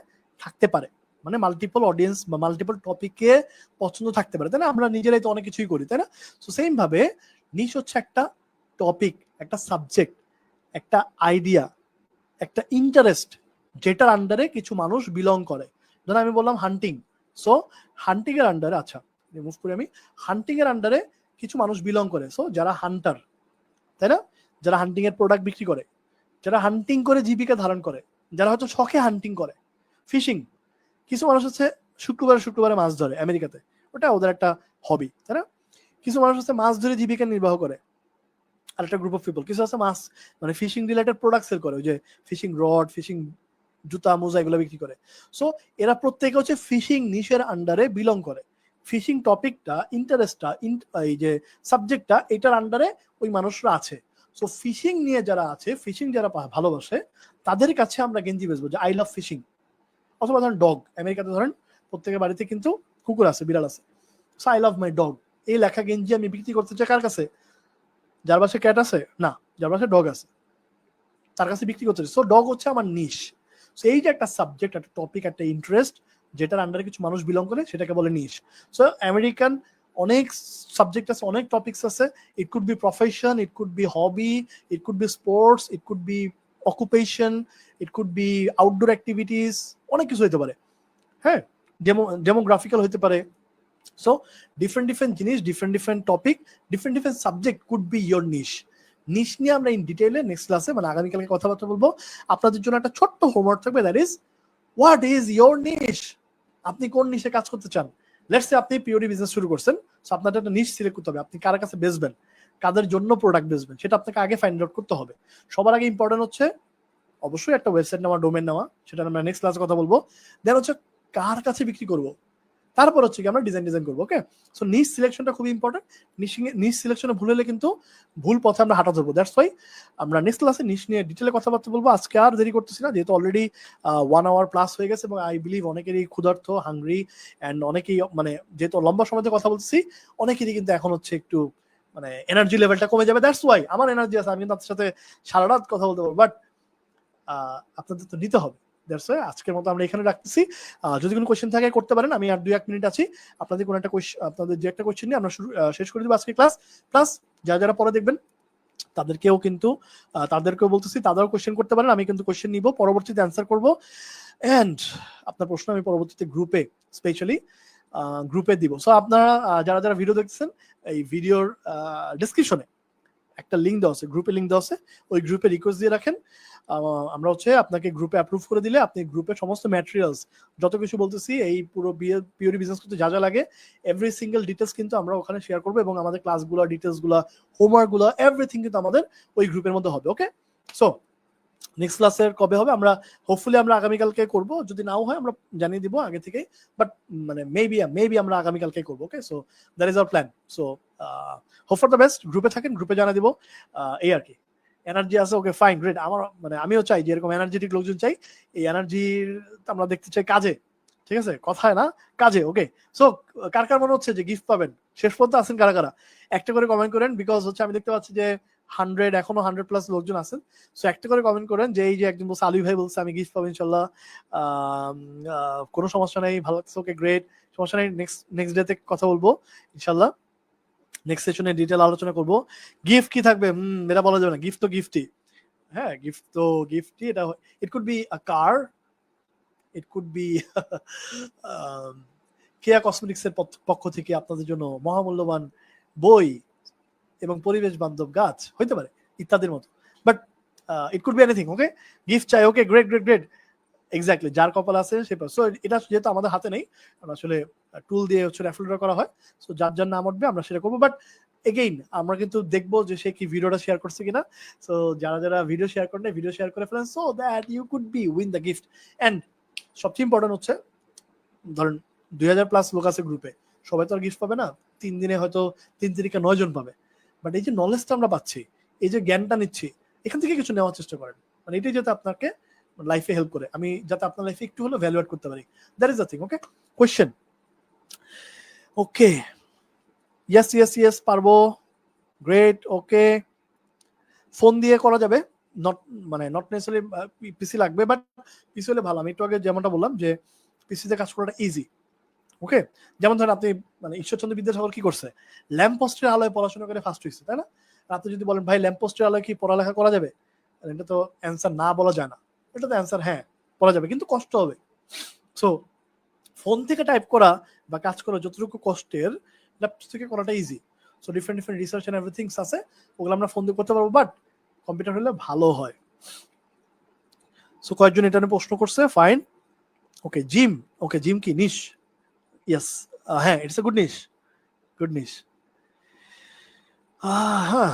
থাকতে পারে, মানে মাল্টিপল অডিয়েন্স বা মাল্টিপল টপিকে পছন্দ থাকতে পারে, তাই না? আমরা নিজেরাই তো অনেক কিছুই করি, তাই না? সো সেম ভাবে নিশ হচ্ছে একটা টপিক, একটা সাবজেক্ট, একটা আইডিয়া, একটা ইন্টারেস্ট, যেটার আন্ডারে কিছু মানুষ বিলং করে। ধরুন আমি বললাম হান্টিং, সো হান্টিং এর আন্ডারে, আচ্ছা রিমুভ করি আমি, হান্টিং এর আন্ডারে কিছু মানুষ বিলং করে, সো যারা হান্টার, তাই না? যারা হান্টিং এর প্রোডাক্ট বিক্রি করে, যারা হান্টিং করে জীবিকা ধারণ করে, যারা হয়তো শখে হান্টিং করে। ফিশিং, কিছু মানুষ হচ্ছে শুক্রবারে মাছ ধরে আমেরিকাতে, ওটা ওদের একটা হবি, তাই না? কিছু মানুষ হচ্ছে মাছ ধরে জীবিকা নির্বাহ করে, আর একটা গ্রুপ অফ পিপল কিছু আছে মাছ মানে ফিশিং রিলেটেড প্রোডাক্ট সেল করে, ওই যে ফিশিং রড, ফিশিং জুতা, মোজা এগুলো বিক্রি করে। সো এরা প্রত্যেকে হচ্ছে ফিশিং নিশের আন্ডারে বিলং করে। ফিশিং টপিকটা, ইন্টারেস্টটা, এই যে সাবজেক্টটা, এটার আন্ডারে ওই মানুষরা আছে। সো ফিশিং নিয়ে যারা আছে, ফিশিং যারা ভালোবাসে, তাদের কাছে আমরা গেঞ্জি বেচবো যে আই লাভ ফিশিং। অথবা ধরেন ডগ, আমেরিকাতে ধরেন প্রত্যেকের বাড়িতে কিন্তু কুকুর আছে, বিড়াল আছে, so I love my dog, এই লেখা গেঞ্জি আমি বিক্রি করতে চাই কার কাছে? যার বাসায় ক্যাট আছে না, যার বাসায় ডগ আছে তার কাছে বিক্রি করতে চাই। সো ডগ হচ্ছে আমার নিশ। সো এই যে একটা সাবজেক্ট, একটা টপিক, একটা ইন্টারেস্ট, যেটার আন্ডারে কিছু মানুষ বিলং করে, সেটাকে বলে নিশ। সো আমেরিকান অনেক সাবজেক্ট আছে, অনেক টপিকস আছে। It could be profession, it could be hobby, it could be sports, it could be occupation, it could be outdoor activities, অনেক কিছু হতে পারে, হ্যাঁ, ডেমোগ্রাফিক্যাল হতে পারে। সো ডিফারেন্ট জিনিস, different topic, different subject could be your niche. Niche নিয়ে আমরা ইন ডিটেইলে নেক্সট ক্লাসে মানে আগামীকালকে কথাবার্তা বলবো। আপনাদের জন্য একটা ছোট্ট হোমওয়ার্ক থাকবে, that is what is your niche. আপনি কোন নিশে কাজ করতে চান? লেটস সে আপনি পিওরি বিজনেস শুরু করছেন, সো আপনার একটা নিশ সিলেক্ট করতে হবে, আপনি কার কাছে বেচবেন, কাদের জন্য প্রোডাক্ট বেচবেন, সেটা আপনাকে আগে ফাইন্ড আউট করতে হবে। সবার আগে ইম্পর্টেন্ট হচ্ছে অবশ্যই একটা ওয়েবসাইট নেওয়া, ডোমেন নেওয়া, সেটা আমরা নেক্সট ক্লাসে কথা বলবো। দেন হচ্ছে কার কাছে বিক্রি করবো, তারপর হচ্ছে কি আমরা ডিজাইন করবো, ওকে। সো নিশ সিলেকশনটা খুব ইম্পর্টেন্ট। নিশ সিলেকশনে ভুল হলে কিন্তু ভুল পথে আমরা হাঁটা ধরবো। দ্যাটস ওয়াই আমরা নেক্সট ক্লাসে নিশ নিয়ে ডিটেলে কথাবার্তা বলবো। আজকে আর দেরি করতেছি না, যেহেতু অলরেডি 1 আওয়ার প্লাস হয়ে গেছে, এবং আই বিলিভ অনেকেরই ক্ষুধার্ত, হাংরি, অ্যান্ড অনেকেই মানে যেহেতু লম্বা সময় ধরে কথা বলতেছি, অনেকেরই কিন্তু এখন হচ্ছে একটু মানে এনার্জি লেভেলটা কমে যাবে। দ্যাটস ওয়াই আমার এনার্জি আছে, আমি কিন্তু আপনার সাথে সারা রাত কথা বলতে পারবো, বাট আপনাদের তো নিতে হবে। দ্যাটস ওয়াই আজকের মতো আমরা এখানে রাখতেছি। যদি কোনো কোয়েশ্চেন থাকে করতে পারেন, আমি আর 2-1 মিনিট আছি। আপনাদের কোনো একটা আপনাদের যে একটা কোয়েশ্চেন নিয়ে আমরা শেষ করে দেবো আজকে ক্লাস। প্লাস যারা পরে দেখবেন তাদেরকেও কিন্তু তাদেরকেও বলতেছি, তাদেরও কোয়েশ্চেন করতে পারেন, আমি কিন্তু কোয়েশ্চেন নিব, পরবর্তীতে অ্যান্সার করব, এন্ড আপনার প্রশ্ন আমি পরবর্তীতে গ্রুপে স্পেশালি গ্রুপে দিব। সো আপনারা যারা ভিডিও দেখছেন, এই ভিডিওর ডেসক্রিপশনে একটা লিঙ্ক দেওয়া আছে, গ্রুপে লিঙ্ক দেওয়া আছে, ওই গ্রুপে রিকোয়েস্ট দিয়ে রাখেন। আমরা হচ্ছে আপনাকে গ্রুপে অ্যাপ্রুভ করে দিলে আপনি গ্রুপের সমস্ত ম্যাটেরিয়ালস, যত কিছু বলতেছি এই পুরো পিওরি বিজনেস করতে যা যা লাগে, এভরি সিঙ্গেল ডিটেলস কিন্তু আমরা ওখানে শেয়ার করবো, এবং আমাদের ক্লাসগুলো, ডিটেলসগুলো, হোমওয়ার্কগুলো, এভরিথিং কিন্তু আমাদের ওই গ্রুপের মধ্যে হবে, ওকে। সো নেক্সট ক্লাসের কবে হবে আমরা হোপফুলি আমরা আগামীকালকে করব, যদি নাও হয় আমরা জানিয়ে দিব আগে থেকে, বাট মানে মেবি আমরা আগামীকালকে করবো, okay. So that is our plan. So hope for the best, গ্রুপে থাকেন, গ্রুপে জানিয়ে দিব, এই আর কি। এনার্জি আছে, ওকে ফাইন গ্রেট। আমার মানে আমিও চাই যে এরকম এনার্জেটিক লোকজন চাই, এই এনার্জির আমরা দেখতে চাই কাজে, ঠিক আছে, কথায় না কাজে। ওকে, সো কার কার মনে হচ্ছে যে গিফট পাবেন? শেষ পর্যন্ত আছেন কারা কারা? একটা করে কমেন্ট করেন, বিকজ হচ্ছে আমি দেখতে পাচ্ছি যে 100, এখনো 100+ লোকজন আছেন। সো একটা করে কমেন্ট করেন যে এই যে একজন বলছে, আলী ভাই বলছে আমি গিফট পাবো ইনশাল্লাহ, কোনো সমস্যা নেই, ভালো লাগছে, ওকে গ্রেট, সমস্যা নেই, নেক্সট ডেতে কথা বলবো ইনশাল্লাহ, নেক্সট সেশনে ডিটেল আলোচনা করব। গিফট কি থাকবে এটা বলা যাবে না, গিফট তো গিফটই, হ্যাঁ গিফট তো গিফটই। এটা it could be a car, it could be Keya কসমেটিক্সের পক্ষ থেকে আপনাদের জন্য মহামূল্যবান বই এবং পরিবেশ বান্ধব গাছ হইতে পারে ইত্যাদির মতো, but it could be anything. Okay, gift চাই, okay great great great, exactly যার কপাল আছে সে। সো এটা যেহেতু আমাদের হাতে নেই, আসলে টুল দিয়ে হচ্ছে রেফারেল করা হয়, সো যার যার নাম উঠবে আমরা সেটা করবো। বাট এগেইন আমরা কিন্তু দেখবো যে সে কি ভিডিওটা শেয়ার করছে কিনা। সো যারা যারা ভিডিও শেয়ার করেন, ভিডিও শেয়ার করে ফেলেন, so that you could be win the gift. And সবচেয়ে ইম্পর্টেন্ট হচ্ছে, ধরেন 2000+ লোক আছে গ্রুপে, সবাই তো আর গিফট পাবে না, 3 দিনে হয়তো 3 তারিখে 9 জন পাবে। বাট এই যে নলেজটা আমরা পাচ্ছি, এই যে জ্ঞানটা নিচ্ছি, এখান থেকে কিছু নেওয়ার চেষ্টা করেন, মানে এটাই যাতে আপনাকে লাইফে হেল্প করে, আমি যাতে আপনার লাইফে একটু হলেও ভ্যালু অ্যাড করতে পারি, that is the thing. Okay, question, okay yes yes yes পারবো, গ্রেট। ওকে, ফোন দিয়ে করা যাবে, নট মানে নট নেসেসারি পিসি লাগবে, বাট পিসি হলে ভালো। আমি একটু আগে যেমনটা বললাম যে পিসিতে কাজ করাটা ইজি। ওকে, যেমন ধরেন আপনি মানে ঈশ্বরচন্দ্র বিদ্যাসাগর কি করছে, ল্যাম্প পোস্টের আলোয় পড়াশোনা করে ফার্স্ট হয়েছে, তাই না? আপনি যদি বলেন ভাই ল্যাম্প পোস্টের আলোয় কি পড়ালেখা করা যাবে, এটা তো অ্যান্সার না বলা যায় না, এটা তো অ্যান্সার হ্যাঁ পড়া যাবে, কিন্তু কষ্ট হবে। সো ফোন থেকে টাইপ করা বা কাজ করা যতটুকু কষ্টের, ল্যাপটপ থেকে করাটা easy. So different different research and everythings আছে, ওগুলো আমরা ফোন দিয়ে করতে পারবো, বাট কম্পিউটার হলে ভালো হয়। সো কয়েকজন এটা নিয়ে প্রশ্ন করছে, fine. Okay gym, okay gym কি নিশ? ইয়েস, হ্যাঁ it's a good niche, good niche. হ্যাঁ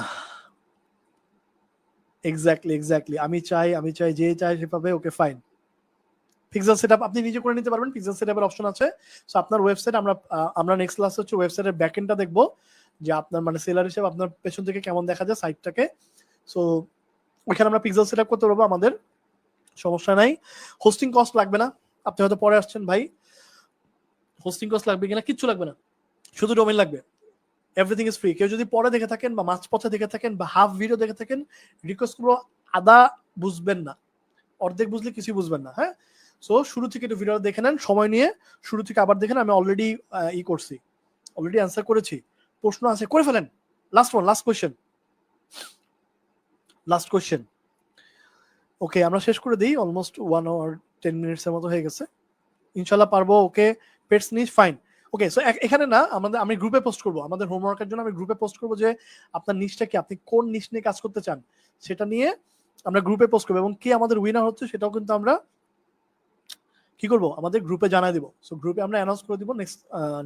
এক্স্যাক্টলি এক্স্যাক্টলি, আমি চাই যে চাই সে পাবে। ওকে ফাইন, পিক্সেল সেটআপ আপনি নিজে করে নিতে পারবেন, পিক্সেল সেটআপের অপশন আছে। সো আপনার ওয়েবসাইট, আমরা নেক্সট ক্লাস হচ্ছে ওয়েবসাইটের ব্যাকএন্ডটা দেখবো, যে আপনার মানে সেলার হিসেবে আপনার পেছন থেকে কেমন দেখা যায় সাইটটাকে। সো ওইখানে আমরা পিক্সেল সেটআপ করতে পারবো, আমাদের সমস্যা নাই। হোস্টিং কস্ট লাগবে না, আপনি হয়তো পরে আসছেন ভাই হোস্টিং কস্ট লাগবে কিনা, কিচ্ছু লাগবে না, শুধু ডোমেইন লাগবে, এভরিথিং ইজ ফ্রি। কেউ যদি পরে দেখে থাকেন বা মাঝ পথে দেখে থাকেন বা হাফ ভিডিও দেখে থাকেন, রিকোয়েস্ট করবো আদা বুঝবেন না, অর্ধেক বুঝলে কিছুই বুঝবেন না, হ্যাঁ। সো শুরু থেকে একটু ভিডিওটা দেখে নেন, সময় নিয়ে শুরু থেকে আবার দেখেন, আমি অলরেডি করছি, অলরেডি অ্যান্সার করেছি, প্রশ্ন আছে করে ফেলেন। Last one, last question. Okay আমরা শেষ করে দিই, অলমোস্ট 1 hour 10 minutes এর মতো হয়ে গেছে, ইনশাল্লাহ পারবো। ওকে পেটস নিশ ফাইন। ওকে সো এখানে না আমি গ্রুপে পোস্ট করবো, আমাদের হোমওয়ার্কের জন্য আমি গ্রুপে পোস্ট করবো যে আপনার নিশটা কি, আপনি কোন নিশ নিয়ে কাজ করতে চান সেটা নিয়ে আমরা গ্রুপে পোস্ট করবো, এবং কে আমাদের উইনার হচ্ছে সেটাও কিন্তু আমরা কি করবো আমাদের গ্রুপে জানাই দিব। সো গ্রুপে আমরা অ্যানাউন্স করে দিব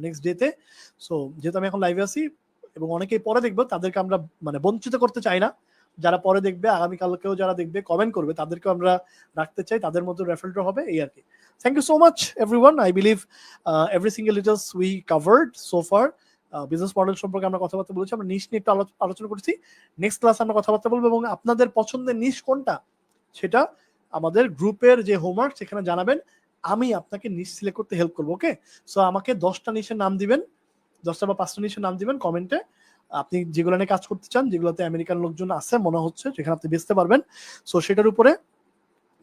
নেক্সট ডেতে। সো যেহেতু আমি এখন লাইভে আছি এবং অনেকেই পরে দেখবো, তাদেরকে আমরা মানে বঞ্চিত করতে চাই না, যারা পরে দেখবে আগামীকালকেও যারা দেখবে কমেন্ট করবে তাদেরকেও আমরা রাখতে চাই, তাদের মধ্যে রেফারেল হবে এই আর কি। Thank you so much everyone, I believe every single details we covered so far. Business model সম্পর্কে আমরা কথাবার্তা বলেছি, আমরা নিশ নিয়ে একটু আলোচনা করছি, নেক্সট ক্লাস আমরা কথাবার্তা বলবো, এবং আপনাদের পছন্দের নিশ কোনটা সেটা আমাদের গ্রুপের যে হোমওয়ার্ক সেখানে জানাবেন, আমি আপনাকে নিশ সিলেক্ট করতে হেল্প করবো। ওকে সো আমাকে 10টা নিশের নাম দিবেন, 10টা বা 5টা নিশের নাম দিবেন কমেন্টে, আপনি যেগুলো নিয়ে কাজ করতে চান, যেগুলোতে আমেরিকান লোকজন আছে মনে হচ্ছে, যেখানে আপনি বেচতে পারবেন, সো সেটার উপরে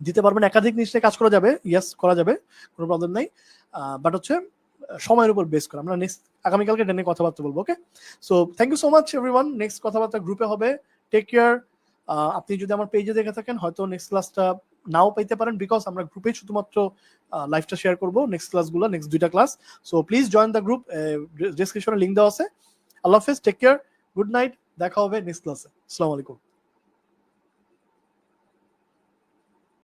দিতে পারবেন। একাধিক নিশ্চয় কাজ করা যাবে, ইয়েস করা যাবে, কোনো প্রবলেম নাই, বাট হচ্ছে সময়ের উপর বেস করে। আমরা নেক্সট আগামীকালকে এটা নিয়ে কথাবার্তা বলবো। Okay so thank you so much everyone, next কথাবার্তা গ্রুপে হবে, টেক কেয়ার। আপনি যদি আমার পেজে দেখে থাকেন হয়তো নেক্সট ক্লাসটা নাও পাইতে পারেন, বিকজ আমরা গ্রুপে শুধুমাত্র লাইভটা শেয়ার করবো, নেক্সট ক্লাসগুলো, নেক্সট 2টা class. So please join the group, ডেসক্রিপশনে লিঙ্ক দেওয়া আছে। আল্লাহ হাফেজ, টেক কেয়ার, গুড নাইট, দেখা হবে নেক্সট ক্লাসে। আসসালামু আলাইকুম।